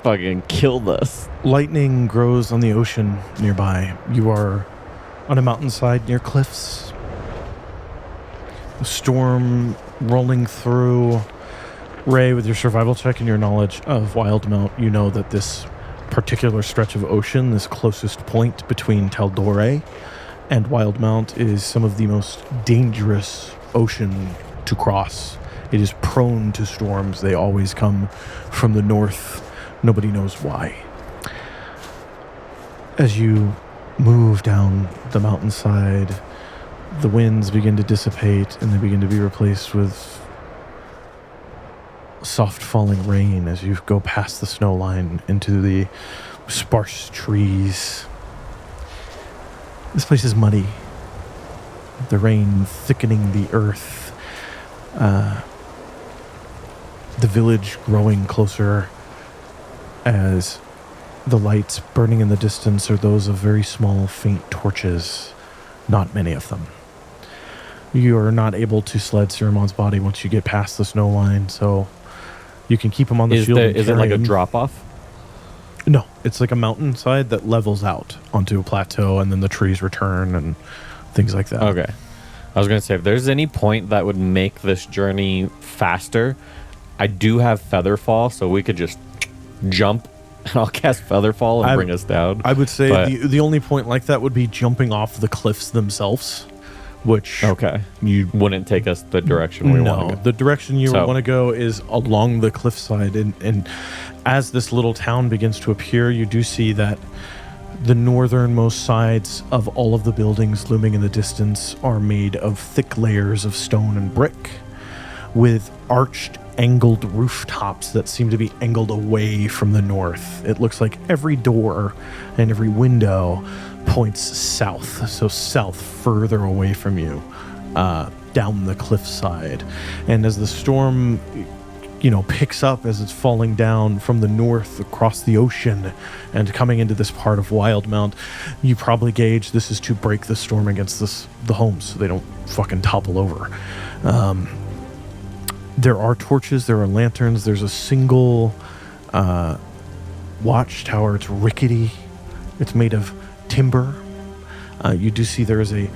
Fucking killed us. Lightning grows on the ocean nearby. You are on a mountainside near cliffs. A storm rolling through. Ray, with your survival check and your knowledge of Wildmount, you know that this particular stretch of ocean, this closest point between Taldore and Wildmount, is some of the most dangerous ocean to cross. It is prone to storms. They always come from the north. Nobody knows why. As you move down the mountainside, the winds begin to dissipate and they begin to be replaced with soft falling rain as you go past the snow line into the sparse trees. This place is muddy. The rain thickening the earth. The village growing closer as the lights burning in the distance are those of very small, faint torches. Not many of them. You are not able to sled Siromon's body once you get past the snow line, so you can keep him on the shield. Is it like a carry him. drop off? No, it's like a mountainside that levels out onto a plateau, and then the trees return and things like that. Okay. I was going to say, if there's any point that would make this journey faster, I do have Featherfall, so we could just jump and I'll cast Featherfall and bring us down. I would say But- the only point like that would be jumping off the cliffs themselves, which Okay. you Wouldn't take us the direction we want no, to go. the direction you So- want to go is along the cliffside, and as this little town begins to appear, you do see that the northernmost sides of all of the buildings looming in the distance are made of thick layers of stone and brick, with arched angled rooftops that seem to be angled away from the north. It looks like every door and every window points south, so south further away from you, down the cliffside. And as the storm, picks up as it's falling down from the north across the ocean and coming into this part of Wildmount, you probably gauge this is to break the storm against the homes so they don't fucking topple over. There are torches, there are lanterns, there's a single watchtower. It's rickety, it's made of timber. You do see there is a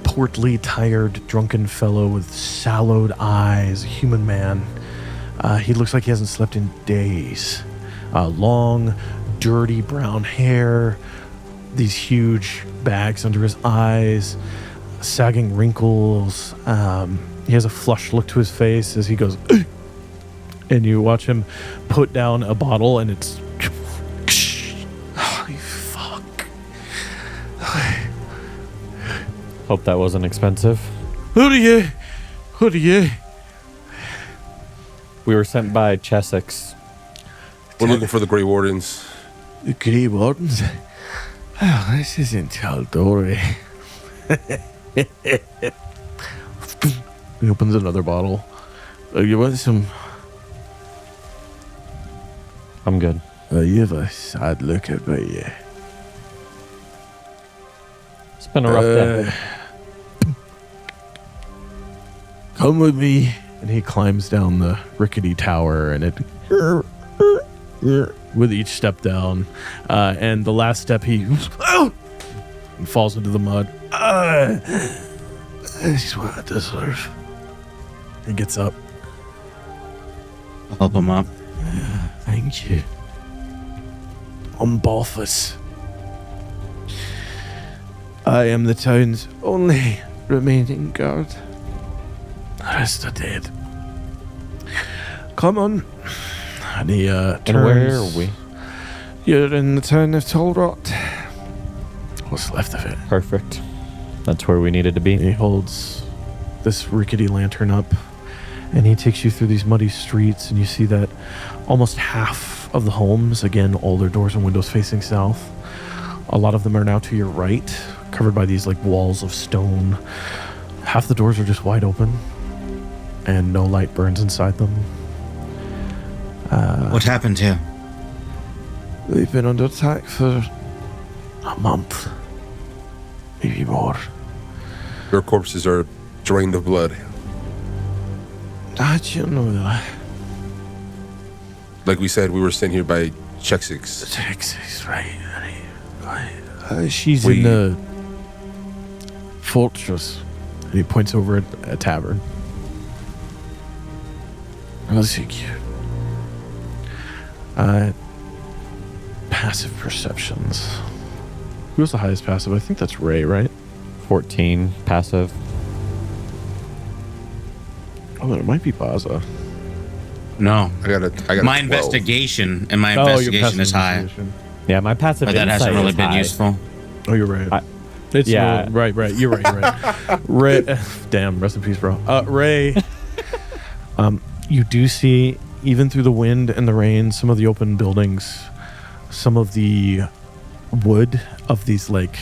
portly, tired, drunken fellow with sallowed eyes, a human man. He looks like he hasn't slept in days. Long, dirty brown hair, these huge bags under his eyes, sagging wrinkles. He has a flushed look to his face as he goes, and you watch him put down a bottle, and it's, holy fuck. Hope that wasn't expensive. Who are you? We were sent by Chexsix. We're looking for the Grey Wardens. The Grey Wardens? Oh, this isn't Tal'Dorei. He opens another bottle. You want some? I'm good. You have a sad look about you. It's been a rough day. Come with me. And he climbs down the rickety tower, and it with each step down, and the last step he and falls into the mud. This is what I deserve. He gets up. I'll help him up. Thank you. I'm Balthus. I am the town's only remaining guard. The rest are dead. Come on. And he turns. And where are we? You're in the town of Tol Rot. What's left of it. Perfect. That's where we needed to be. He holds this rickety lantern up, and he takes you through these muddy streets, and you see that almost half of the homes, again, all their doors and windows facing south, a lot of them are now to your right, covered by these like walls of stone. Half the doors are just wide open, and no light burns inside them. What happened here? We've been under attack for a month. Maybe more. Your corpses are drained of blood. How'd you know that? Like we said, we were sent here by Chexsix. Chexsix, right. She's We- in the fortress. And he points over at a tavern. I'll seek you. Passive perceptions. Who's the highest passive? I think that's Ray, right? 14 passive. Oh, then it might be Bazza. No. I got My 12. investigation and my Oh, your investigation passive is high. investigation. Yeah, my passive But that insight hasn't really is been high. useful. Oh, you're right. It's yeah. right. You're right. Ray, damn, rest in peace, bro. Ray. You do see, even through the wind and the rain, some of the open buildings, some of the wood of these like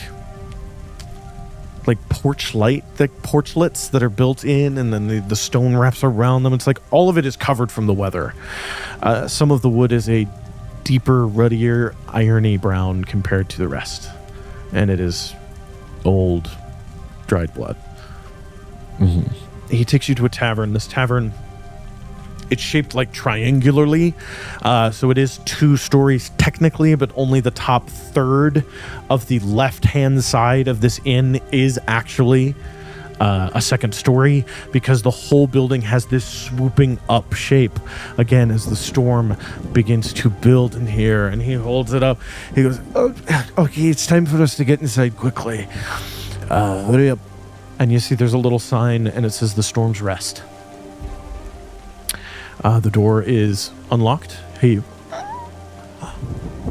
porchlets that are built in, and then the stone wraps around them. It's like all of it is covered from the weather. Some of the wood is a deeper, ruddier, irony brown compared to the rest, and it is old, dried blood. Mm-hmm. He takes you to a tavern. This tavern, it's shaped like triangularly, so it is 2 stories technically, but only the top third of the left-hand side of this inn is actually a second story, because the whole building has this swooping up shape. Again, as the storm begins to build in here, and he holds it up. He goes, "Oh, okay, it's time for us to get inside quickly. Hurry up." And you see there's a little sign, and it says the Storm's Rest. The door is unlocked. He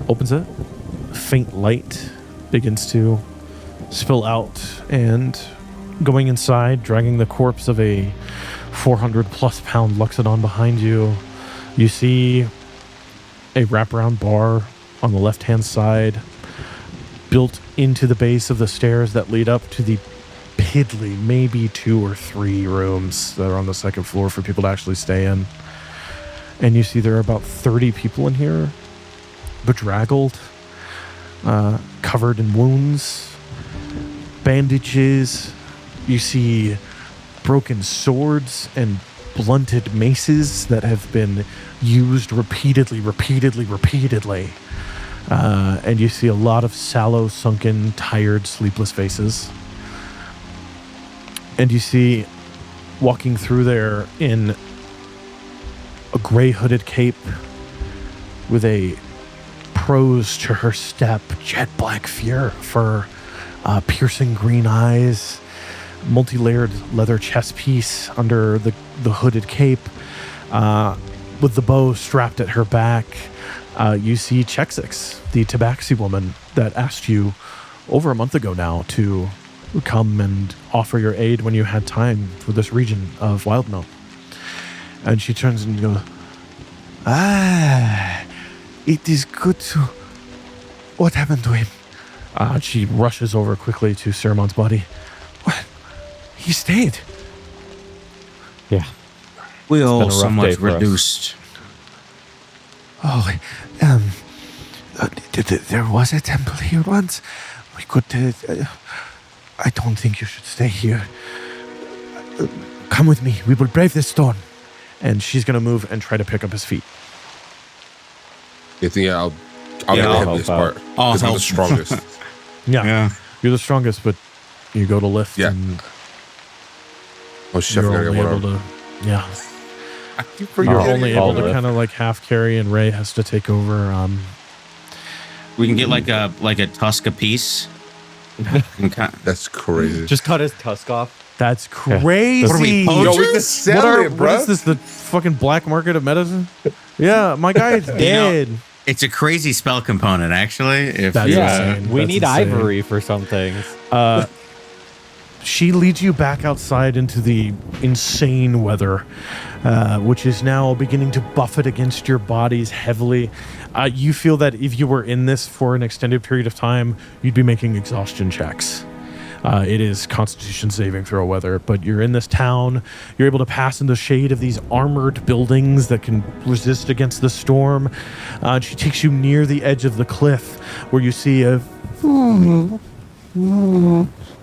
opens it. Faint light begins to spill out, and going inside, dragging the corpse of a 400-plus pound Luxodon behind you, you see a wraparound bar on the left-hand side, built into the base of the stairs that lead up to the piddly, maybe 2 or 3 rooms that are on the second floor for people to actually stay in. And you see there are about 30 people in here, bedraggled, covered in wounds, bandages. You see broken swords and blunted maces that have been used repeatedly. And you see a lot of sallow, sunken, tired, sleepless faces. And you see, walking through there in a gray hooded cape with a prose to her step, jet black fur, piercing green eyes, multi-layered leather chest piece under the hooded cape, with the bow strapped at her back. You see Chexsix, the tabaxi woman that asked you over a month ago now to come and offer your aid when you had time for this region of Wildmill. And she turns and goes, It is good to... What happened to him? She rushes over quickly to Siromon's body. What? He stayed. Yeah. We been a all rough day somewhat for us. reduced. Oh, there was a temple here once. We could... I don't think you should stay here. Come with me. We will brave this storm. And she's going to move and try to pick up his feet. You think I'll Yeah, get the I'll heaviest help part. I'll Because I'm the help. strongest. Yeah. You're the strongest, but you go to lift Yeah. and Oh shit, I you're forgot I only got able one to... Yeah. arm. You're only able to lift. kind of like half carry, and Ray has to take over. We can get like a tusk apiece. And That's crazy. Just cut his tusk off. That's crazy. What are we, Yo, poachers? we can sell it, What bro. is this, the fucking black market of medicine? Yeah, my guy's dead. It's a crazy spell component, actually. If That's Yeah, insane. we That's need insane. ivory for some things. She leads you back outside into the insane weather, which is now beginning to buffet against your bodies heavily. You feel that if you were in this for an extended period of time, you'd be making exhaustion checks. It is Constitution saving throw weather, but you're in this town. You're able to pass in the shade of these armored buildings that can resist against the storm. She takes you near the edge of the cliff where you see a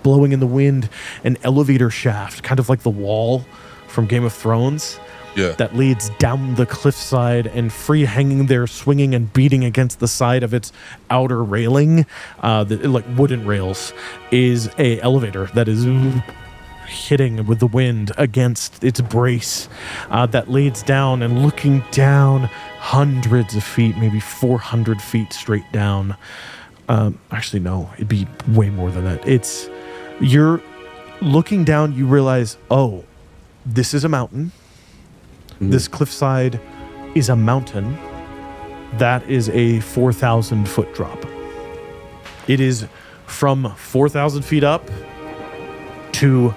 blowing in the wind, an elevator shaft, kind of like the wall from Game of Thrones, Yeah. that leads down the cliffside, and free hanging there, swinging and beating against the side of its outer railing, like wooden rails, is a elevator that is hitting with the wind against its brace, that leads down, and looking down hundreds of feet, maybe 400 feet straight down. Actually, no, it'd be way more than that. You're looking down, you realize, oh, this is a mountain. This cliffside is a mountain. That is a 4,000 foot drop. It is from 4,000 feet up to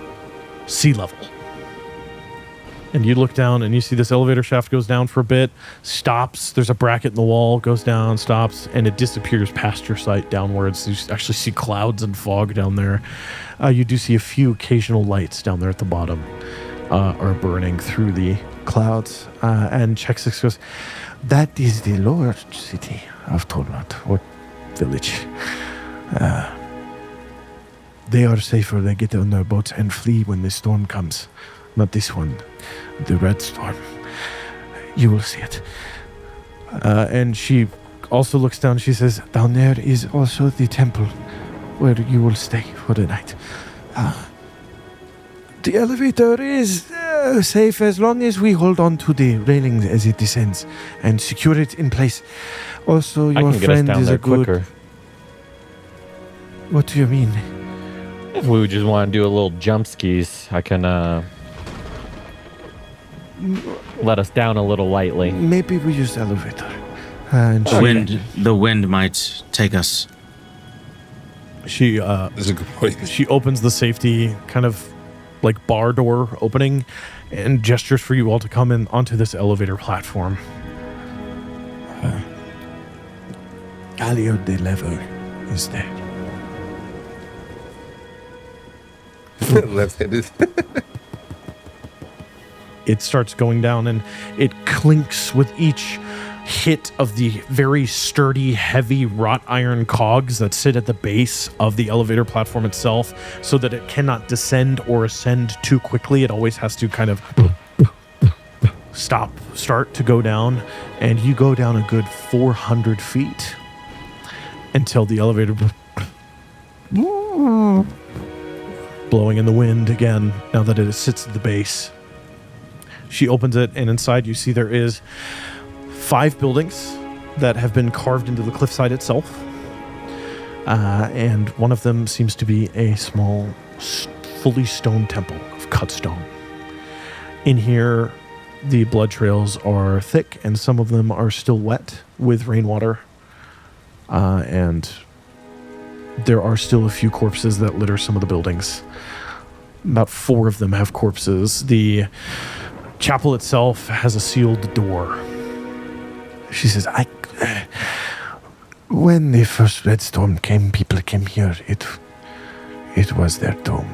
sea level. And you look down and you see this elevator shaft goes down for a bit, stops, there's a bracket in the wall, goes down, stops, and it disappears past your sight downwards. You actually see clouds and fog down there. You do see a few occasional lights down there at the bottom are burning through the clouds. And Chexsix goes, That is the lower city of Tol Rot, or village. They are safer. They get on their boats and flee when the storm comes. Not this one, the red storm. You will see it. and she also looks down. She says, Down there is also the temple where you will stay for the night. The elevator is safe as long as we hold on to the railings as it descends and secure it in place. Also, I your can get us friend down is there a good... quicker. What do you mean? If we would just want to do a little jump skis, I can let us down a little lightly. Maybe we use the elevator. And she- The wind might take us. She That's a good point. she opens the safety kind of like bar door opening and gestures for you all to come in onto this elevator platform. Galliard the lever is there. Left-handed. It starts going down and it clinks with each hit of the very sturdy, heavy wrought iron cogs that sit at the base of the elevator platform itself so that it cannot descend or ascend too quickly. It always has to kind of start to go down, and you go down a good 400 feet until the elevator blowing in the wind again now that it sits at the base. She opens it, and inside you see there is 5 buildings that have been carved into the cliffside itself. And one of them seems to be a small, fully stone temple of cut stone. In here, the blood trails are thick, and some of them are still wet with rainwater. And there are still a few corpses that litter some of the buildings. About 4 of them have corpses. The chapel itself has a sealed door. She says, when the first red storm came, people came here. It was their tomb.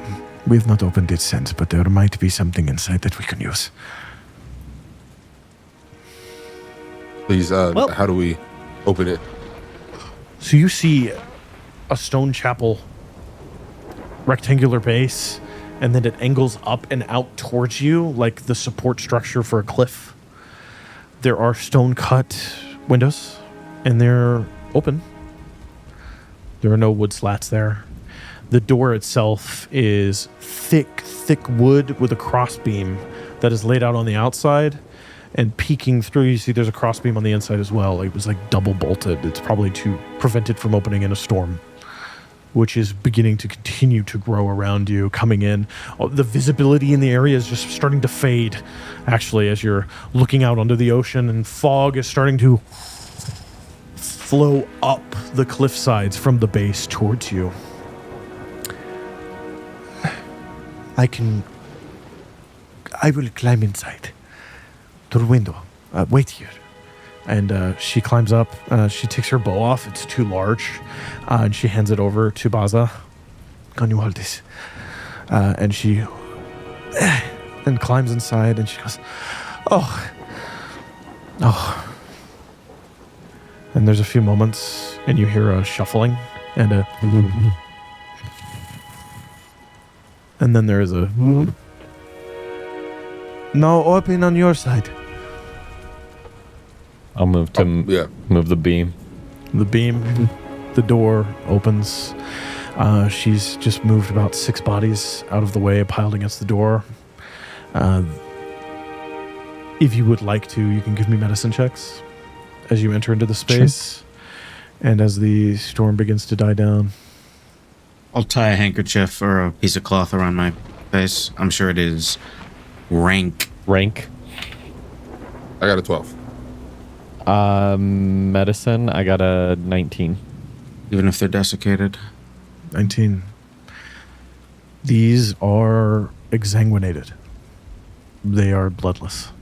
We've not opened it since, but there might be something inside that we can use. Please, how do we open it? So you see a stone chapel, rectangular base, and then it angles up and out towards you like the support structure for a cliff. There are stone-cut windows, and they're open. There are no wood slats there. The door itself is thick wood with a crossbeam that is laid out on the outside, and peeking through, you see there's a crossbeam on the inside as well. It was like double bolted. It's probably to prevent it from opening in a storm, which is beginning to continue to grow around you, coming in. The visibility in the area is just starting to fade, actually, as you're looking out onto the ocean, and fog is starting to flow up the cliff sides from the base towards you. I will climb inside to the window. Wait here. And she climbs up. She takes her bow off. It's too large. And she hands it over to Bazza. Can you hold this? And she and climbs inside, and she goes, oh. And there's a few moments, and you hear a shuffling and a and then there is a now open on your side. I'll move to move the beam. The beam, the door opens. She's just moved about 6 bodies out of the way, piled against the door. If you would like to, you can give me medicine checks as you enter into the space. Sure. And as the storm begins to die down. I'll tie a handkerchief or a piece of cloth around my face. I'm sure it is rank. Rank? I got a 12. Medicine, I got a 19. Even if they're desiccated? 19. These are exsanguinated. They are bloodless.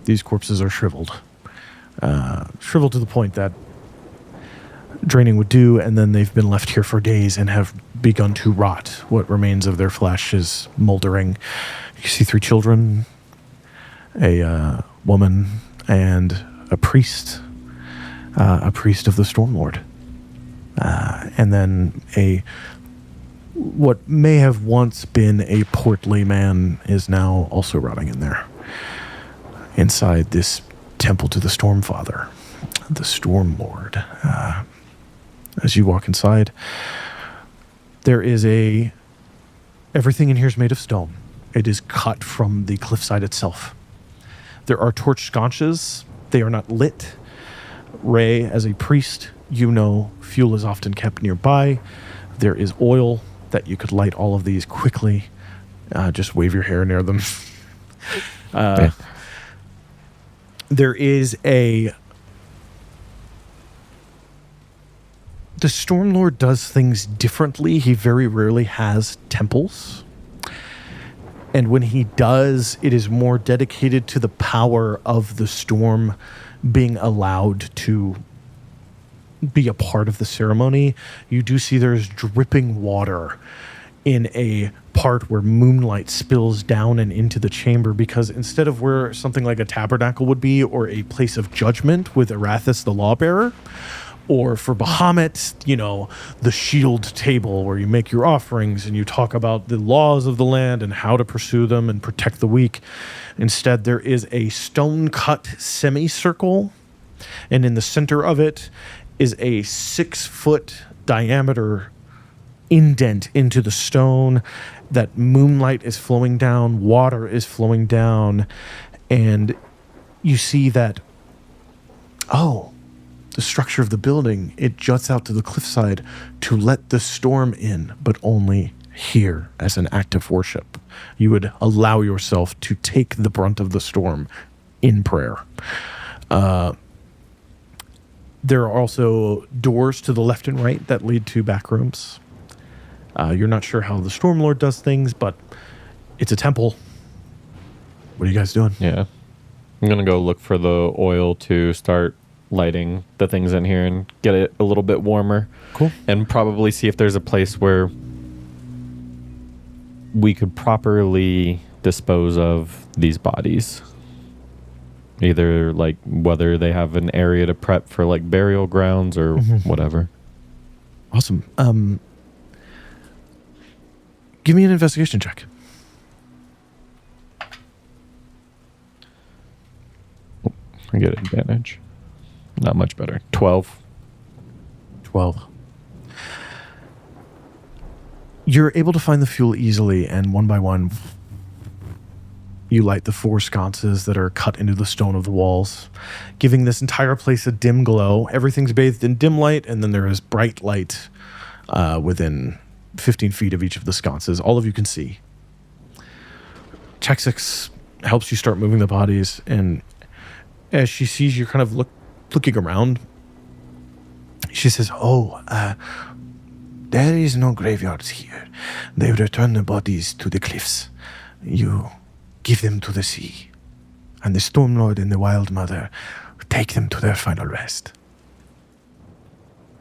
These corpses are shriveled. Shriveled to the point that draining would do, and then they've been left here for days and have begun to rot. What remains of their flesh is moldering. You see 3 children, a woman, and a priest of the Stormlord. And then what may have once been a portly man is now also rotting in there. Inside this temple to the Stormfather, the Stormlord. As you walk inside, there is everything in here is made of stone. It is cut from the cliffside itself. There are torch sconces. They are not lit. Ray, as a priest, you know fuel is often kept nearby. There is oil that you could light all of these quickly. Just wave your hair near them. the Stormlord does things differently. He very rarely has temples. And when he does, it is more dedicated to the power of the storm being allowed to be a part of the ceremony. You do see there's dripping water in a part where moonlight spills down and into the chamber, because instead of where something like a tabernacle would be, or a place of judgment with Arathis the lawbearer, or for Bahamut, you know, the shield table where you make your offerings and you talk about the laws of the land and how to pursue them and protect the weak. Instead, there is a stone-cut semicircle, and in the center of it is a 6-foot diameter indent into the stone that moonlight is flowing down, water is flowing down, and you see that, the structure of the building, it juts out to the cliffside to let the storm in, but only here as an act of worship. You would allow yourself to take the brunt of the storm in prayer. There are also doors to the left and right that lead to back rooms. You're not sure how the Stormlord does things, but it's a temple. What are you guys doing? Yeah. I'm going to go look for the oil to start lighting the things in here and get it a little bit warmer. Cool. And probably see if there's a place where we could properly dispose of these bodies. Either like whether they have an area to prep for like burial grounds or whatever. Awesome. Give me an investigation check. I get advantage. Not much better. 12. 12. You're able to find the fuel easily, and one by one, you light the 4 sconces that are cut into the stone of the walls, giving this entire place a dim glow. Everything's bathed in dim light, and then there is bright light within 15 feet of each of the sconces. All of you can see. Chexsix helps you start moving the bodies, and as she sees you kind of looking around, she says, there is no graveyards here. They return the bodies to the cliffs. You give them to the sea, and the Stormlord and the Wild Mother take them to their final rest.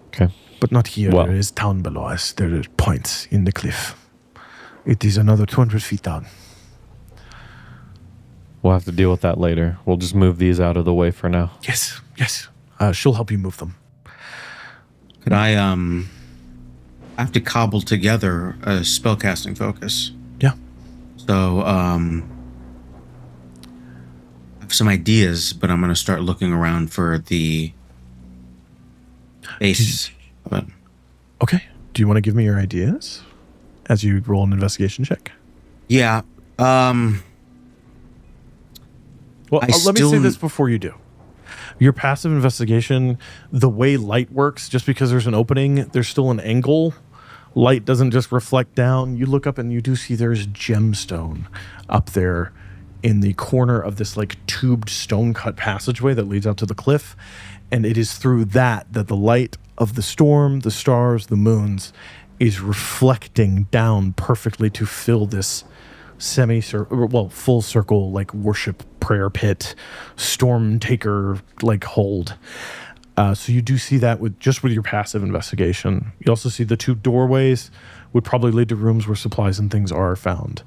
Okay. But not here. Well, there is town below us. There are points in the cliff. It is another 200 feet down. We'll have to deal with that later. We'll just move these out of the way for now. yes. She'll help you move them. Could I have to cobble together a spellcasting focus? Yeah. So, I have some ideas, but I'm going to start looking around for the base of it. Okay. Do you want to give me your ideas as you roll an investigation check? Yeah. Well, let me say this before you do. Your passive investigation, the way light works, just because there's an opening, there's still an angle. Light doesn't just reflect down. You look up and you do see there's gemstone up there in the corner of this like tubed stone cut passageway that leads out to the cliff. And it is through that the light of the storm, the stars, the moons is reflecting down perfectly to fill this full circle, like worship prayer pit, storm taker, like hold. So you do see that with your passive investigation. You also see the 2 doorways would probably lead to rooms where supplies and things are found.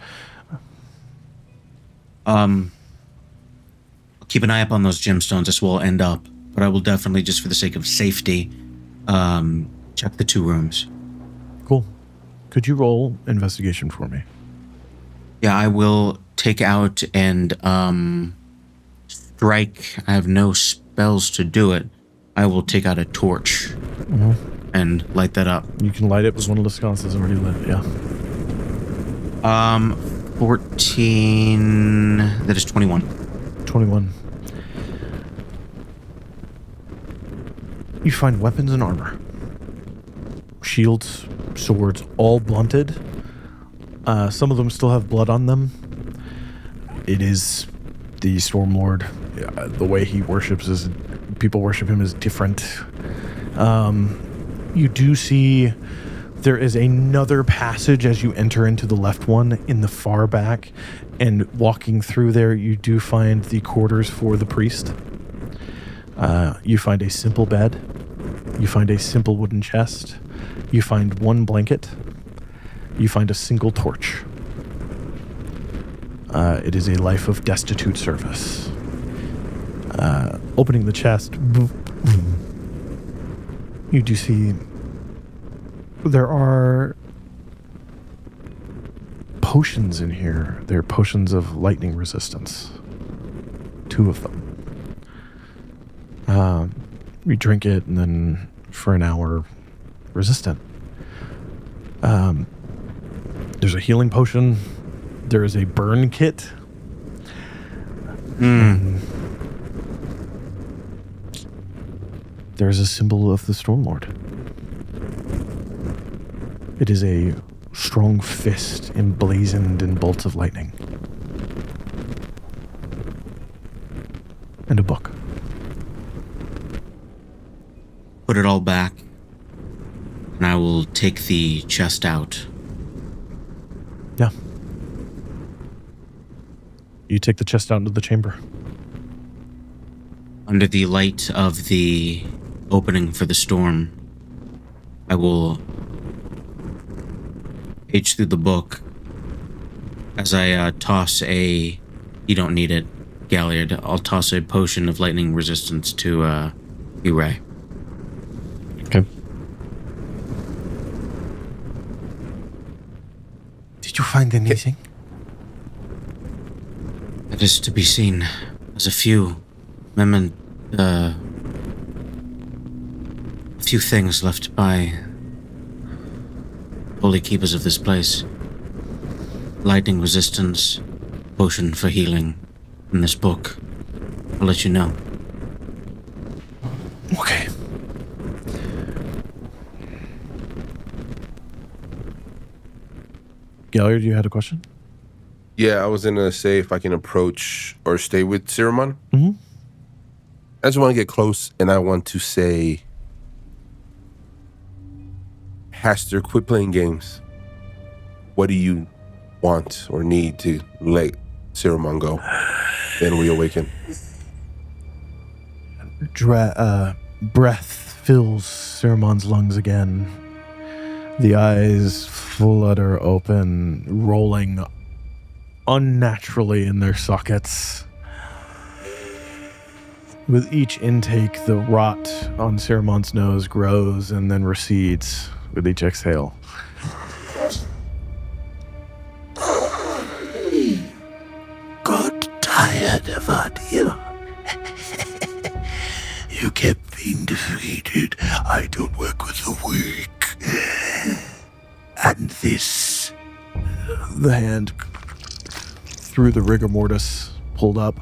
Keep an eye up on those gemstones. This will end up, but I will definitely, just for the sake of safety, check the 2 rooms. Cool. Could you roll investigation for me? Yeah, I will take out and strike. I have no spells to do it. I will take out a torch and light that up. You can light it with one of the sconces already lit, yeah. 14. That is 21. 21. You find weapons and armor. Shields, swords, all blunted. Some of them still have blood on them. It is the Stormlord. The way he worships people worship him is different. You do see there is another passage as you enter into the left one in the far back, and walking through there, you do find the quarters for the priest. You find a simple bed. You find a simple wooden chest. You find one blanket. You find a single torch. It is a life of destitute service. Opening the chest, you do see there are potions in here. They're potions of lightning resistance. 2 of them. You drink it, and then for an hour, resistant. There's a healing potion. There is a burn kit. There's a symbol of the Stormlord. It is a strong fist emblazoned in bolts of lightning. And a book. Put it all back, and I will take the chest out. Yeah. You take the chest out into the chamber. Under the light of the opening for the storm, I will page through the book as I toss a... You don't need it, Galliard. I'll toss a potion of lightning resistance to you, Ray. Okay. Did you find anything? That is to be seen. There's a few few things left by holy keepers of this place. Lightning resistance, potion for healing in this book. I'll let you know. Okay. Galliard, you had a question? Yeah, I was gonna say if I can approach or stay with Siromon. Mm-hmm. I just want to get close, and I want to say, Hastur, quit playing games. What do you want or need to let Siromon go and reawaken? Breath fills Siromon's lungs again. The eyes flutter open, rolling unnaturally in their sockets. With each intake, the rot on Siromon's nose grows and then recedes with each exhale. Got tired of you. You kept being defeated. I don't work with the weak. And this... The hand through the rigor mortis pulled up.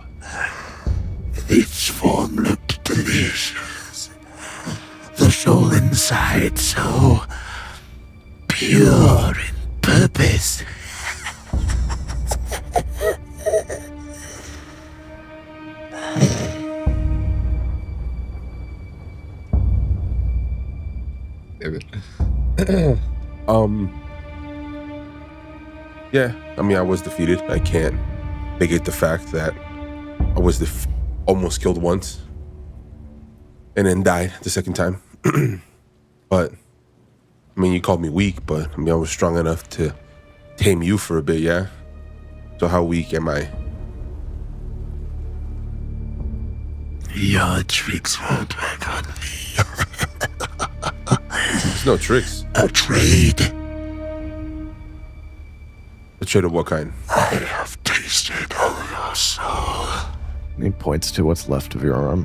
Its form looked delicious. The soul inside so pure in purpose. Yeah, I mean, I was defeated. I can't negate the fact that I was almost killed once and then died the second time. But, I mean, you called me weak, but, I mean, I was strong enough to tame you for a bit, yeah? So how weak am I? Your tricks won't work on me. There's no tricks. A trade. A trade of what kind? I have tasted all your soul. He points to what's left of your arm.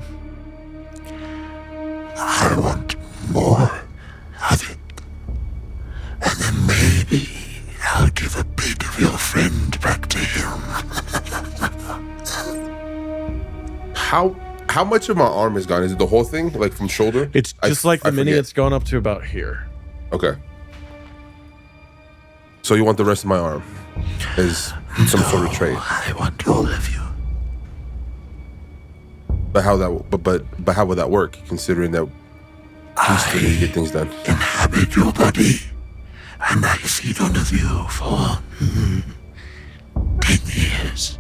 I want more of it. And then maybe I'll give a bit of your friend back to him. How much of my arm is gone? Is it the whole thing? Like from shoulder? It's just like the mini, forget. it's gone up to about here. Okay. So you want the rest of my arm as some sort of trade? I want all of you. But how would that work? Considering that peacefully and get things done. Inhabit your body, and I feed on you for 10 years,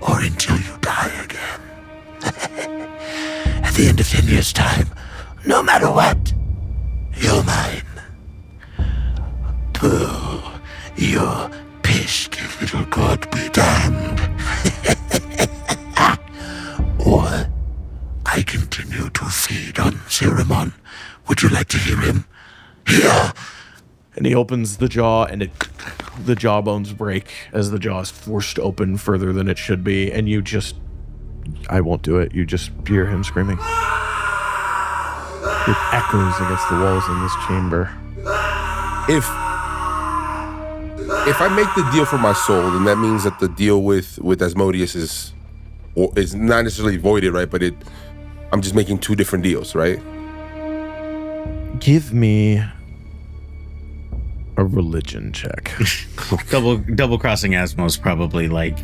or until you die again. At the end of 10 years' time, no matter what, you're mine. Pooh, your pisky little god be damned. Or I continue to feed on Siromon. Would you like to hear him? Here. And he opens the jaw, and the jawbones break as the jaw is forced open further than it should be, and you just... I won't do it. You just hear him screaming. It echoes against the walls in this chamber. If I make the deal for my soul, then that means that the deal with Asmodeus is not necessarily voided, right? But I'm just making two different deals, right? Give me a religion check. Double crossing Asmo's probably like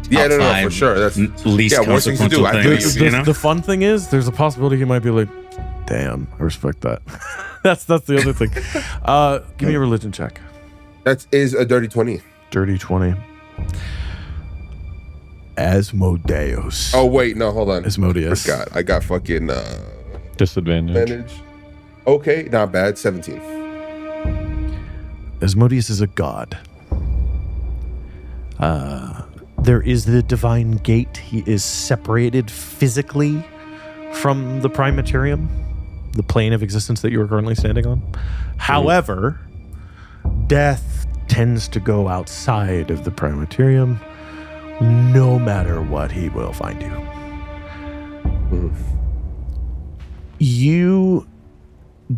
Yeah, top no, five for sure. That's least worst things to do. consequential things, you know? The fun thing is, there's a possibility he might be like, damn, I respect that. that's the other thing. Give me a religion check. That is a dirty 20. Dirty 20. Asmodeus. Oh wait, no, hold on. Asmodeus. Forgot. I got fucking Disadvantage. advantage. Okay, not bad. 17. Asmodeus is a god. There is the divine gate. He is separated physically from the Primaterium, the plane of existence that you are currently standing on. However, death tends to go outside of the Primaterium. No matter what, he will find you. You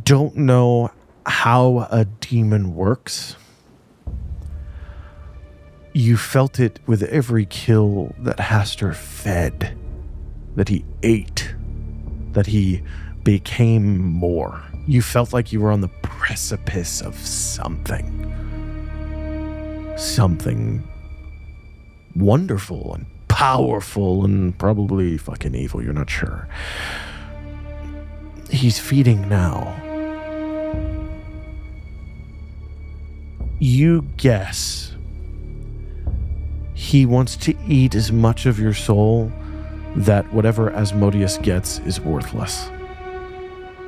don't know how a demon works. You felt it with every kill that Hastur fed, that he ate, that he became more. You felt like you were on the precipice of something. Something wonderful and powerful and probably fucking evil, you're not sure. He's feeding now. You guess he wants to eat as much of your soul that whatever Asmodeus gets is worthless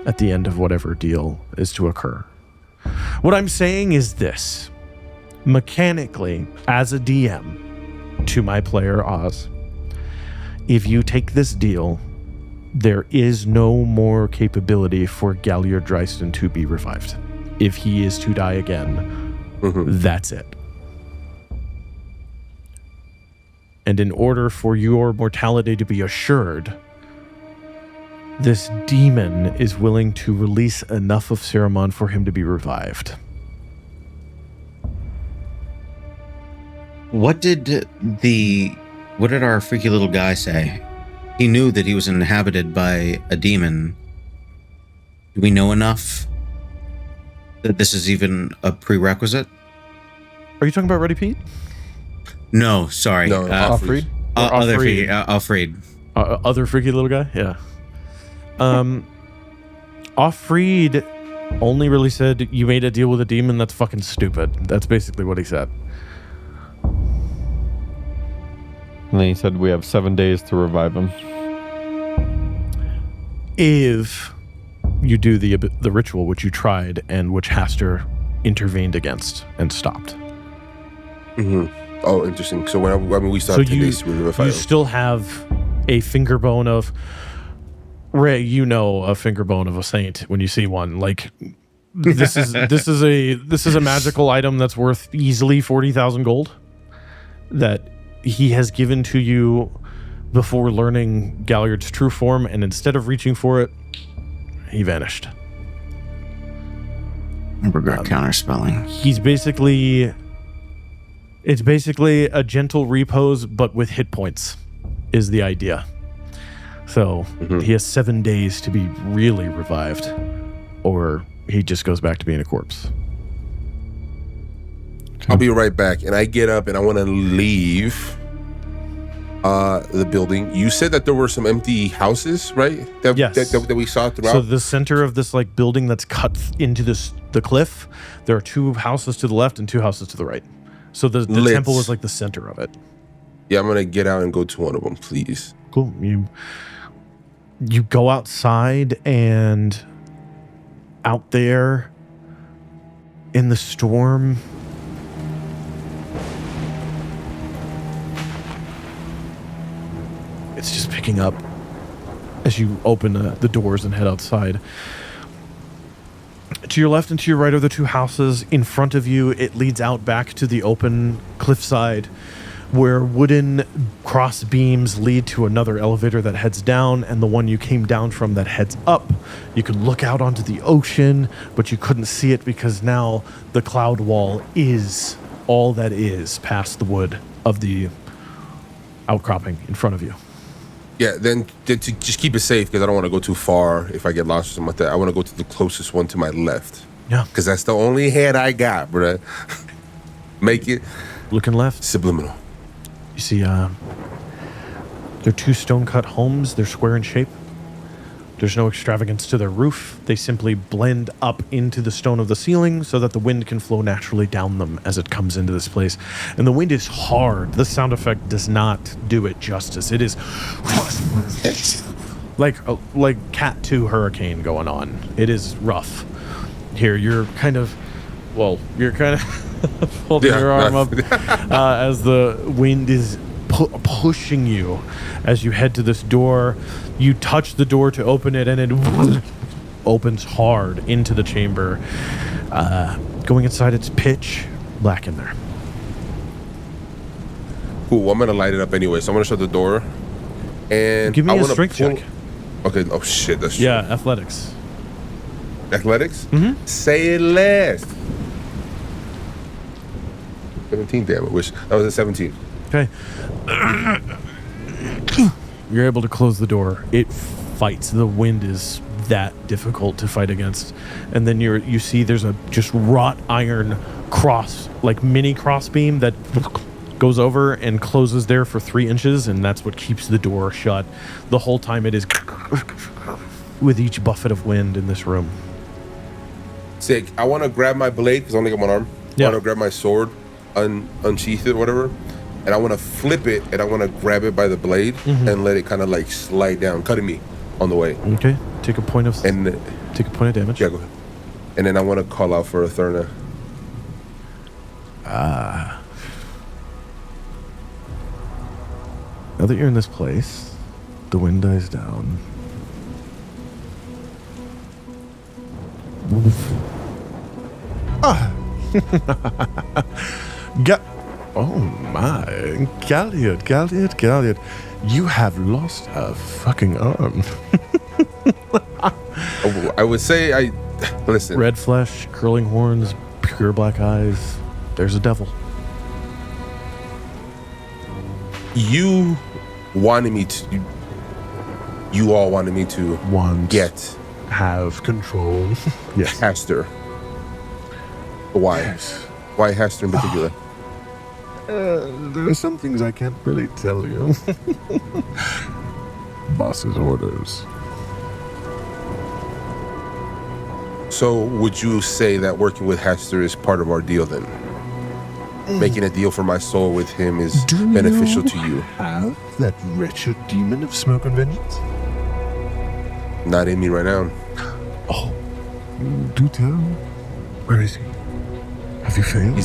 at the end of whatever deal is to occur. What I'm saying is this. Mechanically, as a DM, to my player Oz, if you take this deal, there is no more capability for Galliard Drystan to be revived. If he is to die again, that's it. And in order for your mortality to be assured, this demon is willing to release enough of Siromon for him to be revived. What did our freaky little guy say? He knew that he was inhabited by a demon. Do we know enough that this is even a prerequisite? Are you talking about Ready Pete? No, sorry. No, Offreed? Offreed. Other freaky little guy? Yeah. Offreed only really said, you made a deal with a demon, that's fucking stupid. That's basically what he said. And then he said we have 7 days to revive him. If you do the ritual which you tried and which Hastur intervened against and stopped. Oh, interesting. So when we still have 10 days to revive you him. still have a finger bone of Ray. You know a finger bone of a saint when you see one. Like this is a magical item that's worth easily 40,000 gold that he has given to you before learning Galliard's true form, and instead of reaching for it, he vanished. I regret counterspelling. It's basically a gentle repose, but with hit points, is the idea. So he has 7 days to be really revived, or he just goes back to being a corpse. I'll be right back. And I get up and I want to leave. the building. You said that there were some empty houses, right? Yes. That we saw throughout. So the center of this like building that's cut into the cliff, there are 2 houses to the left and 2 houses to the right. So the temple was like the center of it. Yeah, I'm gonna get out and go to one of them, please. Cool. You go outside, and out there in the storm, it's just picking up as you open the doors and head outside. To your left and to your right are the 2 houses. In front of you, it leads out back to the open cliffside, where wooden cross beams lead to another elevator that heads down, and the one you came down from that heads up. You can look out onto the ocean, but you couldn't see it because now the cloud wall is all that is past the wood of the outcropping in front of you. Yeah, then to just keep it safe, because I don't want to go too far if I get lost or something like that. I want to go to the closest one to my left. Yeah. Because that's the only head I got, bruh. Make it Looking left, subliminal. you see they're 2 stone-cut homes. They're square in shape. There's no extravagance to their roof. They simply blend up into the stone of the ceiling so that the wind can flow naturally down them as it comes into this place. And the wind is hard. The sound effect does not do it justice. It is like Cat 2 hurricane going on. It is rough. Here, you're kind of holding your arm up as the wind is pushing you as you head to this door. You touch the door to open it, and it opens hard into the chamber. Going inside, it's pitch black in there. Cool, I'm going to light it up anyway, so I'm going to shut the door. And Give me I a wanna strength check. Okay, oh shit, that's Yeah, athletics. Athletics? Mm-hmm. Say it less. 17, damn it. Wish that was a 17. Okay. You're able to close the door. It fights. The wind is that difficult to fight against. And then you see there's a just wrought iron cross, like mini cross beam that goes over and closes there for 3 inches, and that's what keeps the door shut. The whole time it is with each buffet of wind in this room. Sick. I want to grab my blade because I only got one arm. Yeah. I want to grab my sword, unsheath it, whatever, and I want to flip it, and I want to grab it by the blade and let it kind of like slide down, cutting me on the way. Okay. Take a point of damage. Yeah, go ahead. And then I want to call out for Atherna. Now that you're in this place, the wind dies down. Oh my, Galliard. You have lost a fucking arm. I would say listen. Red flesh, curling horns, pure black eyes. There's a devil. You wanted me to. You all wanted me to have control. Yes. Hastur. Why? Yes. Why Hastur in particular? There are some things I can't really tell you. Boss's orders. So would you say that working with Hastur is part of our deal then? Making a deal for my soul with him is beneficial to you? Have that wretched demon of smoke and vengeance? Not in me right now. Oh, do tell. Where is he? Have you failed?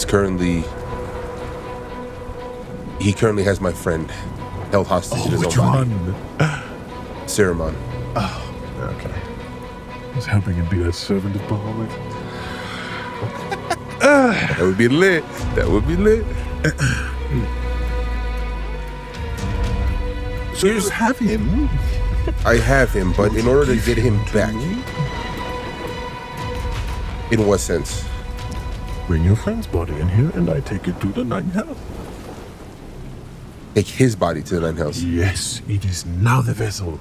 He currently has my friend held hostage in his own body. Siromon. Oh, okay. I was hoping it'd be that servant of Bahamut. That would be lit. So you just have him? I have him, but in order to get him back. In what sense? Bring your friend's body in here and I take it to the 9th Hell. Take his body to the 9th Hells. Yes, it is now the vessel.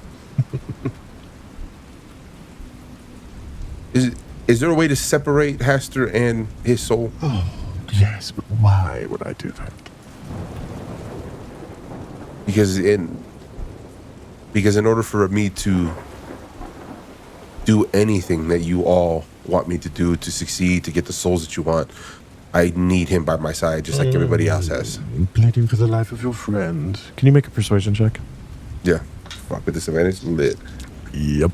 Is there a way to separate Hastur and his soul? Oh, yes, but why would I do that? Because in order for me to do anything that you all want me to do to succeed, to get the souls that you want, I need him by my side, just like everybody else has. Pleading for the life of your friend. Can you make a persuasion check? Yeah. Fuck with disadvantage. Lit. Yep.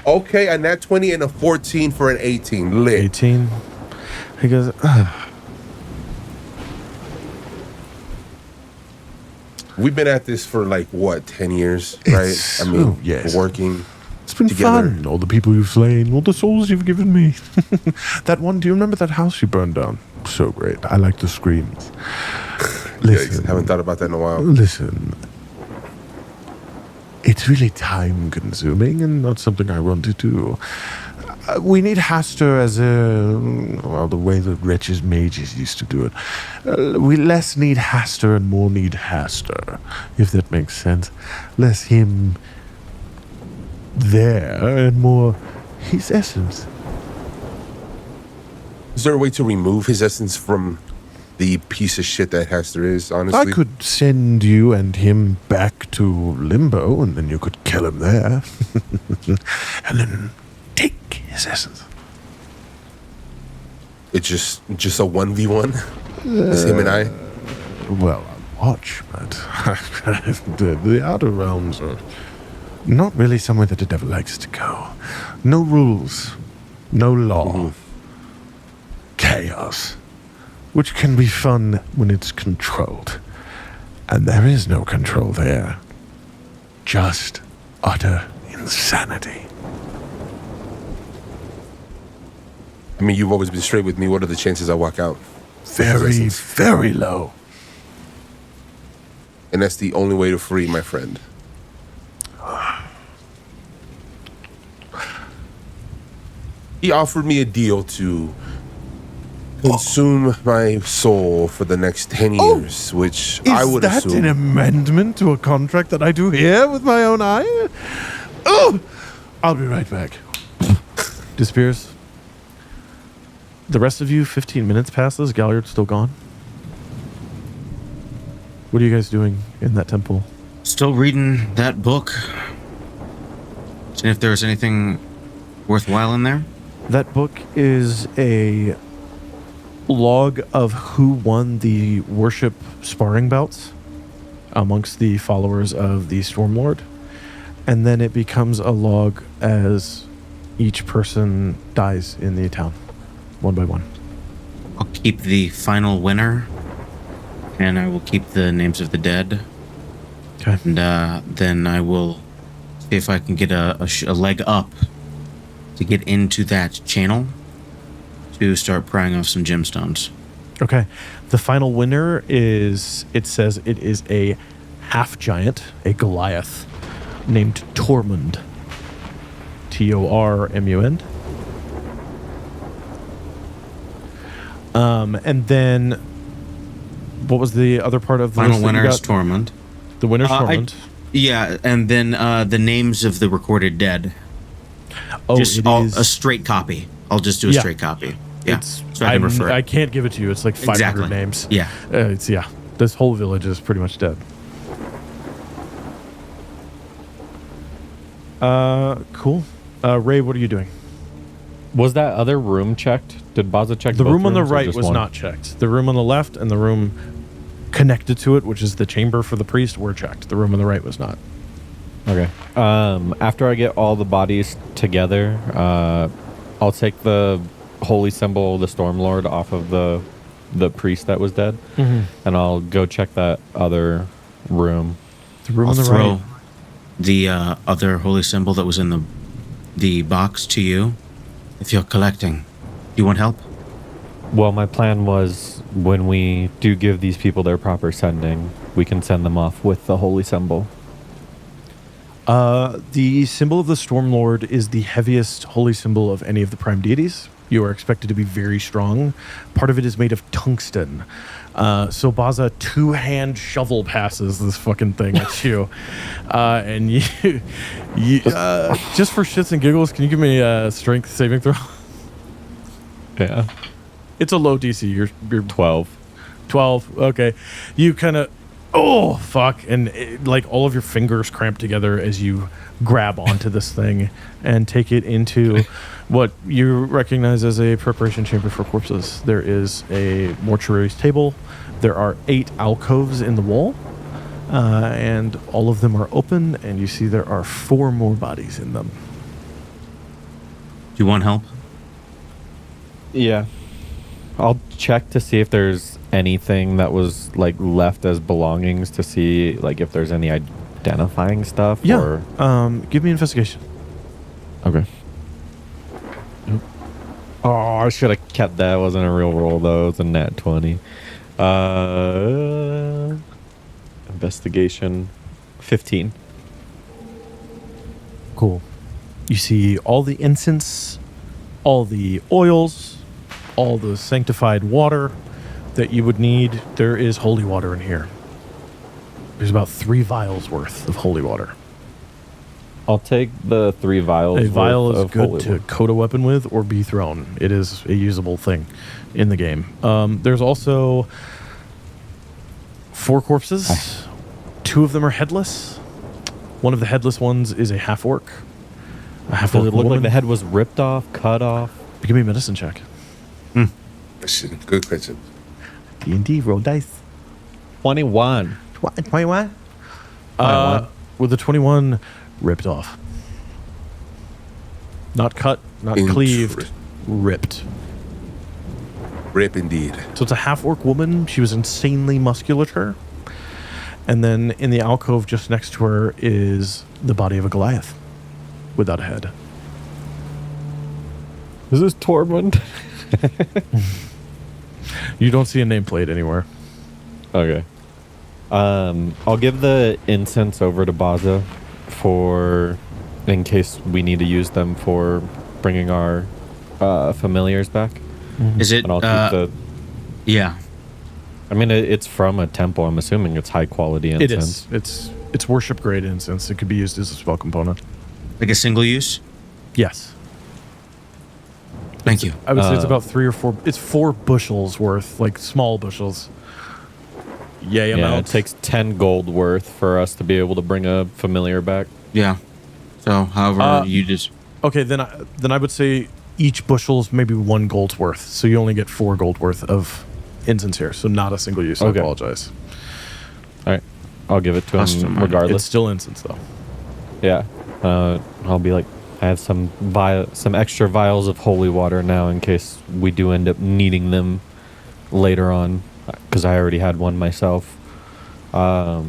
Okay, a nat 20 and a 14 for an 18. Lit. 18. He goes, We've been at this for like, what, 10 years, right? I mean, yes. Working. It's been together. fun. All the people you've slain, all the souls you've given me. That one, do you remember that house you burned down? So great. I like the screams. Listen. Yikes, haven't thought about that in a while. Listen. It's really time consuming and not something I want to do. We need Hastur as the way the wretched mages used to do it. We less need Hastur and more need Hastur, if that makes sense. Less him there and more his essence. Is there a way to remove his essence from the piece of shit that Hastur is, honestly? I could send you and him back to Limbo, and then you could kill him there. And then take his essence. It's just a 1v1? It's him and I? Well, I'll watch, but the outer realms are not really somewhere that the devil likes to go. No rules, no law, chaos, which can be fun when it's controlled. And there is no control there. Just utter insanity. I mean, you've always been straight with me. What are the chances I walk out? Very, very low. And that's the only way to free my friend. He offered me a deal to consume my soul for the next 10 years, which I would assume... Is that an amendment to a contract that I do here with my own eye? Oh! I'll be right back. Disappears. The rest of you, 15 minutes passes. Galliard's still gone. What are you guys doing in that temple? Still reading that book. Seeing if there's anything worthwhile in there. That book is a log of who won the worship sparring bouts amongst the followers of the Stormlord. And then it becomes a log as each person dies in the town, one by one. I'll keep the final winner, and I will keep the names of the dead. Okay. And then I will see if I can get a leg up to get into that channel to start prying off some gemstones. Okay. The final winner is, it says it is a half giant, a Goliath, named Tormund. Tormun. And then, what was the other part of the final list winner is Tormund. The winner's Tormund. Yeah, and then the names of the recorded dead. Oh, just it is a straight copy. I'll just do a straight copy. Yeah, so I can refer it. I can't give it to you. It's like 500 Exactly. names. Yeah. This whole village is pretty much dead. Cool. Ray, what are you doing? Was that other room checked? Did Bazza check The both room on the rooms or right just was one? not checked. The room on the left and the room connected to it, which is the chamber for the priest, were checked. The room on the right was not. Okay. After I get all the bodies together, I'll take the holy symbol, the Stormlord, off of the priest that was dead, and I'll go check that other room. The room I'll on the throw right. the other holy symbol that was in the box to you. If you're collecting, do you want help? Well, my plan was when we do give these people their proper sending, we can send them off with the holy symbol. The symbol of the Stormlord is the heaviest holy symbol of any of the prime deities. You are expected to be very strong. Part of it is made of tungsten. So Bazza two-hand shovel passes this fucking thing at you. And you just for shits and giggles, can you give me a strength saving throw? Yeah. It's a low DC. You're 12. 12. Okay. You kind of Oh, fuck. And like all of your fingers cramp together as you grab onto this thing and take it into what you recognize as a preparation chamber for corpses. There is a mortuary's table. There are 8 alcoves in the wall, and all of them are open, and you see there are 4 more bodies in them. Do you want help? Yeah. I'll check to see if there's anything that was like left as belongings to see like if there's any identifying stuff. Yeah. Or... Give me investigation. Okay. Oh, I should have kept that. It wasn't a real roll though. It was a nat 20. Investigation 15. Cool. You see all the incense, all the oils, all the sanctified water that you would need. There is holy water in here. There's about 3 vials worth of holy water. I'll take the 3 vials. A vial is of good holy to water. coat a weapon with or be thrown. It is a usable thing in the game. There's also 4 corpses. 2 of them are headless. One of the headless ones is a half-orc. A Does half-orc it look like woman. the head was ripped off, cut off? Give me a medicine check. Question. Good question. D&D, roll dice. 21. 21? With the 21 ripped off. Not cut, not cleaved, ripped. Rip indeed. So it's a half-orc woman. She was insanely musculature. And then in the alcove just next to her is the body of a Goliath without a head. Is this Tormund? You don't see a nameplate anywhere. Okay. I'll give the incense over to Bazza for in case we need to use them for bringing our familiars back. Is it? And I'll keep the. Yeah. I mean, it's from a temple. I'm assuming it's high quality incense. It is. It's worship grade incense. It could be used as a spell component. Like a single use? Yes. Thank you. I would say it's about 3 or 4. It's 4 bushels worth, like small bushels. Yay Yeah, amount. it takes 10 gold worth for us to be able to bring a familiar back. Yeah. So, however, you just... Okay, then I would say each bushel's maybe 1 gold's worth. So you only get 4 gold worth of incense here. So not a single use. Okay. I apologize. All right. I'll give it to Custom. him regardless. It's still incense though. Yeah. I'll be like, I have some extra vials of holy water now in case we do end up needing them later on, because I already had one myself. But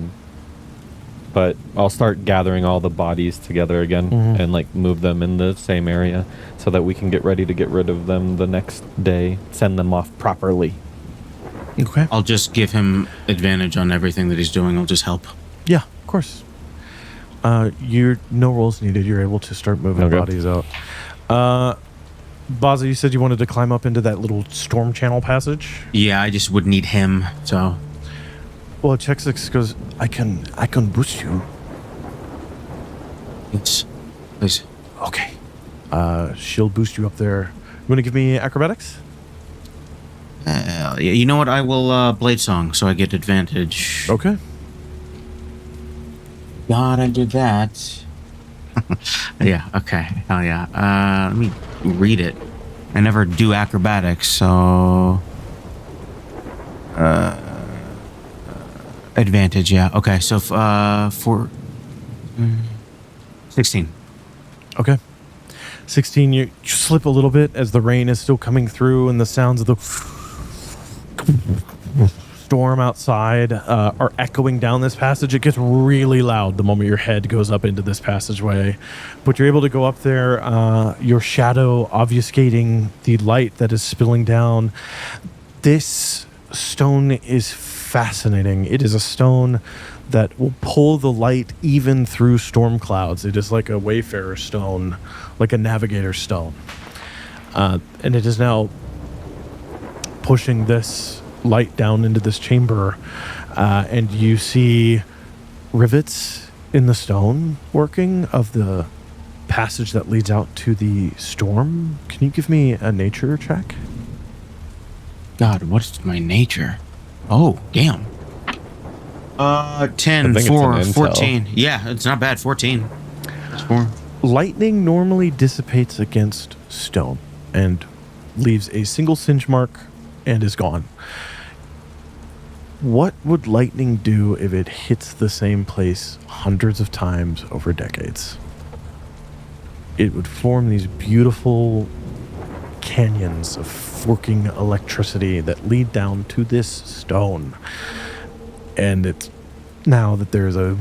I'll start gathering all the bodies together again and like move them in the same area so that we can get ready to get rid of them the next day, send them off properly. Okay. I'll just give him advantage on everything that he's doing. I'll just help. Yeah, of course. You're no rolls needed. You're able to start moving Okay. bodies out. Bazza, you said you wanted to climb up into that little storm channel passage. Yeah, I just would need him, so... Well, Chexsix goes, I can boost you. Yes. Please. Okay. She'll boost you up there. You want to give me acrobatics? Yeah, you know what? I will Bladesong, so I get advantage. Okay. God, I did that. Yeah, okay. Hell yeah. Let me read it. I never do acrobatics, so... advantage, yeah. Okay, so 16. Okay. 16, you slip a little bit as the rain is still coming through and the sounds of the storm outside are echoing down this passage. It gets really loud the moment your head goes up into this passageway. But you're able to go up there, your shadow obfuscating the light that is spilling down. This stone is fascinating. It is a stone that will pull the light even through storm clouds. It is like a wayfarer stone, like a navigator stone. And it is now pushing this light down into this chamber. And you see rivets in the stone working of the passage that leads out to the storm. Can you give me a nature check? God, what's my nature? Oh, damn. I 10, think it's 4, an intel. 14. Yeah, it's not bad. 14. That's 4. Lightning normally dissipates against stone and leaves a single singe mark and is gone. What would lightning do if it hits the same place hundreds of times over decades? It would form these beautiful canyons of forking electricity that lead down to this stone. And it's now that there's a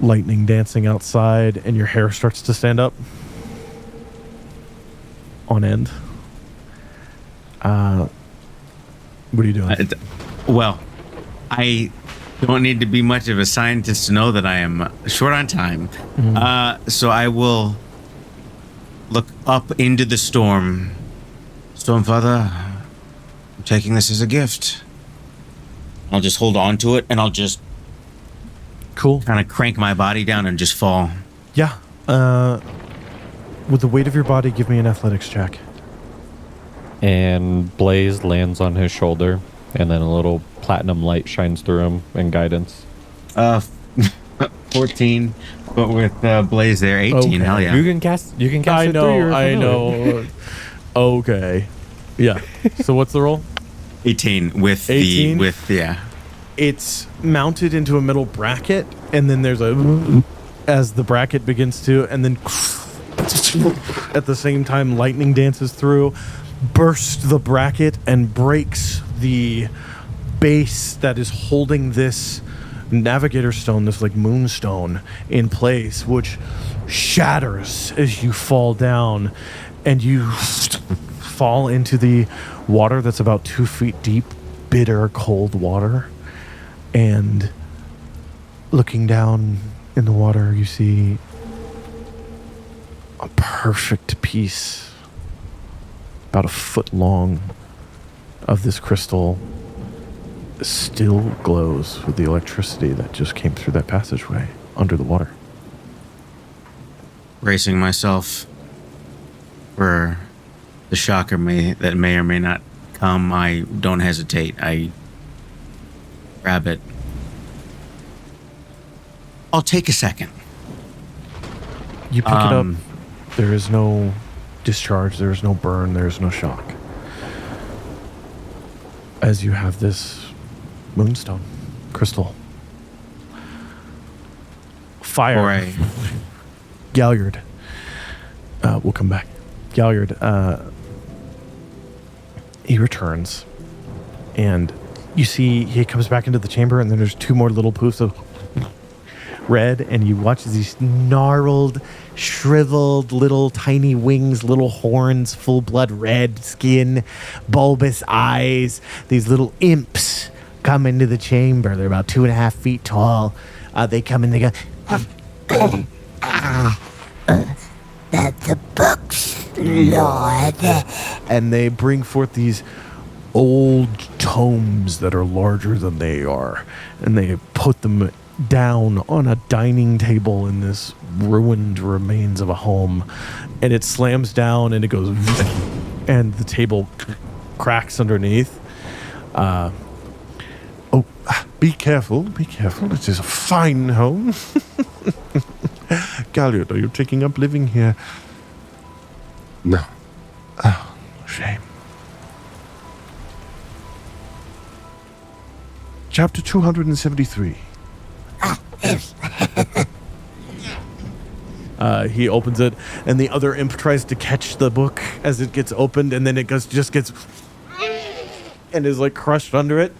lightning dancing outside and your hair starts to stand up on end. What are you doing? Well, I don't need to be much of a scientist to know that I am short on time. So I will look up into the storm. Stormfather, I'm taking this as a gift. I'll just hold on to it and I'll just Cool. kind of crank my body down and just fall. Yeah. With the weight of your body, give me an athletics check. And Blaze lands on his shoulder, and then a little platinum light shines through him in guidance. 14, but with Blaze there, 18. Okay. Hell yeah. You can cast I it through your familiar. know. Okay. Yeah. So what's the roll? 18 with 18? yeah. It's mounted into a middle bracket, and then there's as the bracket begins to, and then at the same time, lightning dances through, bursts the bracket, and breaks the base that is holding this navigator stone, this like moonstone, in place, which shatters as you fall down, and you fall into the water that's about 2 feet deep, bitter, cold water. And looking down in the water, you see a perfect piece, about a foot long, of this crystal still glows with the electricity that just came through that passageway under the water. Bracing myself for the shocker that may or may not come, I don't hesitate. I grab it. I'll take a second. You pick it up. There is no discharge. There is no burn. There is no shock. As you have this moonstone crystal. Fire. Or I Galliard. We'll come back. Galliard, he returns, and you see he comes back into the chamber, and then there's 2 more little poofs of red, and you watch these gnarled, shriveled little tiny wings, little horns, full blood red skin, bulbous eyes, these little imps come into the chamber. They're about 2.5 feet tall. They come in, they go, the books, Lord. and they bring forth these old tomes that are larger than they are, and they put them down on a dining table in this ruined remains of a home, and it slams down and it goes and the table cracks underneath. Be careful, it is a fine home. Galliard, are you taking up living here? No. Oh, shame. Chapter 273. He opens it, and the other imp tries to catch the book as it gets opened, and then it just gets and is like crushed under it.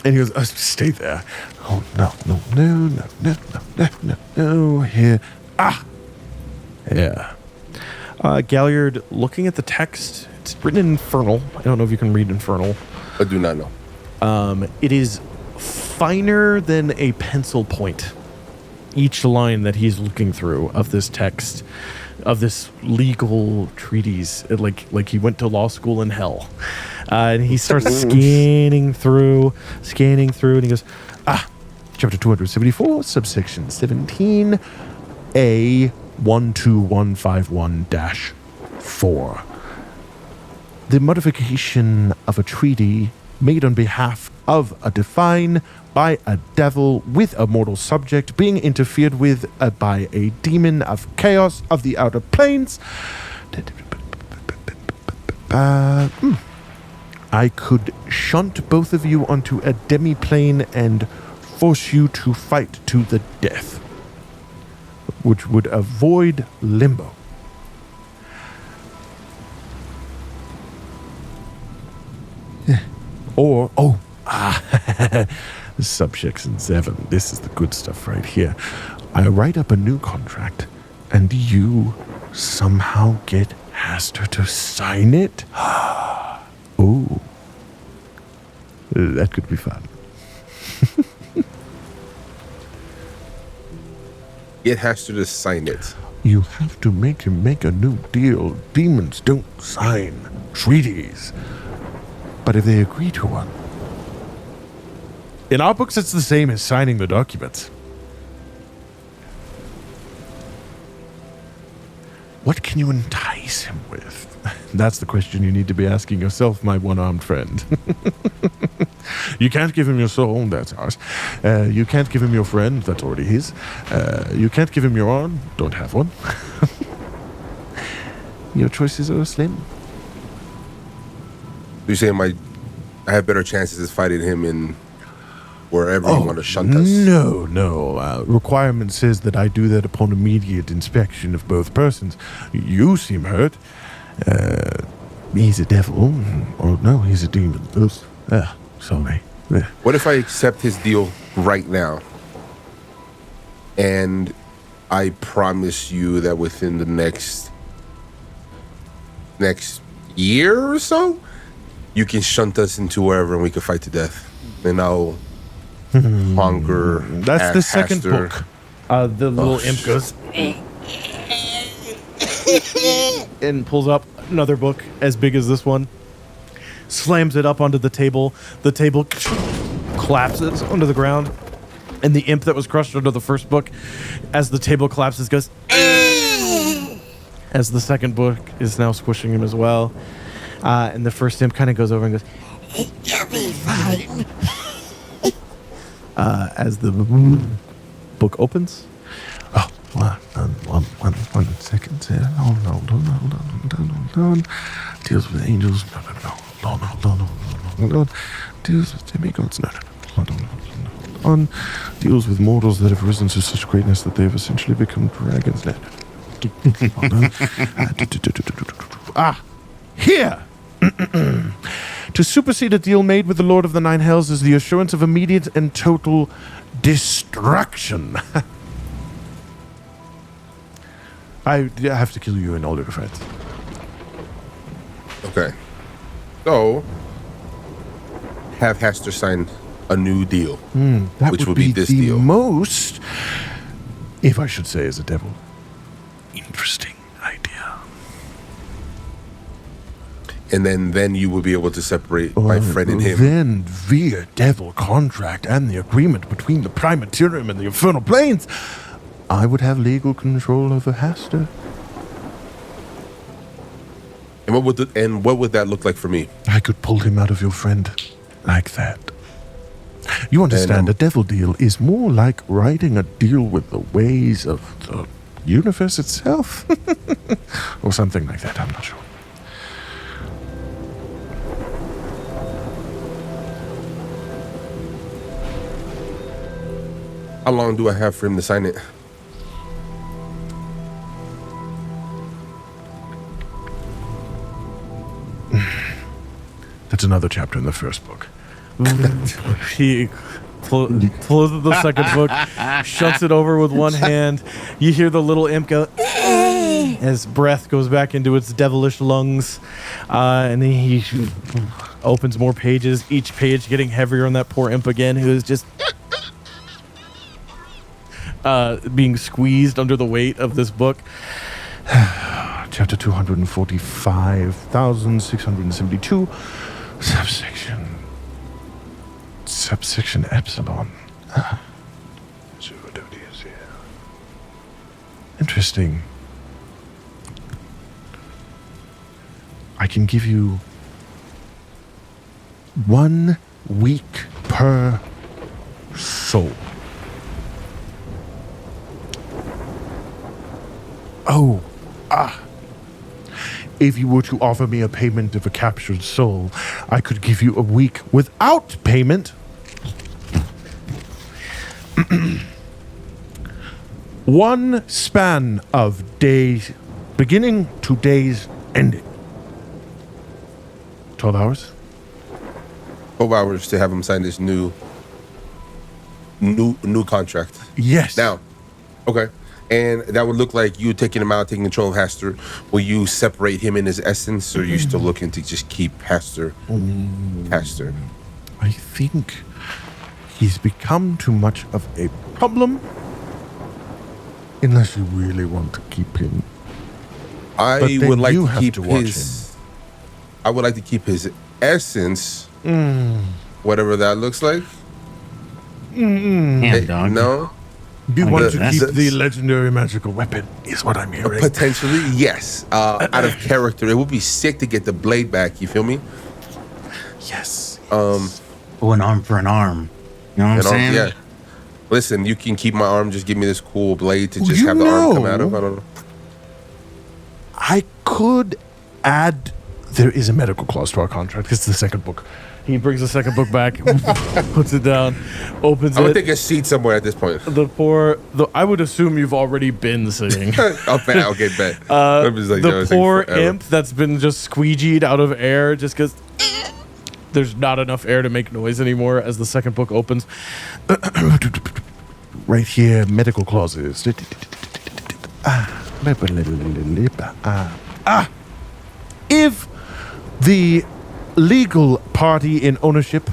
And he goes, "Stay there." Oh no! Here, yeah. Galliard, looking at the text, it's written in Infernal. I don't know if you can read Infernal. I do not know. It is finer than a pencil point. Each line that he's looking through of this text, of this legal treatise, like he went to law school in hell. And he starts scanning through, and he goes, chapter 274, subsection 17, A 12151-4. The modification of a treaty made on behalf of a divine by a devil with a mortal subject being interfered with by a demon of chaos of the outer planes. I could shunt both of you onto a demiplane and force you to fight to the death, which would avoid limbo. Or, subsection 7. This is the good stuff right here. I write up a new contract, and you somehow get Hastur to sign it? Oh. That could be fun. Get Hastur to sign it. You have to make him make a new deal. Demons don't sign treaties. But if they agree to one. In our books, it's the same as signing the documents. What can you entice him with? That's the question you need to be asking yourself, my one-armed friend. You can't give him your soul, that's ours. You can't give him your friend, that's already his. You can't give him your arm, don't have one. Your choices are slim. You're saying I have better chances of fighting him in wherever you want to shunt us? No. Requirement says that I do that upon immediate inspection of both persons. You seem hurt. He's a devil. Or no, he's a demon. Oops. Sorry. What if I accept his deal right now? And I promise you that within the next year or so, you can shunt us into wherever and we can fight to death. And I'll hunger. That's the second book. The little imp goes and pulls up another book as big as this one, slams it up onto the table. The table collapses onto the ground, and the imp that was crushed under the first book, as the table collapses, goes as the second book is now squishing him as well. And the first imp kind of goes over and goes, You'll be fine. as the book opens. Oh, one second here. Hold on. Deals with angels. No. Deals with demigods. No. On. Deals with mortals that have risen to such greatness that they have essentially become dragons. No. Here! To supersede a deal made with the Lord of the Nine Hells is the assurance of immediate and total destruction. I have to kill you and all your friends. Okay. So, have Hastur sign a new deal, That which would will be this the deal. most, if I should say as a devil, interesting idea. And then you will be able to separate my friend and him. Then, via devil contract and the agreement between the Primaterium and the Infernal Planes, I would have legal control over Hastur. And what would that look like for me? I could pull him out of your friend like that. You understand, a devil deal is more like writing a deal with the ways of the universe itself. Or something like that, I'm not sure. How long do I have for him to sign it? That's another chapter in the first book. He closes the second book, shuts it over with one hand. You hear the little imp go as breath goes back into its devilish lungs. And then he opens more pages, each page getting heavier on that poor imp again, who is just being squeezed under the weight of this book. Chapter 245,672. Subsection epsilon. Interesting. I can give you 1 week per soul. If you were to offer me a payment of a captured soul, I could give you a week without payment. One span of days beginning to days ending. 12 hours? 12 hours to have him sign this new contract. Yes. Now, okay. And that would look like you taking him out, taking control of Hastur. Will you separate him in his essence, or are you still looking to just keep Hastur? Hastur. I think he's become too much of a problem. Unless you really want to keep him. I But then would like you to have keep to watch his. I would like to keep his essence, whatever that looks like. Damn, dog. No, You want to that's- keep the legendary magical weapon, is what I'm hearing. potentially yes. Out of character, it would be sick to get the blade back. You feel me? Yes. Oh, an arm for an arm. You know what I'm And saying? yeah. Listen, you can keep my arm. Just give me this cool blade to just You have the arm come know- out of. I don't know. I could add. There is a medical clause to our contract. It's the second book. He brings the second book back, puts it down, opens I'm gonna it. take a seat somewhere at this point. I would assume you've already been sitting. Okay, bet. I'm just like, yo, The it's taking poor forever. imp that's been just squeegeed out of air just because there's not enough air to make noise anymore as the second book opens. Right here, medical clauses. If the legal party in ownership,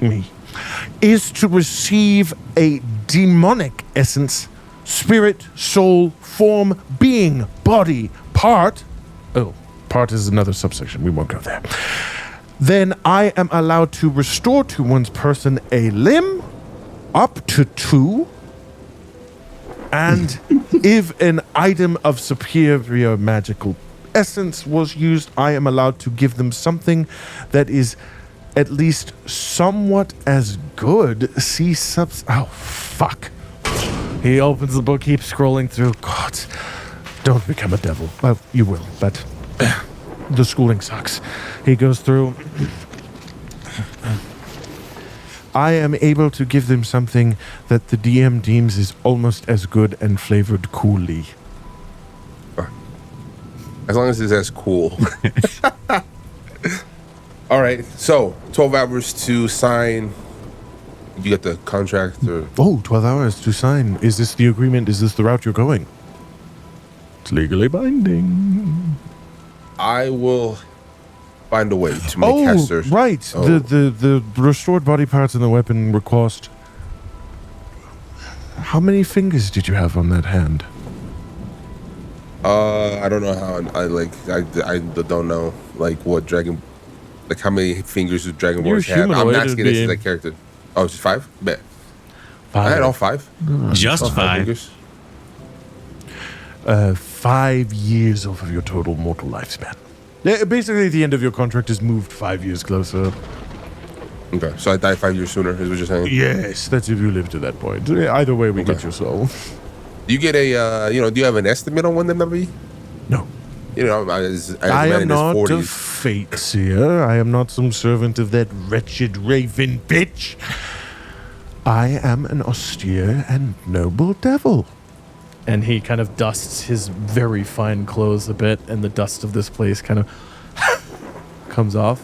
me, is to receive a demonic essence, spirit, soul, form, being, body, part. Oh, part is another subsection. We won't go there. Then I am allowed to restore to one's person a limb, up to 2. And if an item of superior magical essence was used, I am allowed to give them something that is at least somewhat as good. See subs. Oh, fuck. He opens the book, keeps scrolling through. God, don't become a devil. Well, you will, but the schooling sucks. He goes through. I am able to give them something that the DM deems is almost as good and flavored coolly. As long as it's as cool. All right. So 12 hours to sign. You get the contract, or Oh, 12 hours to sign. Is this the agreement? Is this the route you're going? It's legally binding. I will find a way to make Oh, Hastur. right. Oh. The restored body parts and the weapon were cost. How many fingers did you have on that hand? I don't know how. I don't know like what dragon, like how many fingers do dragon You're warriors have. I'm humanoid, asking it'd this as be- a character. Oh, it's just 5? Bet. I had all 5. Just All 5. fingers. 5 years off of your total mortal lifespan. Yeah, basically, the end of your contract is moved 5 years closer. Okay, so I die 5 years sooner. Is what you're saying? Yes, that's if you live to that point. Either way, we get Okay. your soul. Do you get a? Do you have an estimate on when that might be? No. As I a man am in his not a 40s. fate seer. I am not some servant of that wretched raven bitch. I am an austere and noble devil. And he kind of dusts his very fine clothes a bit, and the dust of this place kind of comes off.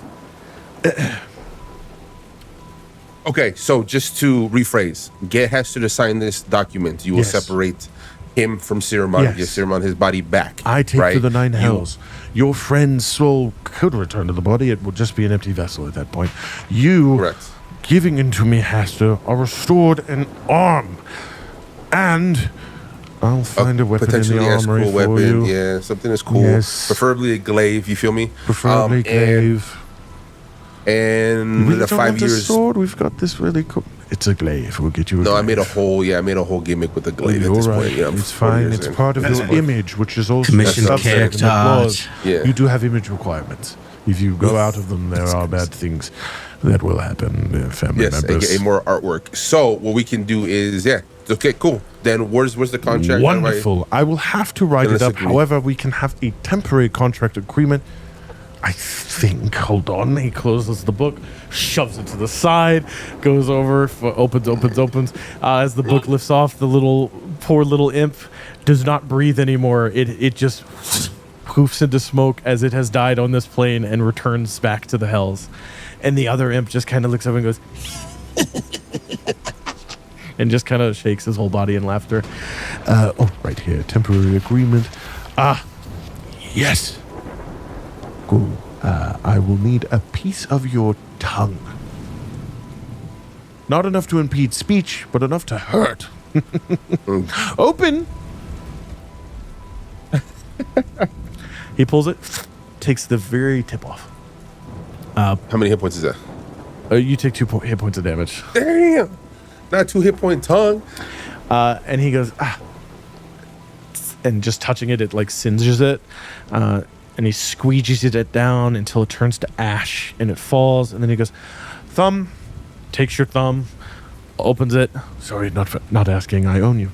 Okay, so just to rephrase, get Hastur to sign this document. You will Yes. separate him from Siromon. Yes. Give Siromon his body back. I take right? to the 9 You- hells. Your friend's soul could return to the body. It would just be an empty vessel at that point. You, Correct. giving into me, Hastur, are restored an arm. And I'll find a weapon in the potentially as armory cool for weapon. you. Yeah, something that's cool. Yes. Preferably a glaive. You feel me? Preferably And- glaive. And We the don't 5 want a years. sword. We've got this really cool. It's a glaive. We'll get you a No, glaive. I made a whole gimmick with the glaive at You're this right. point. Yeah, I'm It's 40 fine. years It's in. part of your image, which is also Commission a subset of the character. clause. Yeah. You do have image requirements. If you go out of them, there are bad things that will happen. Family Yes, and members. get more artwork. So what we can do is, okay, cool. Then where's the contract? Wonderful. I will have to write Then it let's up. agree. However, we can have a temporary contract agreement. I think. Hold on. He closes the book, shoves it to the side, goes over, opens. As the book lifts off, the poor little imp does not breathe anymore. It just poofs into smoke as it has died on this plane and returns back to the hells. And the other imp just kind of looks up and goes, and just kind of shakes his whole body in laughter. Right here, temporary agreement. Yes. Cool. I will need a piece of your tongue. Not enough to impede speech, but enough to hurt. Open. He pulls it, takes the very tip off. How many hit points is that? You take 2 hit points of damage. Damn. Not 2 hit point tongue. And he goes, and just touching it, it like singes it. And he squeegees it down until it turns to ash and it falls. And then he goes, thumb, takes your thumb, opens it. Sorry, not asking. I own you.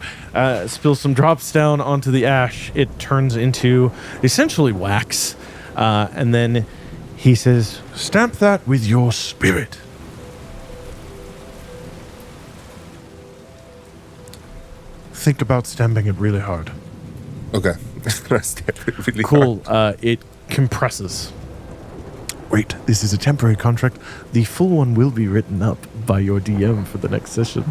Spills some drops down onto the ash. It turns into essentially wax. And then he says, stamp that with your spirit. Think about stamping it really hard. Okay. Stamp it really Cool. hard. It compresses. Wait, this is a temporary contract. The full one will be written up by your DM for the next session.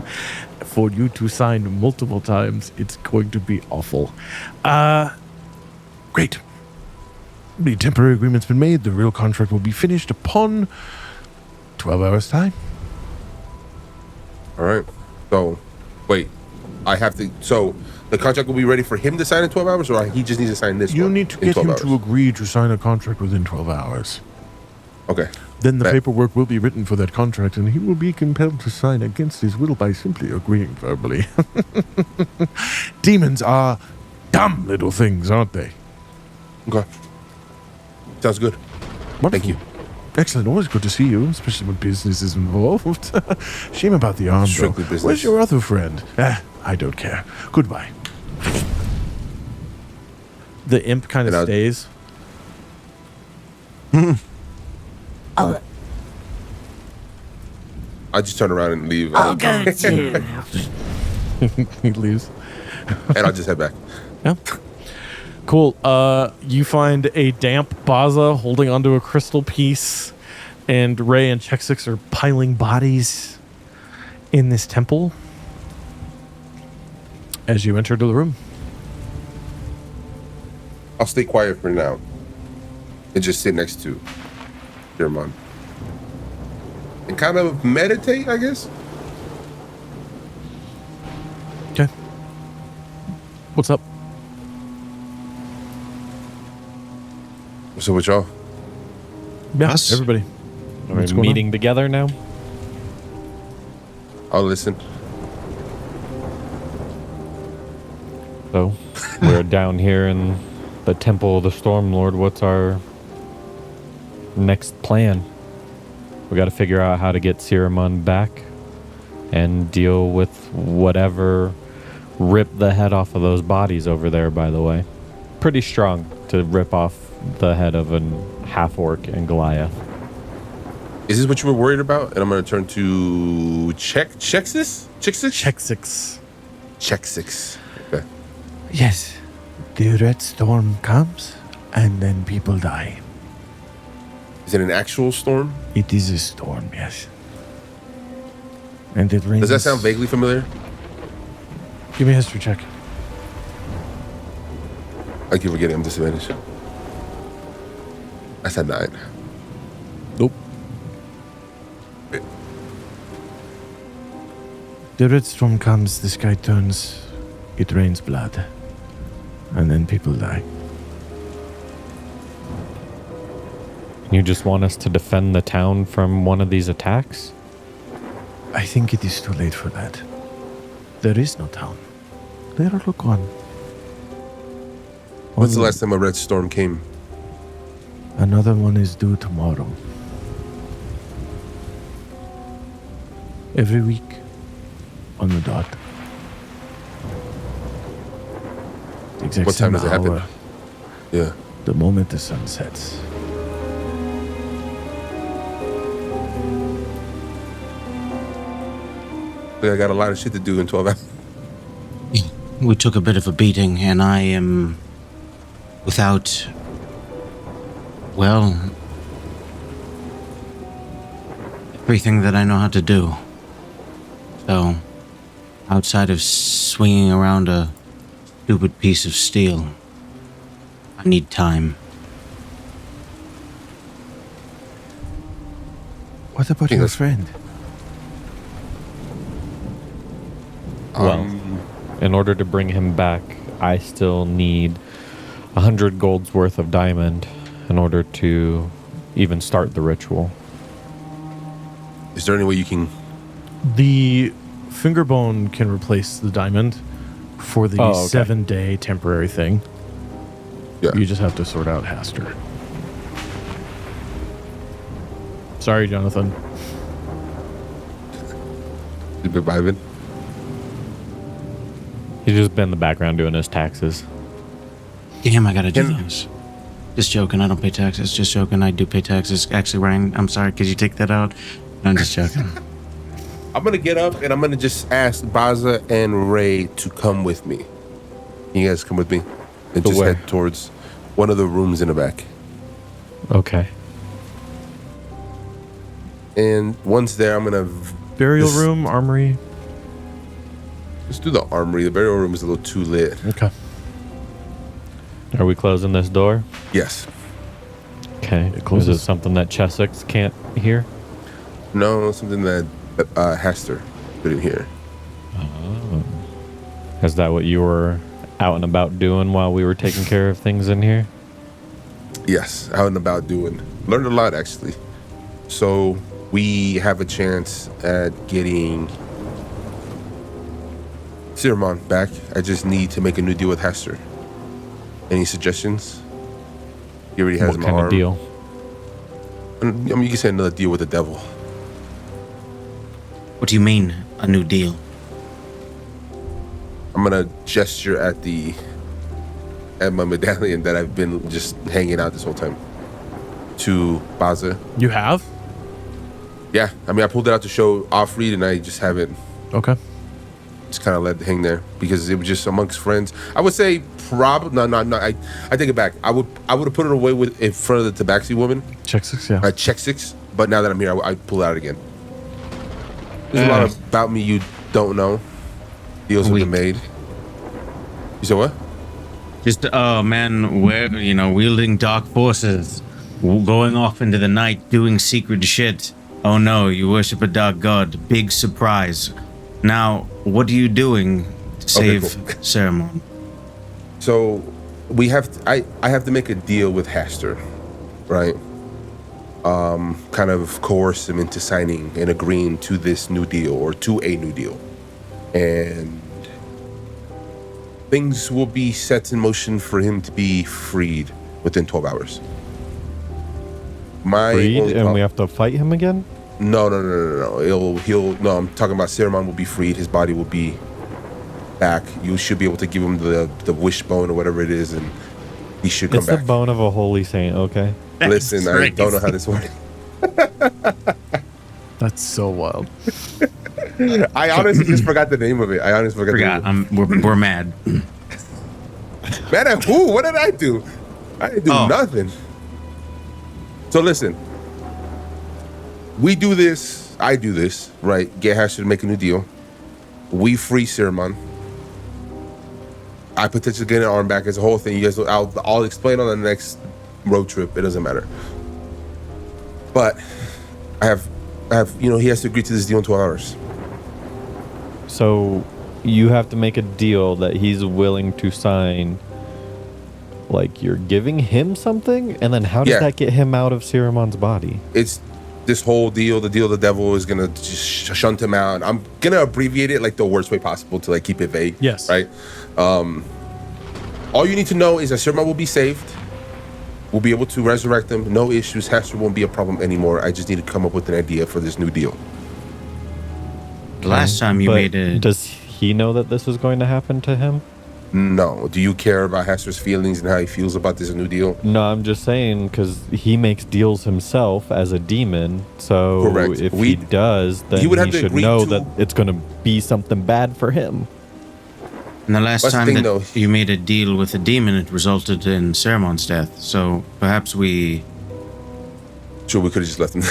For you to sign multiple times, it's going to be awful. Great. The temporary agreement's been made. The real contract will be finished upon 12 hours' time. All right. So, wait. I have to. So, the contract will be ready for him to sign in 12 hours, or he just needs to sign this You one need to in get 12 him hours? to agree to sign a contract within 12 hours. Okay. Then the Bet. paperwork will be written for that contract, and he will be compelled to sign against his will by simply agreeing verbally. Demons are dumb little things, aren't they? Okay. Sounds good. Wonderful. Thank you. Excellent. Always good to see you, especially when business is involved. Shame about the arm, though. Strictly business. Where's your other friend? I don't care. Goodbye. The imp kind And of I'll- stays. Oh, I just turn around and leave. I'll go too. He leaves. And I'll just head back. Yeah. Cool. You find a damp Bazza holding onto a crystal piece, and Ray and Chexsix are piling bodies in this temple as you enter the room. I'll stay quiet for now and just sit next to Siromon and kind of meditate, I guess. Okay. What's up? What's up with y'all? Yeah, Us? everybody. Are What's we going on? meeting together now? I'll listen. So we're down here in the Temple of the Stormlord. What's our next plan? We got to figure out how to get Siromon back and deal with whatever ripped the head off of those bodies over there, by the way. Pretty strong to rip off the head of a half-orc and Goliath. Is this what you were worried about? And I'm going to turn to Chexsix? Chexsix. Chexsix. Okay. Yes, the red storm comes and then people die. Is it an actual storm? It is a storm, yes. And it rains. Does that sound vaguely familiar? Give me a history check. I keep forgetting I'm disadvantaged. I said 9. Nope. The red storm comes, the sky turns, it rains blood. And then people die. You just want us to defend the town from one of these attacks? I think it is too late for that. There is no town. They are all gone. When's the last time a red storm came? Another one is due tomorrow. Every week on the dot. The exact What time same does it happen? hour, Yeah. the moment the sun sets. I got a lot of shit to do in 12 hours. We took a bit of a beating, and I am without, well, everything that I know how to do. So, outside of swinging around a stupid piece of steel, I need time. What about your friend? Well, in order to bring him back, I still need 100 gold's worth of diamond in order to even start the ritual. Is there any way you can... The finger bone can replace the diamond for the 7-day temporary thing. Yeah. You just have to sort out Hastur. Sorry, Jonathan. You been vibing? He's just been in the background doing his taxes. Damn, I gotta do this. Just joking, I don't pay taxes. Just joking, I do pay taxes. Actually, Ryan, I'm sorry, could you take that out? No, I'm just joking. I'm going to get up and I'm going to just ask Bazza and Ray to come with me. You guys come with me? And To just where? head towards one of the rooms in the back. Okay. And once there, I'm going to... Burial room, armory. Let's do the armory. The burial room is a little too lit. Okay. Are we closing this door? Yes. Okay. Is closes. it something that Chexsix can't hear? No, something that Hastur couldn't hear. Is that what you were out and about doing while we were taking care of things in here? Yes, out and about doing. Learned a lot, actually. So we have a chance at getting Siromon back. I just need to make a new deal with Hastur. Any suggestions? He already has What my kind arm. of deal? I mean, you can say another deal with the devil. What do you mean, a new deal? I'm gonna gesture at my medallion that I've been just hanging out this whole time to Bazza. You have? Yeah, I mean, I pulled it out to show off read, and I just haven't Okay. just kind of let it hang there because it was just amongst friends. I would say probably no. I take it back. I would have put it away with in front of the Tabaxi woman, Chexsix, yeah. Chexsix. But now that I'm here, I pull it out again. There's a lot about me you don't know. Deals have been made. You said what? Just, oh man, we're, wielding dark forces, going off into the night, doing secret shit. Oh no, you worship a dark god. Big surprise. Now, what are you doing to save cool. Siromon? So we have I have to make a deal with Hastur, right? Kind of coerce him into signing and agreeing to this new deal or to a new deal. And things will be set in motion for him to be freed within 12 hours. Freed, and we have to fight him again? No. No, I'm talking about Siromon will be freed. His body will be back. You should be able to give him the wishbone or whatever it is, and he should come It's back. the bone of a holy saint, okay? Listen, I don't know how this works. That's so wild. I honestly just forgot the name of it. We're mad. Man, at who? What did I do? I didn't do nothing. So listen, we do this. I do this, right? Get Hastur to make a new deal. We free Siromon. I potentially get an arm back as a whole thing. You guys, I'll explain on the next road trip. It doesn't matter. But I have, he has to agree to this deal in 12 hours. So you have to make a deal that he's willing to sign. Like you're giving him something, and then how does that get him out of Siromon's body? It's this whole deal. The deal of the devil is gonna just shunt him out. I'm gonna abbreviate it like the worst way possible to like keep it vague. Yes. Right. All you need to know is that Siromon will be saved. We'll be able to resurrect them. No issues. Hastur won't be a problem anymore. I just need to come up with an idea for this new deal. The last time you But made a... Does he know that this is going to happen to him? No. Do you care about Hastur's feelings and how he feels about this new deal? No, I'm just saying because he makes deals himself as a demon. So Correct. if he does, then he would have he to should agree know to- that it's going to be something bad for him. And the last That's the time thing, that though. you made a deal with a demon, it resulted in Siromon's death. So perhaps we... Sure, we could have just left him.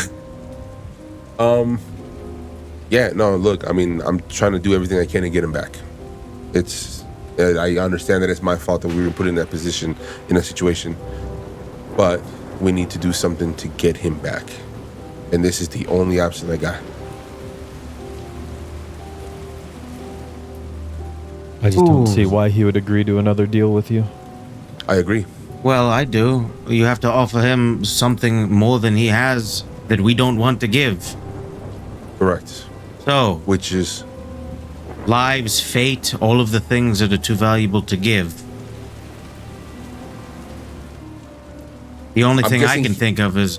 Yeah, no, look, I mean, I'm trying to do everything I can to get him back. I understand that it's my fault that we were put in that position, in that situation. But we need to do something to get him back. And this is the only option I got. I just don't see why he would agree to another deal with you. I agree. Well, I do. You have to offer him something more than he has that we don't want to give. Correct. So, Which is, lives, fate, all of the things that are too valuable to give. The only I'm thing I guessing can think of is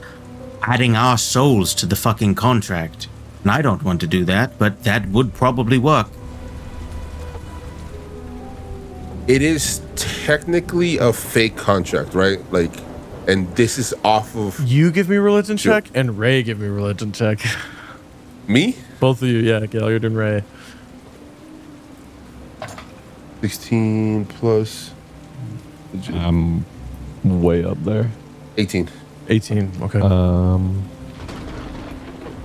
adding our souls to the fucking contract. And I don't want to do that, but that would probably work. it is technically a fake contract, right? Like, and this is off of You give me religion Sure. check, and Ray give me religion check. me. Both of you, yeah, Galliard and Ray. 16 plus I'm way up there. 18. 18, okay.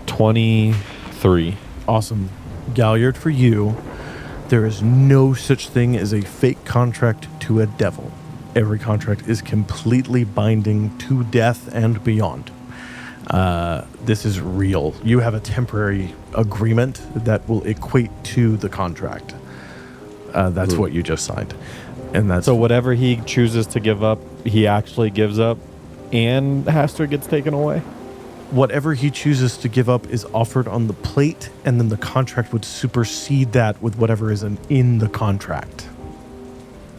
23. Awesome. Galliard, for you, there is no such thing as a fake contract to a devil. Every contract is completely binding to death and beyond. This is real. You have a temporary agreement that will equate to the contract. That's what you just signed. And that's So whatever he chooses to give up, he actually gives up, and Hastur gets taken away? whatever he chooses to give up is offered on the plate, and then the contract would supersede that with whatever is in the contract.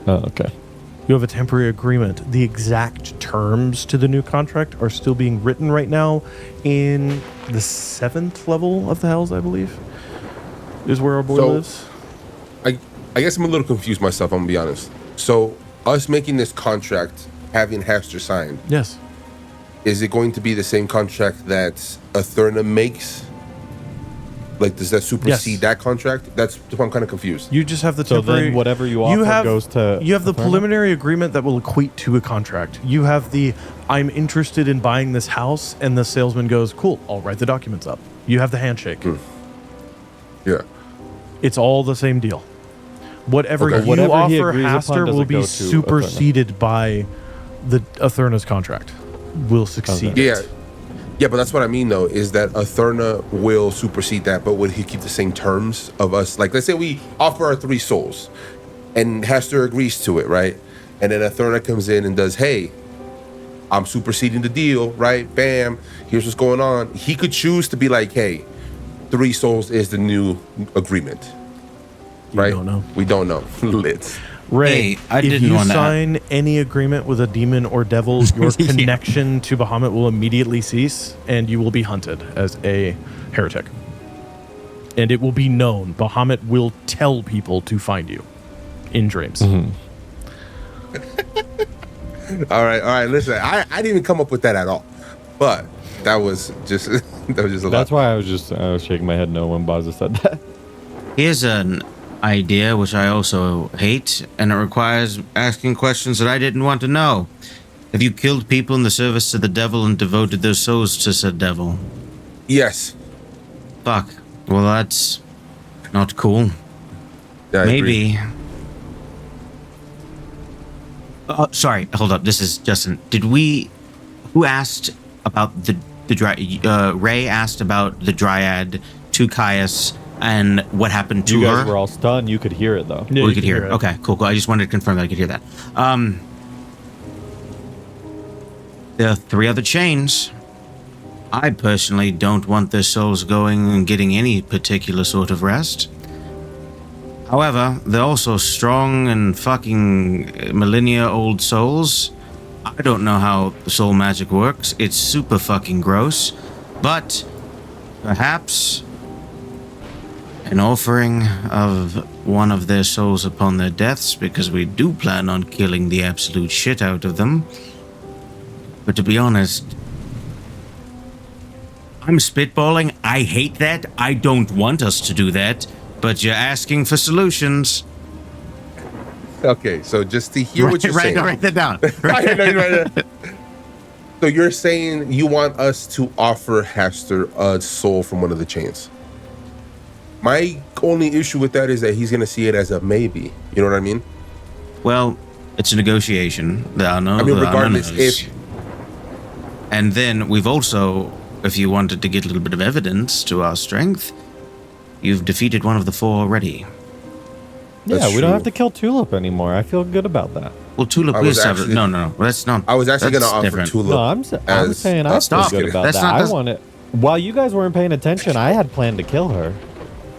Oh, okay. You have a temporary agreement. The exact terms to the new contract are still being written right now in the 7th level of the Hells, I believe, is where our boy lives. I guess I'm a little confused myself, I'm gonna be honest. So, us making this contract, having Hastur signed, Yes. is it going to be the same contract that Atherna makes? Like, does that supersede that contract? That's I'm kind of confused. You just have the So temporary... then whatever you offer goes to You have the Atherna? preliminary agreement that will equate to a contract. You have the, I'm interested in buying this house, and the salesman goes, cool, I'll write the documents up. You have the handshake. Yeah. It's all the same deal. Whatever Okay. you Whatever he offer agrees upon, Hastur does will it go be to superseded by the Atherna's contract. Will succeed. Yeah. Yeah, but that's what I mean, though, is that Atherna will supersede that, but would he keep the same terms of us? Like, let's say we offer our 3 souls, and Hastur agrees to it, right? And then Atherna comes in and does, hey, I'm superseding the deal, right? Bam, here's what's going on. He could choose to be like, hey, 3 souls is the new agreement, right? don't know. We don't know. Lit. Ray, Hey, I if didn't you wanna- sign any agreement with a demon or devil, your connection to Bahamut will immediately cease, and you will be hunted as a heretic. And it will be known. Bahamut will tell people to find you in dreams. All right. Listen, I didn't even come up with that at all, but that was just a That's lot. why I was shaking my head no when Bazza said that. Here's an idea which I also hate, and it requires asking questions that I didn't want to know. Have you killed people in the service to the devil and devoted their souls to said devil? Yes. Fuck. Well, that's not cool. Yeah, I agree. Maybe. Sorry, hold up. This is Justin. Who asked about the Ray asked about the Dryad to Caius and what happened to You her? guys were all stunned. You could hear it, though. Yeah, we you could can hear it. Okay, cool. I just wanted to confirm that I could hear that. There are 3 other chains. I personally don't want their souls going and getting any particular sort of rest. However, they're also strong and fucking millennia-old souls, I don't know how soul magic works. It's super fucking gross. But perhaps an offering of one of their souls upon their deaths, because we do plan on killing the absolute shit out of them. But to be honest, I'm spitballing. I hate that. I don't want us to do that. But you're asking for solutions. Okay, so just to hear what you're saying. Write that down. So you're saying you want us to offer Hastur a soul from one of the chains. My only issue with that is that he's going to see it as a maybe. You know what I mean? Well, it's a negotiation. Regardless, if... And then we've also, if you wanted to get a little bit of evidence to our strength, you've defeated one of the four already. Yeah, we don't have to kill Tulip anymore. I feel good about that. Well, Tulip is no. That's not. I was actually going to offer different. Tulip. No, I'm saying I feel good about that. I want it. While you guys weren't paying attention, I had planned to kill her.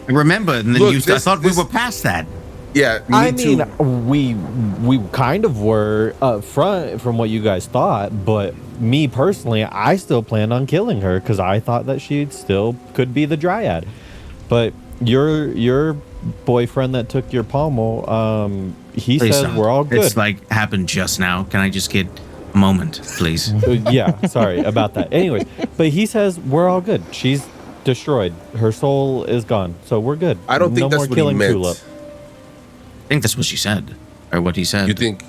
Remember, and then I thought we were past that. Yeah, we kind of were up front from what you guys thought, but me personally, I still planned on killing her because I thought that she still could be the Dryad. But your boyfriend that took your pommel, he says we're all good. It's like happened just now. Can I just get a moment, please? Yeah, sorry about that. Anyways, but he says we're all good. She's destroyed. Her soul is gone, so we're good. I don't think no that's more what killing he meant. Tulip. I think that's what she said, or what he said. You think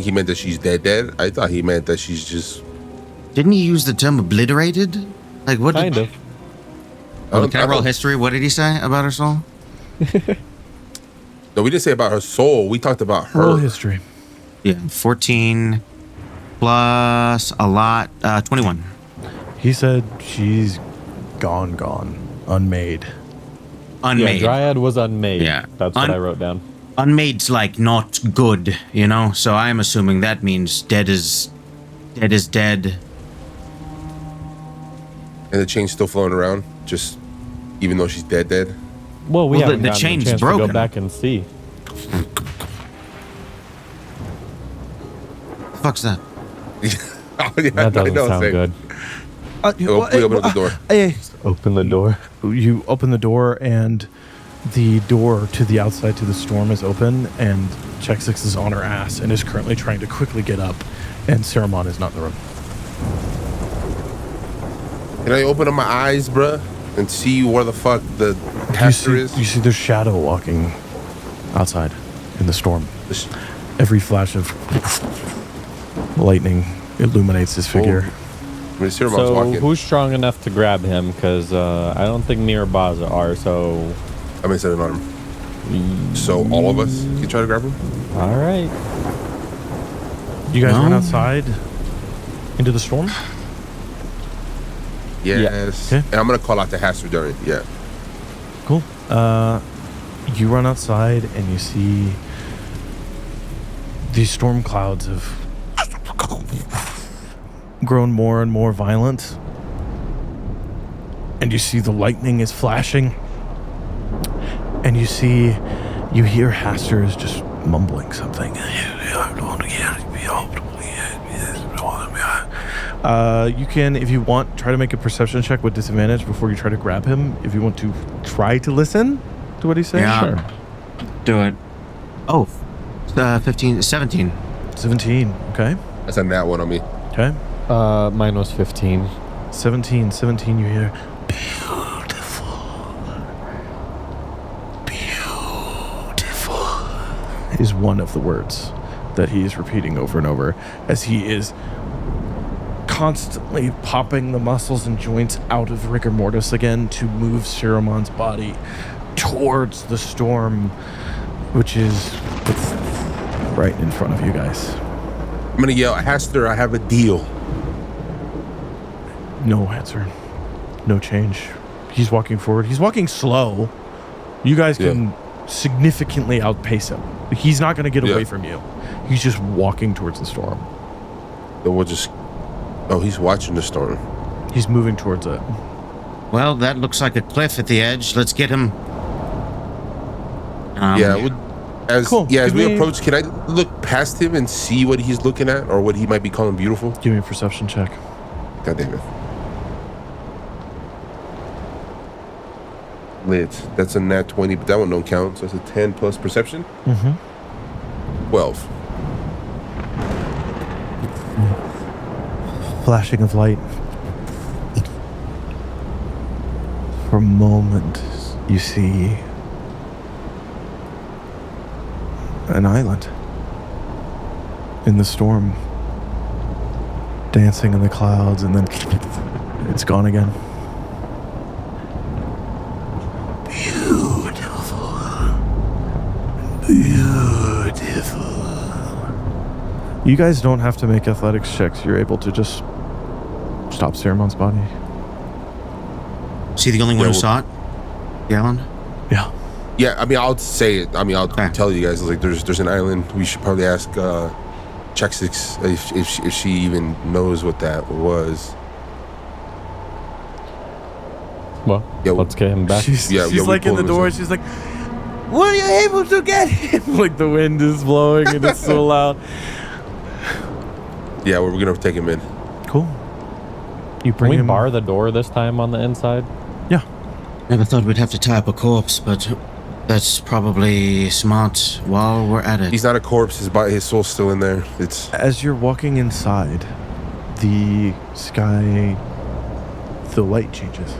he meant that she's dead? I thought he meant that she's just... Didn't he use the term obliterated? Like what? Kind of. Can I roll history? What did he say about her soul? No, we didn't say about her soul. We talked about her. Roll history. Yeah, 14 plus a lot, 21. He said she's gone, unmade. Unmade. Yeah, Dryad was unmade. Yeah. That's what I wrote down. Unmade's like not good, you know? So I'm assuming that means dead is dead. And the chain's still floating around, just even though she's dead. Well, we haven't the gotten chain's a chance broken. to go back and see. Fuck's that? That doesn't sound good. We open the door. Hey, Open the door. you open the door, and the door to the outside to the storm is open, and Chexsix is on her ass and is currently trying to quickly get up, and Siromon is not in the room. Can I open up my eyes, bruh, and see where the fuck the Hastur is? You see there's shadow walking outside in the storm. Every flash of lightning illuminates his figure. Siromon's So walking. who's strong enough to grab him? Because I don't think me or Bazza are. So I'm gonna set an arm. So all of us can try to grab him? all right. You guys run outside into the storm? Yes. Okay. And I'm gonna call out to Hastur during. Yeah. Cool. You run outside and you see these storm clouds have grown more and more violent. And you see the lightning is flashing. And you hear Hastur is just mumbling something. You can, if you want, try to make a perception check with disadvantage before you try to grab him. If you want to try to listen to what he's saying. Yeah. Sure. Do it. Oh, 15, 17. 17, okay. That's a nat one on me. Okay. Mine was 15. 17, you hear, beautiful, is one of the words that he is repeating over and over as he is constantly popping the muscles and joints out of rigor mortis again to move Siromon's body towards the storm, which is right in front of you guys. I'm gonna yell, Hastur, I have a deal. No answer. No change. He's walking forward. He's walking slow. You guys can significantly outpace him. He's not going to get away from you. He's just walking towards the storm. Then we'll just... Oh, he's watching the storm. He's moving towards it. Well, that looks like a cliff at the edge. Let's get him. And As Cool. as Give we me- approach, can I look past him and see what he's looking at or what he might be calling beautiful? Give me a perception check. God damn it. Lit. That's a nat 20, but that one don't count. So it's a 10 plus perception. Mm-hmm. 12. Flashing of light. For a moment, you see an island in the storm, dancing in the clouds, and then it's gone again. Beautiful. You guys don't have to make athletics checks. You're able to just stop Siromon's body. Is he the only one who saw it? Gallon? Yeah. Yeah, I mean, I'll say it. I mean, I'll Okay. tell you guys. Like, there's an island. We should probably ask Chexsix if she even knows what that was. Well, Yo. let's get him back. She's Yeah, we like in the pulled him door. aside. She's like, "Were you able to get him?" Like the wind is blowing and it's so loud. Yeah, we're gonna take him in. Cool. You Can bring we him. bar the door this time on the inside? Yeah. Never thought we'd have to tie up a corpse, but that's probably smart while we're at it. He's not a corpse. His soul's still in there. It's As you're walking inside, the sky, the light changes.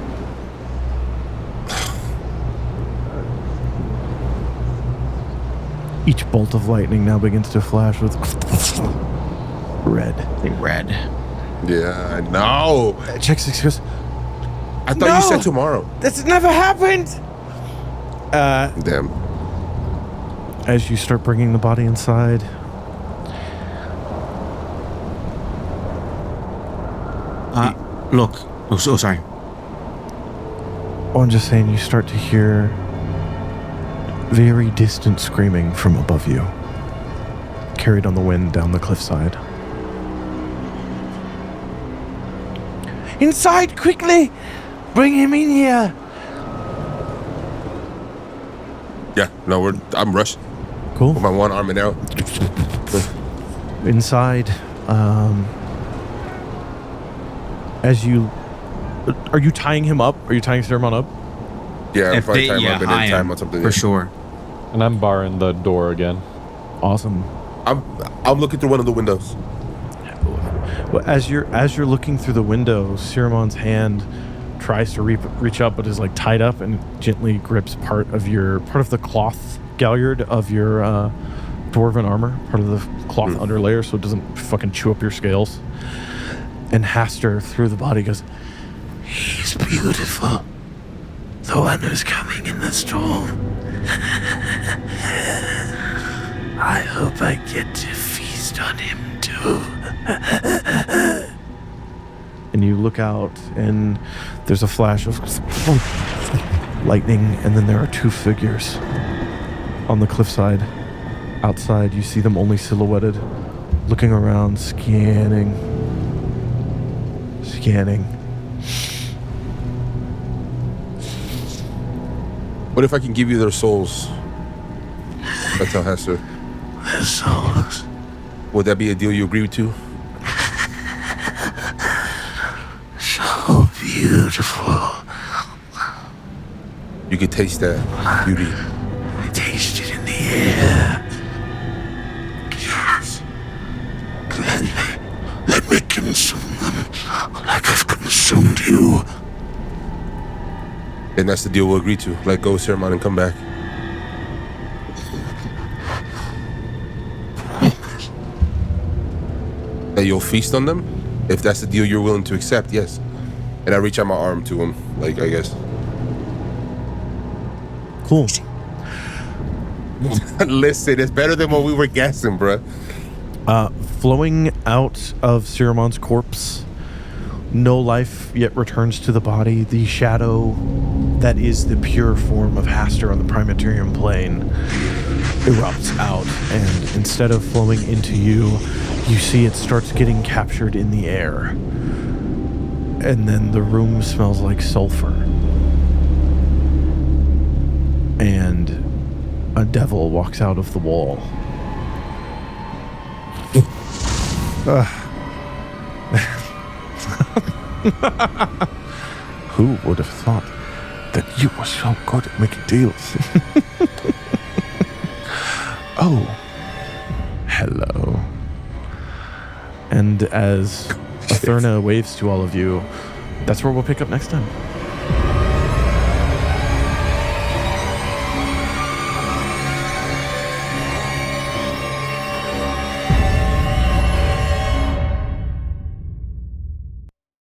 Each bolt of lightning now begins to flash with red. Red. yeah. I know. Chexsix goes, I thought you said tomorrow. "That's never happened." Damn. As you start bringing the body inside, Look. Oh, so sorry. I'm just saying, you start to hear very distant screaming from above you, carried on the wind down the cliffside. "Inside, quickly! Bring him in here!" Yeah. No, I'm rushing. Cool. With my one arm and out. Inside, as you... Are you tying him up? Are you tying Siromon up? Yeah. If Probably they- time yeah, up and I then time am, on something. for yeah. sure. And I'm barring the door again. Awesome. I'm looking through one of the windows. Well, as you're looking through the window, Siromon's hand tries to reach up, but is like tied up and gently grips part of the cloth Galliard of your dwarven armor, part of the cloth underlayer, so it doesn't fucking chew up your scales. And Hastur, through the body, goes, He's beautiful. The one who's coming in the storm. I hope I get to feast on him too. and you look out, and there's a flash of lightning, and then there are two figures on the cliffside. Outside, you see them only silhouetted, looking around, scanning. What if I can give you their souls? I tell Hastur. Their souls. Would that be a deal you agree to? So beautiful. You could taste that beauty. I taste it in the air. Yes. Gladly. Let me consume them like I've consumed you. And that's the deal we'll agree to. Let go, Siromon, and come back. That you'll feast on them? If that's the deal you're willing to accept, yes. And I reach out my arm to him, like, I guess. Cool. Listen, it's better than what we were guessing, bruh. Flowing out of Siromon's corpse, no life yet returns to the body. The shadow that is the pure form of Hastur on the Primaterium plane erupts out, and instead of flowing into you, you see it starts getting captured in the air. And then the room smells like sulfur. And a devil walks out of the wall. Who would have thought that you were so good at making deals? Oh, hello. And as Atherna waves to all of you, that's where we'll pick up next time.